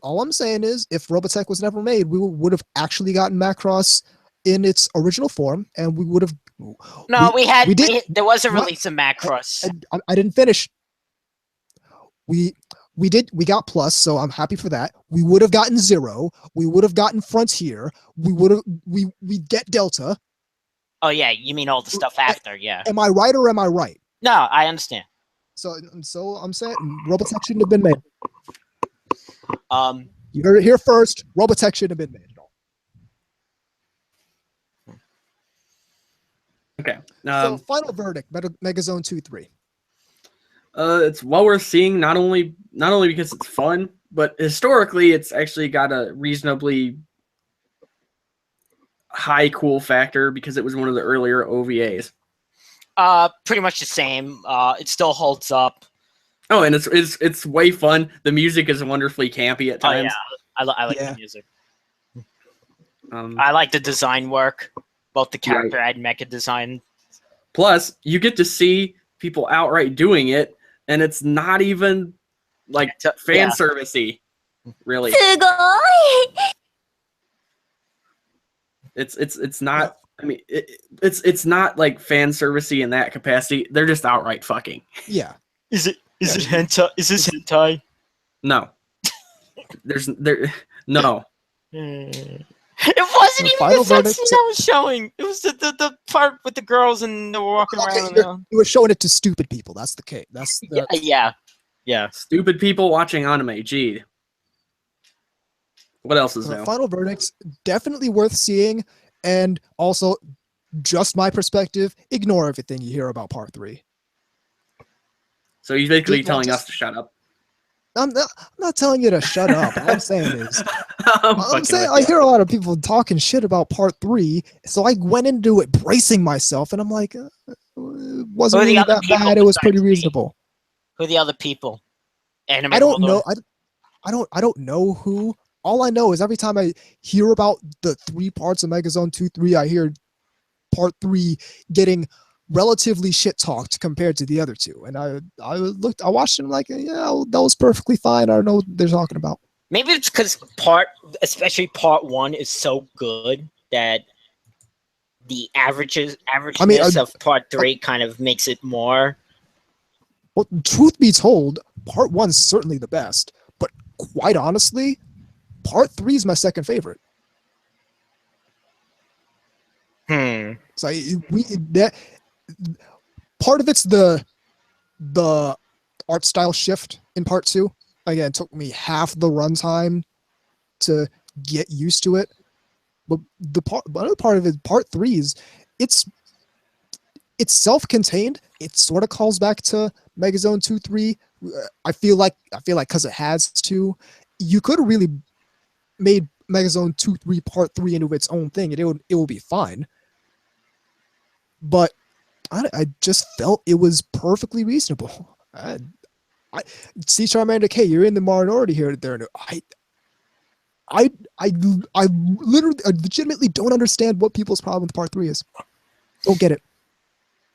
all I'm saying is, if Robotech was never made, we would have actually gotten Macross in its original form, and we would have. No, there was a release of Macross. I didn't finish. We got Plus, so I'm happy for that. We would have gotten Zero. We would have gotten Frontier. We'd get Delta. Oh yeah, you mean all the stuff after? Yeah. Am I right or am I right? No, I understand. So I'm saying Robotech shouldn't have been made. You heard it here first. Robotech shouldn't have been made at all. Okay. So final verdict: Megazone 2-3. It's well worth seeing, not only because it's fun, but historically it's actually got a reasonably high cool factor because it was one of the earlier OVAs. Pretty much the same. It still holds up. Oh, and it's way fun. The music is wonderfully campy at times. Oh yeah, I like the music. I like the design work, both the character and mecha design. Plus, you get to see people outright doing it, and it's not even like fan servicey, really. It's not. I mean, it's not like fan servicey in that capacity. They're just outright fucking. Yeah. Is it hentai? Is this hentai? No. No. It wasn't even the sex scene I was showing. It was the part with the girls and they were walking around. You were showing it to stupid people. That's the case. Yeah. Stupid people watching anime. Gee. What else is new? Final verdicts, definitely worth seeing, and also, just my perspective, ignore everything you hear about Part 3. So he's basically telling us to shut up. I'm not telling you to shut up. All I'm saying is, I hear a lot of people talking shit about Part 3, so I went into it bracing myself, and I'm like, it wasn't really that bad. It was pretty reasonable. Who are the other people? I don't know. I don't know who. All I know is every time I hear about the 3 parts of Megazone 2-3, I hear Part 3 getting relatively shit talked compared to the other 2. And I watched it, and I'm like, yeah, that was perfectly fine. I don't know what they're talking about. Maybe it's because especially Part 1 is so good that the averageness of Part 3 kind of makes it more. Well, truth be told, Part 1's certainly the best, but quite honestly, Part 3 is my second favorite. So part of it's the art style shift in Part 2. Again, it took me half the runtime to get used to it. But another part of it, Part 3 is it's self-contained. It sort of calls back to Megazone 2-3. I feel like because it has to, you could have really made Megazone 2-3 Part 3 into its own thing, and it will be fine. But I just felt it was perfectly reasonable. C. Charmander K, you're in the minority here. I literally, I legitimately don't understand what people's problem with part 3 is. Don't get it.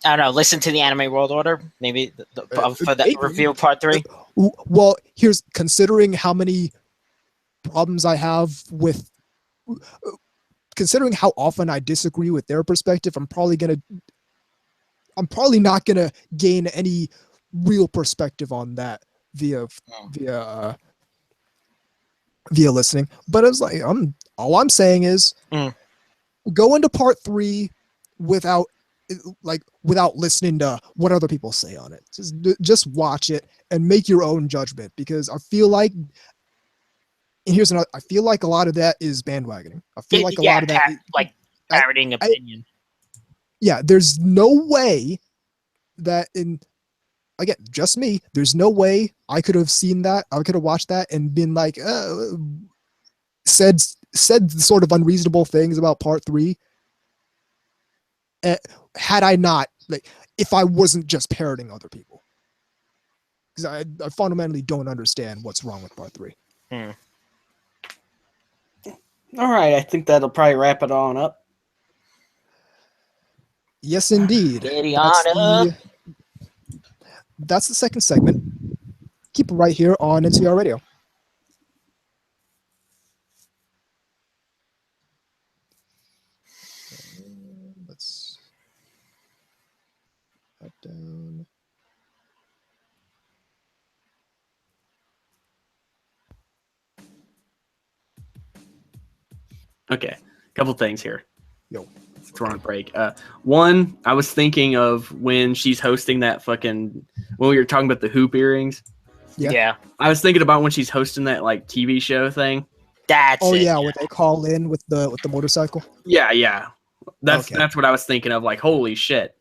I don't know. Listen to the Anime World Order, maybe for the review of part 3. Well, here's considering how many problems I have with, considering how often I disagree with their perspective, I'm probably not gonna gain any real perspective on that via listening. But I was like, all I'm saying is go into part 3 without listening to what other people say on it. Just watch it and make your own judgment, because I feel like, and here's another, I feel like a lot of that is bandwagoning. I feel like a lot of that parroting opinion. Yeah, there's no way that again, just me, there's no way I could have seen that, I could have watched that and been like, said sort of unreasonable things about part 3, had I not, like, if I wasn't just parroting other people, because I fundamentally don't understand what's wrong with part 3. All right, I think that'll probably wrap it on up. Yes, indeed. That's the second segment. Keep it right here on NTR Radio. Let's up, down. Okay, a couple things here. Yo. We're on break. One, I was thinking of when she's hosting that when we were talking about the hoop earrings. Yeah. I was thinking about when she's hosting that like TV show thing. That's it. Yeah, where they call in with the motorcycle. Yeah. That's what I was thinking of. Like, holy shit.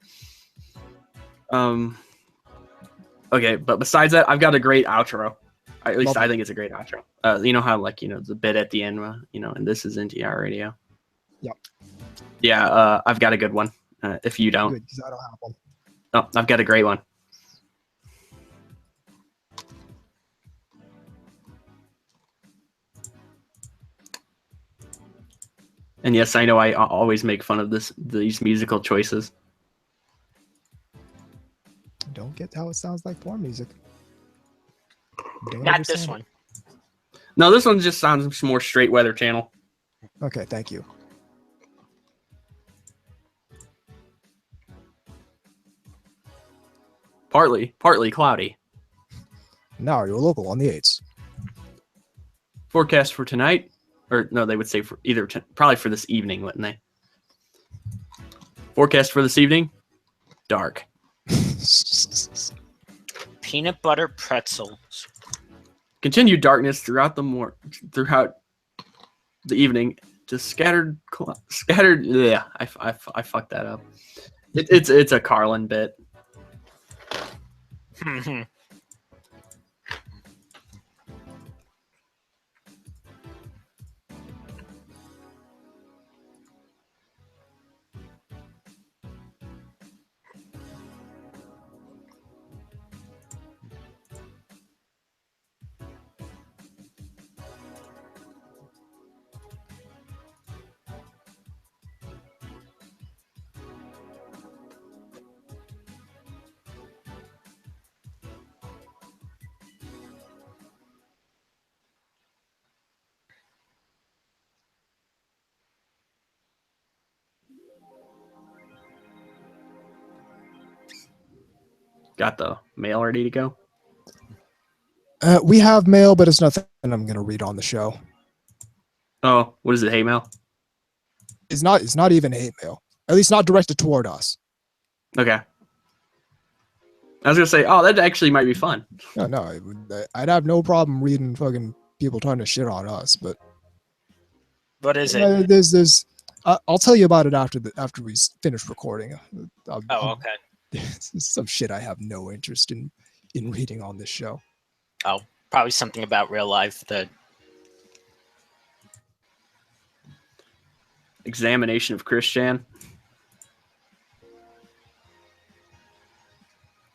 Okay, but besides that, I've got a great outro. At least I think it's a great outro. You know how the bit at the end, and this is NTR Radio. Yep. Yeah, I've got a good one. If you don't. Good, because I don't have one. Oh, I've got a great one. And yes, I know I always make fun of these musical choices. Don't get how it sounds like porn music. Not this one. No, this one just sounds more straight Weather Channel. Okay, thank you. Partly cloudy. Now you're local on the 8s. Forecast for tonight, or no, they would say for either probably for this evening, wouldn't they? Forecast for this evening, dark. Peanut butter pretzels. Continued darkness throughout the evening. Just scattered. Yeah, I fucked that up. It's a Carlin bit. Got the mail ready to go? We have mail, but it's nothing I'm going to read on the show. Oh, what is it? Hate mail? It's not even hate mail. At least not directed toward us. Okay. I was going to say, that actually might be fun. No, I'd have no problem reading fucking people trying to shit on us, but... What is it? There's I'll tell you about it after we finish recording. Okay. Some shit I have no interest in reading on this show. Oh, probably something about real life that... Examination of Christian.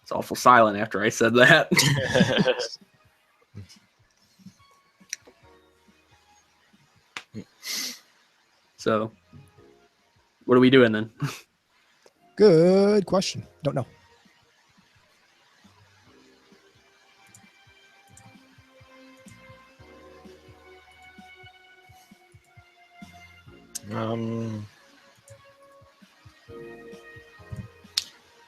It's awful silent after I said that. So, what are we doing then? Good question. Don't know.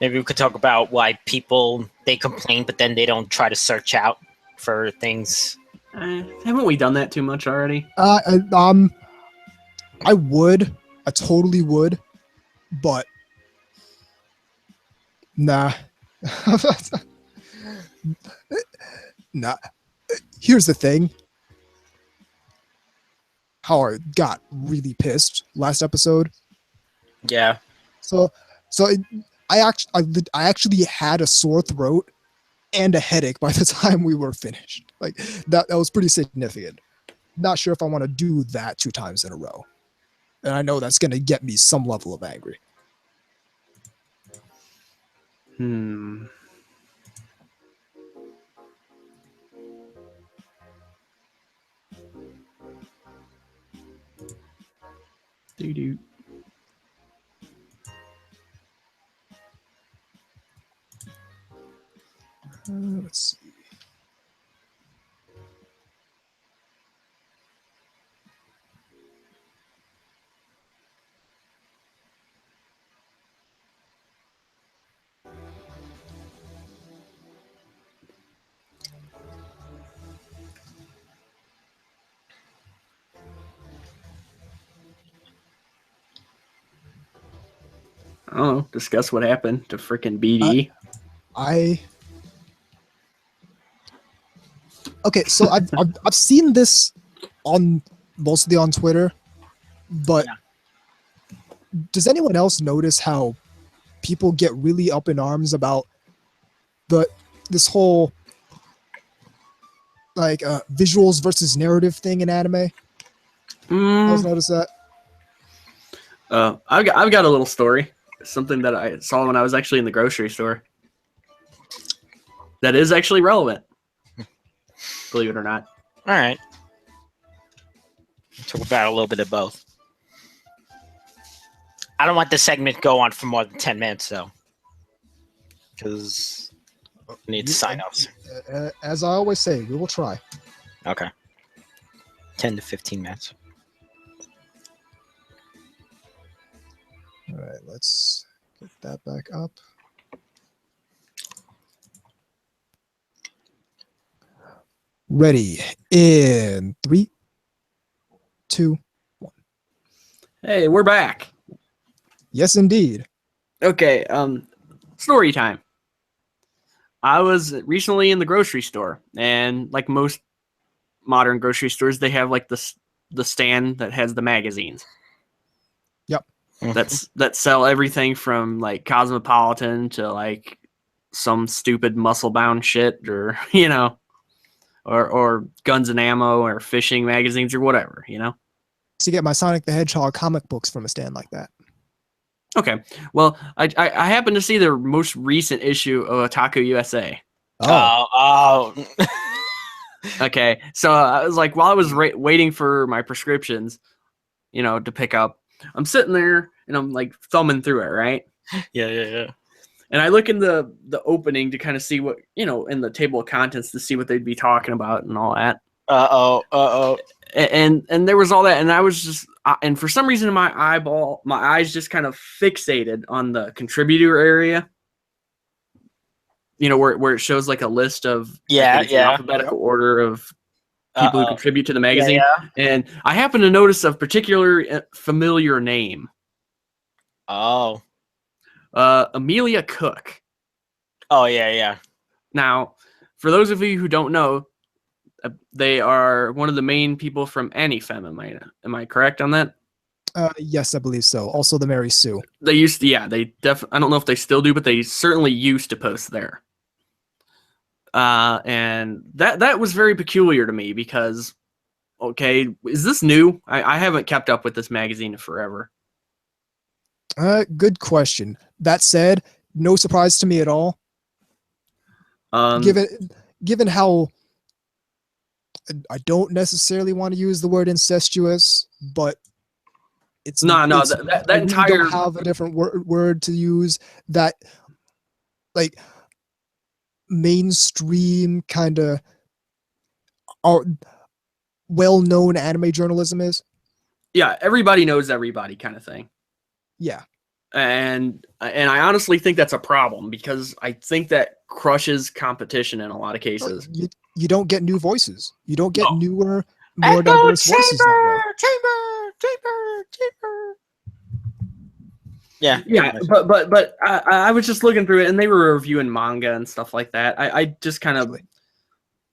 Maybe we could talk about why people they complain, but then they don't try to search out for things. Haven't we done that too much already? I would. I totally would. But nah. Nah. Here's the thing. How I got really pissed last episode. Yeah. I actually had a sore throat and a headache by the time we were finished. Like that was pretty significant. Not sure if I want to do that 2 times in a row. And I know that's going to get me some level of angry. Doo-doo. Let's see. I don't know. Discuss what happened to frickin' BD. Okay, so I've seen this mostly on Twitter, but does anyone else notice how people get really up in arms about this whole like visuals versus narrative thing in anime? Else notice that? I've got a little story. Something that I saw when I was actually in the grocery store. That is actually relevant. Believe it or not. All right. Talk about a little bit of both. I don't want this segment to go on for more than 10 minutes, though. Because we need sign-offs. As I always say, we will try. Okay. 10 to 15 minutes. All right, let's get that back up. Ready in 3, 2, 1. Hey, we're back. Yes, indeed. Okay, story time. I was recently in the grocery store, and like most modern grocery stores, they have like the stand that has the magazines. Yep. That sell everything from like Cosmopolitan to like some stupid muscle bound shit, or or guns and ammo or fishing magazines or whatever, To get my Sonic the Hedgehog comic books from a stand like that. Okay. Well, I happened to see the most recent issue of Otaku USA. Oh. Okay. So I was like, while I was waiting for my prescriptions, to pick up, I'm sitting there and I'm like thumbing through it, right? Yeah. And I look in the opening to kind of see what, in the table of contents to see what they'd be talking about and all that. And there was all that, and I was just, and for some reason my eyes just kind of fixated on the contributor area. Where it shows like a list of alphabetical order of people who contribute to the magazine. Yeah. And I happened to notice a particular familiar name. Oh. Amelia Cook. Oh, yeah. Now, for those of you who don't know, they are one of the main people from Anifem. Am I correct on that? Yes, I believe so. Also the Mary Sue. They used to, I don't know if they still do, but they certainly used to post there. And that was very peculiar to me because, okay, is this new? I haven't kept up with this magazine in forever. Good question. That said, no surprise to me at all. Given how I don't necessarily want to use the word incestuous, but it's No, it's, that I really entire don't have a different word to use that like mainstream kind of well-known anime journalism is. yeah, everybody knows everybody kind of thing. Yeah. And I honestly think that's a problem because I think that crushes competition in a lot of cases. You don't get new voices. You don't get No. newer, more diverse voices that way. Chamber. Yeah. Yeah, but I was just looking through it, and they were reviewing manga and stuff like that. I just kind of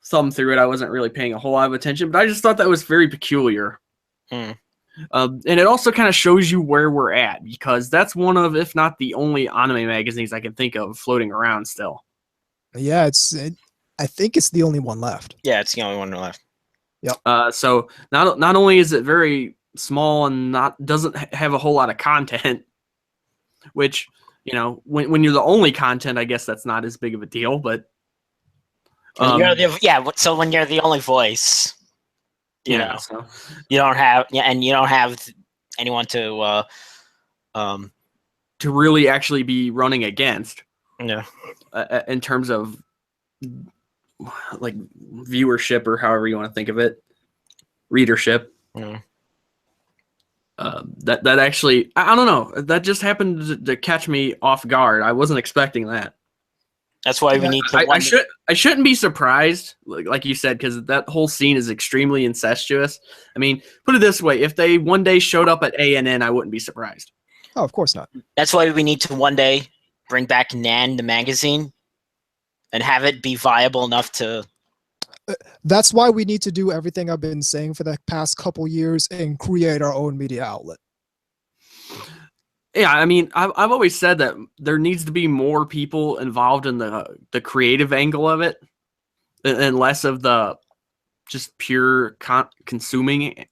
thumbed through it. I wasn't really paying a whole lot of attention, but I just thought that was very peculiar. And it also kind of shows you where we're at, because that's one of, if not the only anime magazines I can think of floating around still. Yeah, I think it's the only one left. Yeah, it's the only one left. Yep. So not only is it very small and doesn't have a whole lot of content, which, you know, when you're the only content, I guess that's not as big of a deal. But so when you're the only voice, you know, so. you don't have anyone to really actually be running against. Yeah. In terms of like viewership, or however you want to think of it, readership. Yeah. That actually, I don't know, that just happened to catch me off guard. I wasn't expecting that. That's why we need to. I shouldn't be surprised, like you said, because that whole scene is extremely incestuous. I mean, put it this way: if they one day showed up at ANN, I wouldn't be surprised. Oh, of course not. That's why we need to one day bring back Nan the magazine and have it be viable enough to. That's why we need to do everything I've been saying for the past couple years and create our own media outlet. Yeah, I mean, I've always said that there needs to be more people involved in the creative angle of it, and less of the just pure consuming,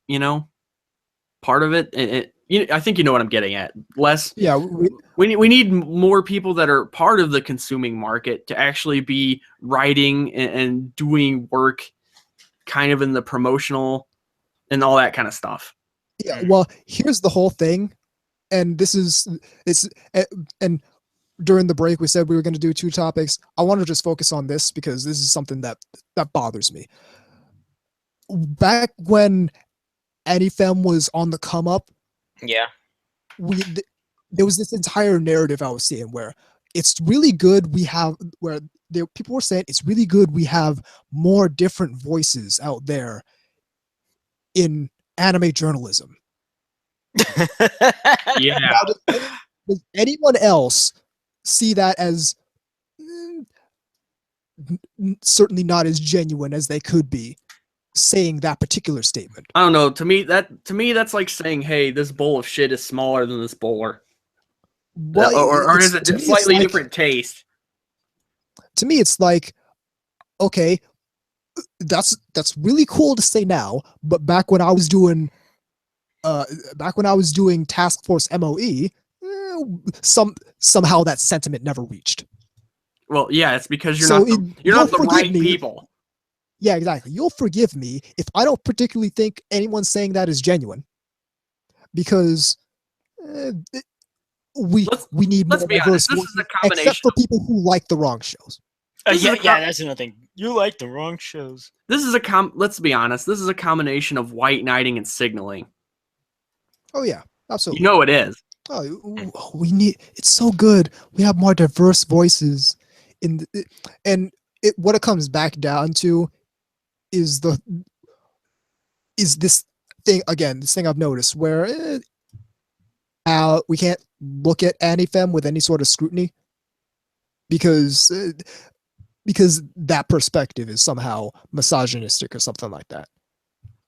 part of it. I think you know what I'm getting at. Less. Yeah, we need more people that are part of the consuming market to actually be writing and doing work, kind of in the promotional and all that kind of stuff. Yeah. Well, here's the whole thing. And and during the break, we said we were going to do 2 topics. I want to just focus on this because this is something that bothers me. Back when AniFem was on the come up, yeah, there was this entire narrative I was seeing where it's really good people were saying it's really good we have more different voices out there in anime journalism. Yeah. Now, does anyone else see that as certainly not as genuine as they could be saying that particular statement? I don't know. To me, that's like saying, "Hey, this bowl of shit is smaller than this bowler," or is it just slightly different taste? To me, it's like, okay, that's really cool to say now, but back when I was doing Task Force MOE, somehow that sentiment never reached. Well, yeah, it's because you're not the right people. Yeah, exactly. You'll forgive me if I don't particularly think anyone saying that is genuine, because we need more diverse voices, except for people who like the wrong shows. That's another thing. You like the wrong shows. This is let's be honest. This is a combination of white knighting and signaling. Oh yeah, absolutely. You know it is. Oh, it's so good. We have more diverse voices what it comes back down to is this thing again. This thing I've noticed where we can't look at AniFem with any sort of scrutiny because that perspective is somehow misogynistic or something like that.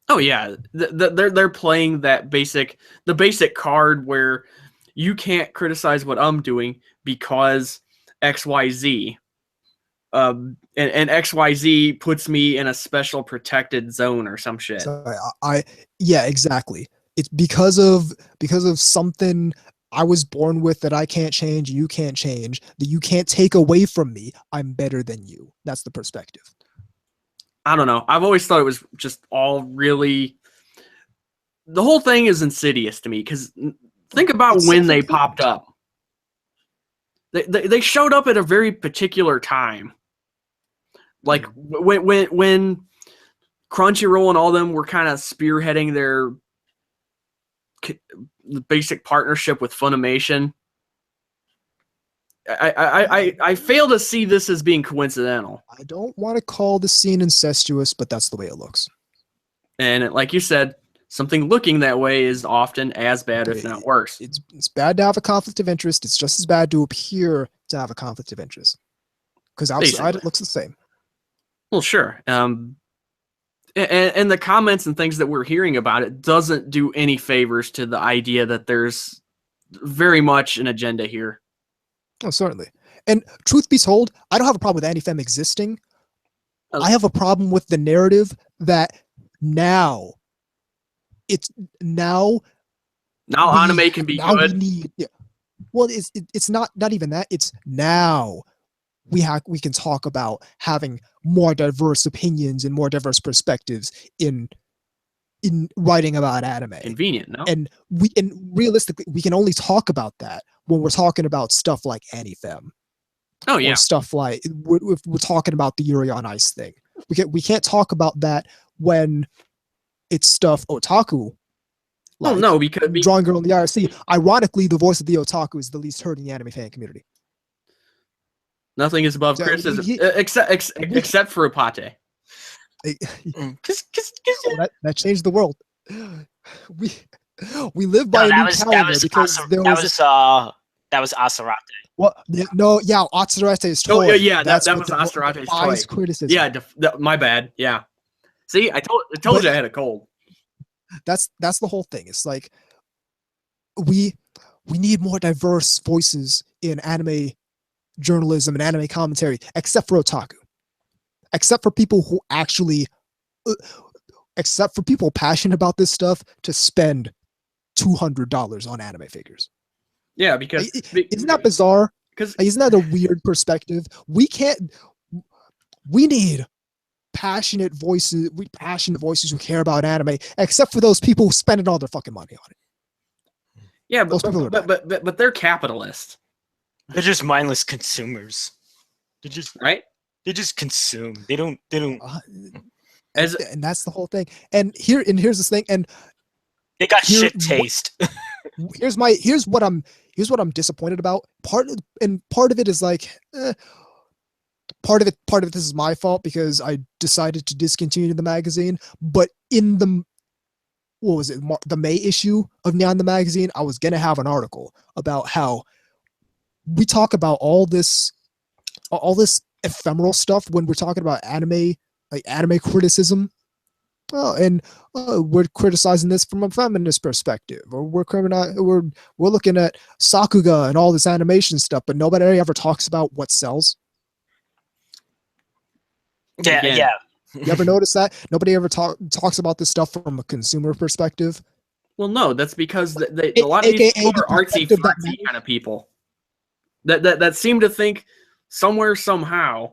Oh yeah, they're playing the basic card where you can't criticize what I'm doing because XYZ, and XYZ puts me in a special protected zone or some shit. So yeah, exactly. It's because of something I was born with that I can't change, you can't change, that you can't take away from me. I'm better than you. That's the perspective. I don't know. I've always thought it was just all really. The whole thing is insidious to me because think about when they popped up. They showed up at a very particular time. Like when Crunchyroll and all them were kind of spearheading their basic partnership with Funimation. I fail to see this as being coincidental. I don't want to call the scene incestuous, but that's the way it looks. And like you said, something looking that way is often as bad, if not worse. It's bad to have a conflict of interest. It's just as bad to appear to have a conflict of interest. Because outside it looks the same. Well, sure. And the comments and things that we're hearing about it doesn't do any favors to the idea that there's very much an agenda here. Oh, certainly. And truth be told, I don't have a problem with anti-fem existing. I have a problem with the narrative that now anime can be good. Well, it's not even that. It's now we can talk about having more diverse opinions and more diverse perspectives in writing about anime. Convenient, no? And realistically, we can only talk about that when we're talking about stuff like anti-fem. Oh yeah. Or stuff like we're talking about the Yuri on Ice thing. We can't talk about that when it's stuff otaku. Like, no, because Drawing Girl in the IRC. Ironically, the voice of the otaku is the least heard in the anime fan community. Nothing is above criticism, except for Apate. That changed the world. We live by a new calendar because that was Asurate. Well, Asurate is toy. Oh yeah, that was Asurate's toy. Criticism. Yeah, my bad. Yeah. See, I told you I had a cold. That's the whole thing. It's like we need more diverse voices in anime journalism and anime commentary, except for otaku, except for people who actually, except for people passionate about this stuff to spend $200 on anime figures. Yeah, because isn't that bizarre? Because isn't that a weird perspective? We need passionate voices who care about anime, except for those people who spending all their fucking money on it. Yeah, but they're capitalists. They're just mindless consumers. They just consume. They don't. And that's the whole thing. And here's this thing. And they got shit taste. Here's what I'm disappointed about. Part of it is like. Part of it, this is my fault because I decided to discontinue the magazine. But in the May issue of Neon the magazine, I was gonna have an article about how we talk about all this ephemeral stuff when we're talking about anime criticism. And we're criticizing this from a feminist perspective, or we're looking at Sakuga and all this animation stuff, but nobody ever talks about what sells. Yeah. You ever notice that? Nobody ever talks about this stuff from a consumer perspective. Well, no, that's because a lot of these people are artsy fartsy kind of people that seem to think somewhere somehow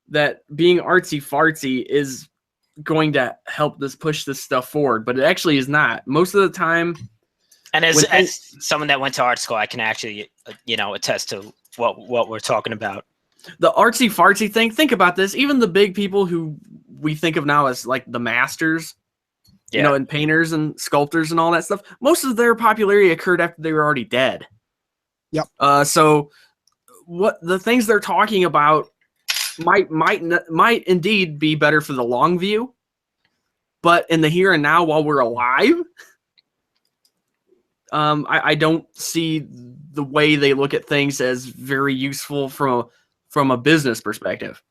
that being artsy fartsy is going to help push this stuff forward, but it actually is not. Most of the time, and as someone that went to art school, I can actually attest to what we're talking about. The artsy fartsy thing, think about this. Even the big people who we think of now as like the masters, and painters and sculptors and all that stuff, most of their popularity occurred after they were already dead. Yep. So what the things they're talking about might indeed be better for the long view, but in the here and now while we're alive, I don't see the way they look at things as very useful from a business perspective.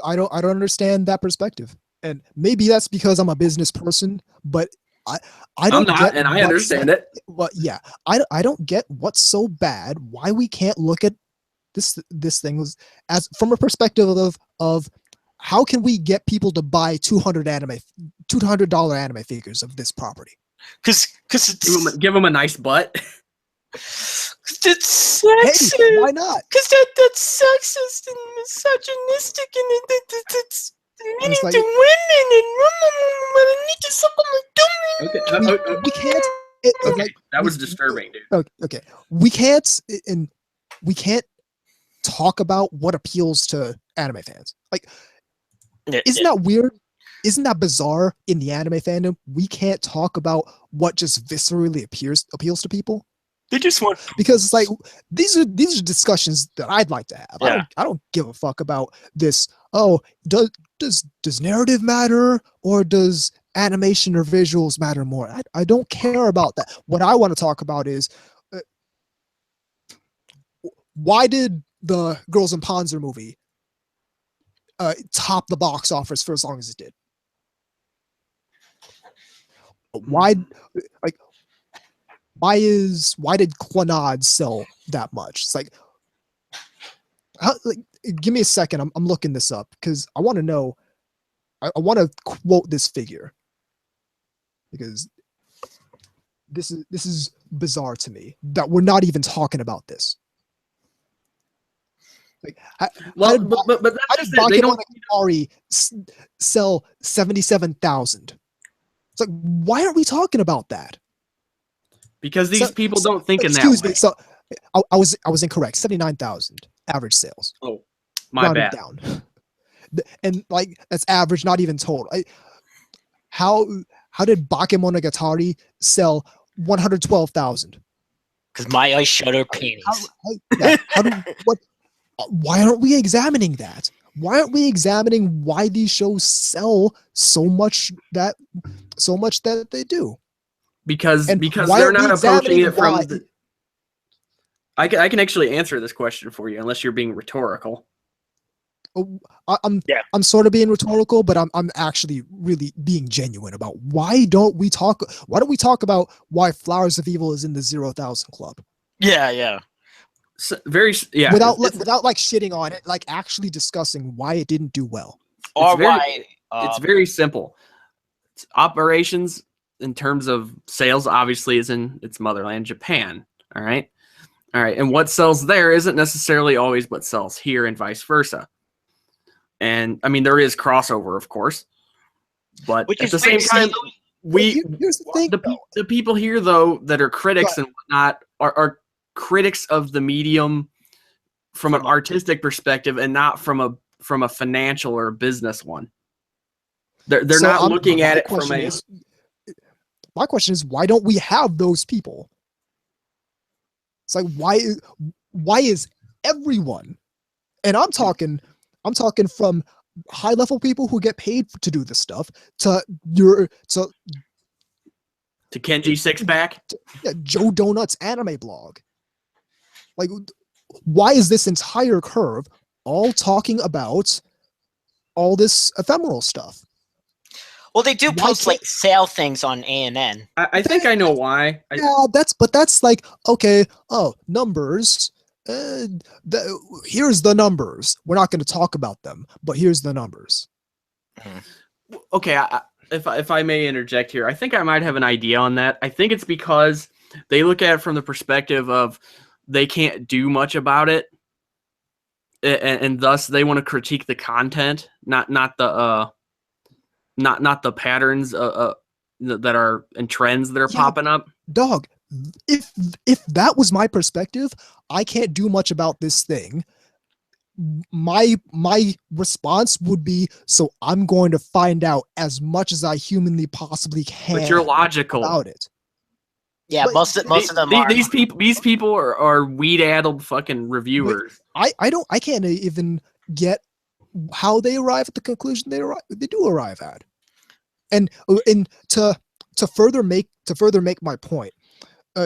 I don't understand that perspective, and maybe that's because I'm a business person. But I don't. I'm not, and I understand it. Well, yeah, I don't get what's so bad. Why we can't look at this thing as from a perspective of how can we get people to buy $200 anime figures of this property? Because give them a nice butt. It's sexist. Hey, why not? Because that's sexist and misogynistic, and It's like, we can't. That was disturbing, dude. Okay, we can't talk about what appeals to anime fans. Like, isn't that weird? Isn't that bizarre? In the anime fandom, we can't talk about what just viscerally appeals to people. They just want, because it's like these are discussions that I'd like to have. Yeah. I don't give a fuck about this. Oh, does narrative matter, or does animation or visuals matter more? I don't care about that. What I want to talk about is why did the Girls in Panzer movie top the box office for as long as it did? Why did Clannad sell that much? It's like, give me a second. I'm looking this up because I want to know. I want to quote this figure because this is bizarre to me that we're not even talking about this. Like, how did Bakemonogatari sell 77,000? It's like, why aren't we talking about that? Because these people don't think in that excuse way. me. So I was incorrect. 79,000 average sales. Oh, my bad. Down. And like that's average, not even total. How did Bakemonogatari sell 112,000? Because my eyes shut her panties. Why aren't we examining that? Why aren't we examining why these shows sell so much that they do? Because And they're why aren't we not approaching it from. examining I can actually answer this question for you, unless you're being rhetorical. I'm sort of being rhetorical, but I'm actually really being genuine about why don't we talk about why Flowers of Evil is in the 0,000 club? Yeah. So, without like shitting on it, like actually discussing why it didn't do well. Or it's very simple. It's operations in terms of sales obviously is in its motherland, Japan. All right. And what sells there isn't necessarily always what sells here, and vice versa. And I mean, there is crossover, of course, but at the same time, here's the thing, the people here though that are critics and whatnot are critics of the medium from an artistic perspective and not from a financial or a business one. They're not looking at it from a. My question is, why don't we have those people? It's like, why is everyone, and I'm talking from high level people who get paid to do this stuff to Kenji Sixpack, Joe Donut's anime blog. Like, why is this entire curve all talking about all this ephemeral stuff? Well, they do post like sale things on ANN. I think I know why. That's like, okay, numbers. Here's the numbers. We're not going to talk about them, but here's the numbers. Okay, if I may interject here, I think I might have an idea on that. I think it's because they look at it from the perspective of they can't do much about it, and thus they want to critique the content, not the patterns that are and trends that are popping up. Dog, if that was my perspective, I can't do much about this thing. My response would be, so I'm going to find out as much as I humanly possibly can. But you're logical about it. Yeah, most of them are. These people are weed-addled fucking reviewers. I can't even get how they arrive at the conclusion they do arrive at. And to further make my point,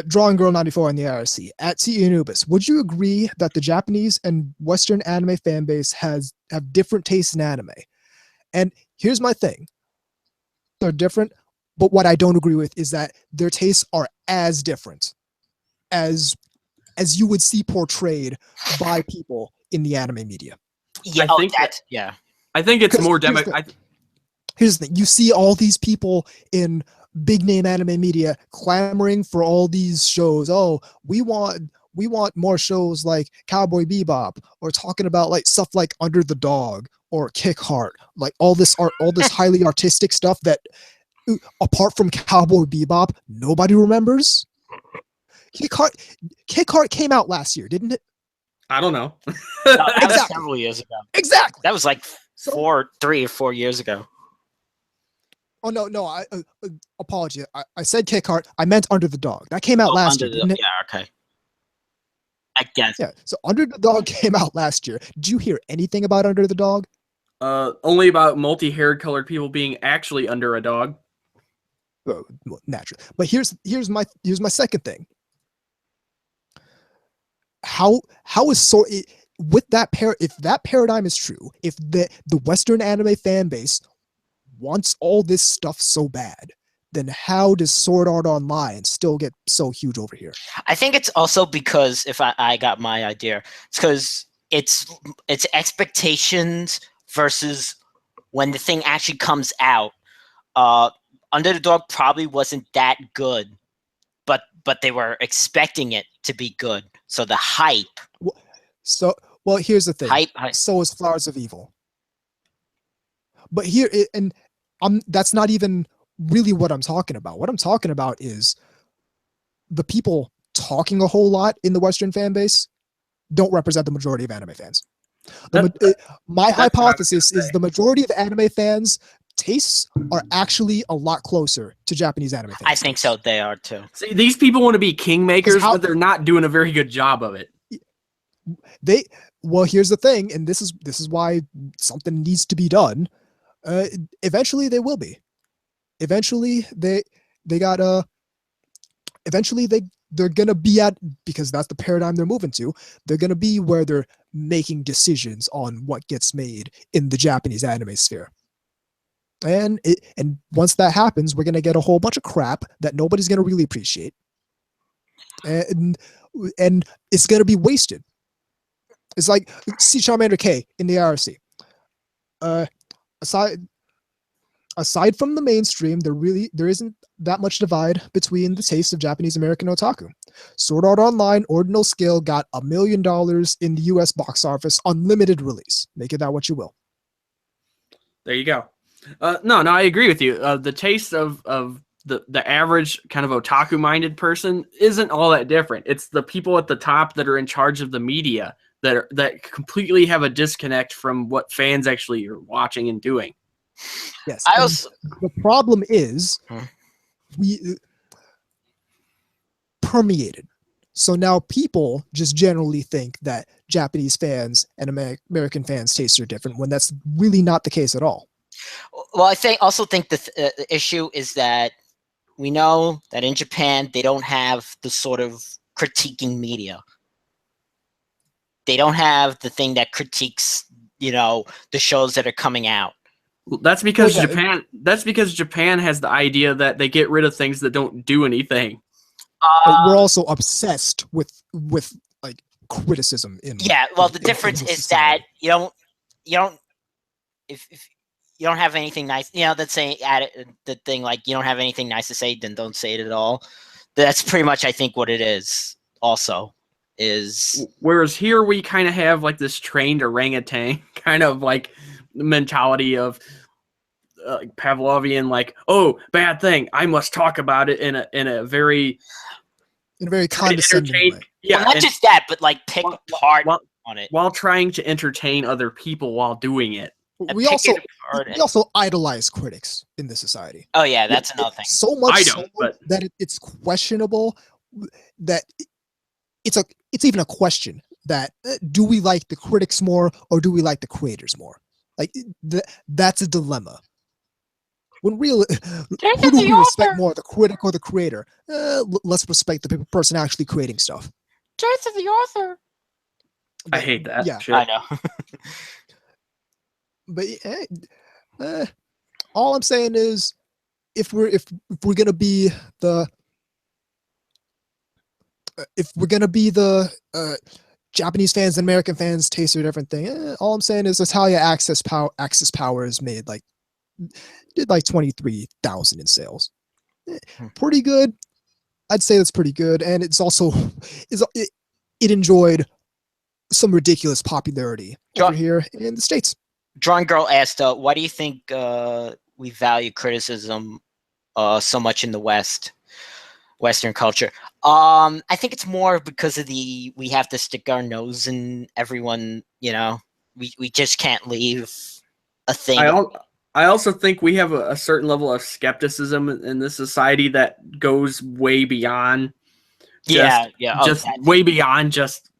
Drawing Girl 94 on the IRC at T Anubis, would you agree that the Japanese and Western anime fan base have different tastes in anime? And here's my thing: they're different, but what I don't agree with is that their tastes are as different as you would see portrayed by people in the anime media. Yeah, I think it's more Here's the thing: you see all these people in big name anime media clamoring for all these shows. Oh, we want more shows like Cowboy Bebop, or talking about like stuff like Under the Dog or Kick Heart, like all this art, all this highly artistic stuff that, apart from Cowboy Bebop, nobody remembers. Kick Heart came out last year, didn't it? I don't know. No, that was Exactly. several years ago. Exactly. That was like 3 or 4 years ago. Oh no! I apology. I said Kick Heart. I meant Under the Dog. That came out last year, didn't it? Yeah, okay. I guess. Yeah. So Under the Dog came out last year. Did you hear anything about Under the Dog? Only about multi-haired colored people being actually under a dog. Well, naturally. But here's my second thing. How is with that if that paradigm is true, if the Western anime fan base wants all this stuff so bad, then how does Sword Art Online still get so huge over here? I think it's also because, if I got my idea, it's because it's expectations versus when the thing actually comes out. Under the Dog probably wasn't that good, but they were expecting it to be good. So the hype. Well, here's the thing. Hype. So is Flowers of Evil. But that's not even really what I'm talking about. What I'm talking about is the people talking a whole lot in the Western fan base don't represent the majority of anime fans. My hypothesis is the majority of anime fans' tastes are actually a lot closer to Japanese anime fans. I think so. They are too. See, these people want to be kingmakers, but they're not doing a very good job of it. Well, here's the thing, and this is why something needs to be done. Eventually they will be. Eventually they're gonna be at, because that's the paradigm they're moving to. They're gonna be where they're making decisions on what gets made in the Japanese anime sphere. And once that happens, we're gonna get a whole bunch of crap that nobody's gonna really appreciate, and it's gonna be wasted. It's like see Charmander K in the IRC. Aside from the mainstream, there isn't that much divide between the tastes of Japanese American otaku. Sword Art Online Ordinal Scale got $1 million in the US box office, unlimited release. Make it that what you will. There you go. No, I agree with you. The taste of the average kind of otaku-minded person isn't all that different. It's the people at the top that are in charge of the media that completely have a disconnect from what fans actually are watching and doing. Yes. The problem is we permeated. So now people just generally think that Japanese fans and American fans' tastes are different, when that's really not the case at all. Well, I think the issue is that we know that in Japan they don't have the sort of critiquing media. They don't have the thing that critiques, the shows that are coming out. That's because Japan. That's because Japan has the idea that they get rid of things that don't do anything. But we're also obsessed with like criticism. The difference is that you don't if you don't have anything nice. Let's say the thing like you don't have anything nice to say, then don't say it at all. That's pretty much, I think, what it is. Also, is whereas here we kind of have like this trained orangutan kind of like mentality of Pavlovian, like, oh, bad thing, I must talk about it in a very condescending way. Yeah, well, not just that, but like pick apart on it while trying to entertain other people while doing it. We also idolize critics in this society. Oh yeah, that's another thing. So much that it's questionable that it's even a question that do we like the critics more or do we like the creators more? Like that's a dilemma. When who do we respect more, the critic or the creator? Let's respect the person actually creating stuff. Choice of the author. I hate that. Yeah, shit. I know. But all I'm saying is, if we're gonna be the Japanese fans and American fans taste a different thing. All I'm saying is Italia Access Power has did like 23,000 in sales. Pretty good. I'd say that's pretty good, and it's also it enjoyed some ridiculous popularity over here in the States. Drawing Girl asked, why do you think we value criticism so much in the Western culture? I think it's more because of we have to stick our nose in everyone, we just can't leave a thing. I also think we have a certain level of skepticism in this society that goes way beyond way beyond just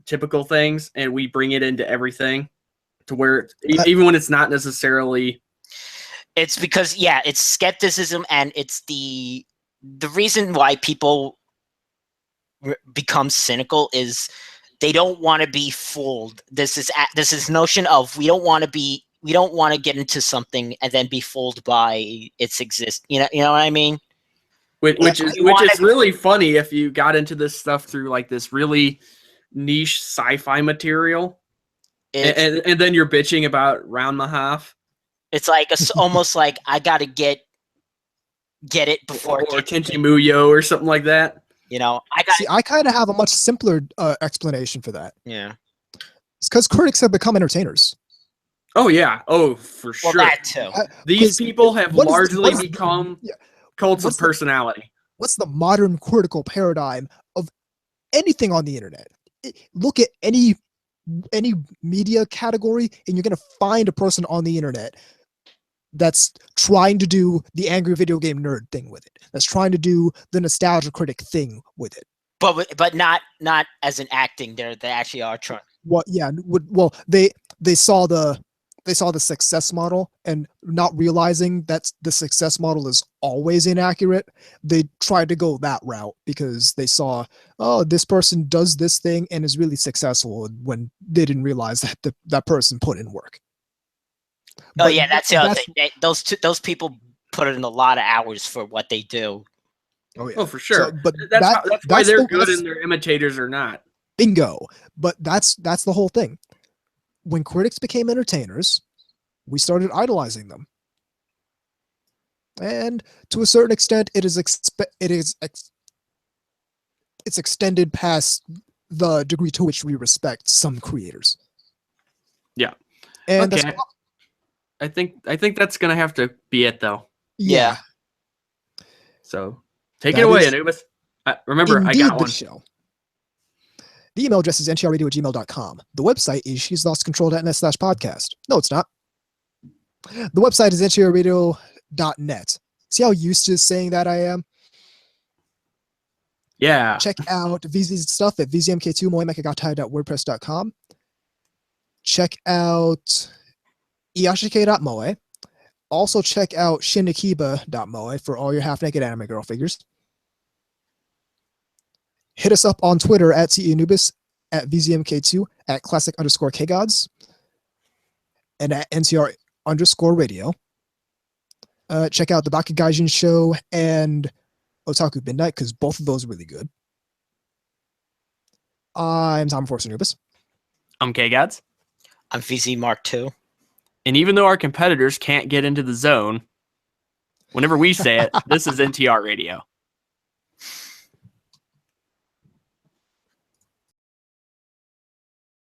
typical things, and we bring it into everything to where even when it's not necessarily. It's because it's skepticism, and it's the reason why people become cynical is they don't want to be fooled. This is notion of we don't want to get into something and then be fooled by its exist. You know what I mean? Which is really funny if you got into this stuff through like this really niche sci-fi material, and then you're bitching about Round Mahaf. It's like almost like I gotta get it before or Tenchi Muyo or something like that. I kind of have a much simpler explanation for that. Yeah, it's because critics have become entertainers. Oh yeah, for sure. Well, that too. These people have largely become cults of personality. What's the modern critical paradigm of anything on the internet? Look at any media category, and you're going to find a person on the internet that's trying to do the angry video game nerd thing with it. That's trying to do the nostalgia critic thing with it. But not as an acting. They actually are trying. Well, yeah. Well, they saw the success model, and not realizing that the success model is always inaccurate, they tried to go that route because they saw, this person does this thing and is really successful, when they didn't realize that that person put in work. But that's the other thing. Those people put in a lot of hours for what they do. Oh yeah, for sure. So, but that's why they're good and their imitators are not. Bingo. But that's the whole thing. When critics became entertainers, we started idolizing them, and to a certain extent, it's extended past the degree to which we respect some creators. Yeah, and okay. I think that's gonna have to be it, though. Yeah. So take it away, Anubis. Remember, I got one. Show. The email address is ntrradio@gmail.com. The website is she'slostcontrol.net/podcast. No, it's not. The website is ntrradio.net. See how used to saying that I am? Yeah. Check out VZ's stuff at vzmk2moemekagattai.wordpress.com. Check out iyashike.moe. Also check out shinikiba.moe for all your half-naked anime girl figures. Hit us up on Twitter at @CEAnubis, at VZMK2, at classic_kgods, and at NTR_radio. Check out the Bakugaijin show and Otaku Midnight, because both of those are really good. I'm Tom Force Anubis. I'm Kgods. I'm VZ Mark II. And even though our competitors can't get into the zone, whenever we say it, this is NTR Radio.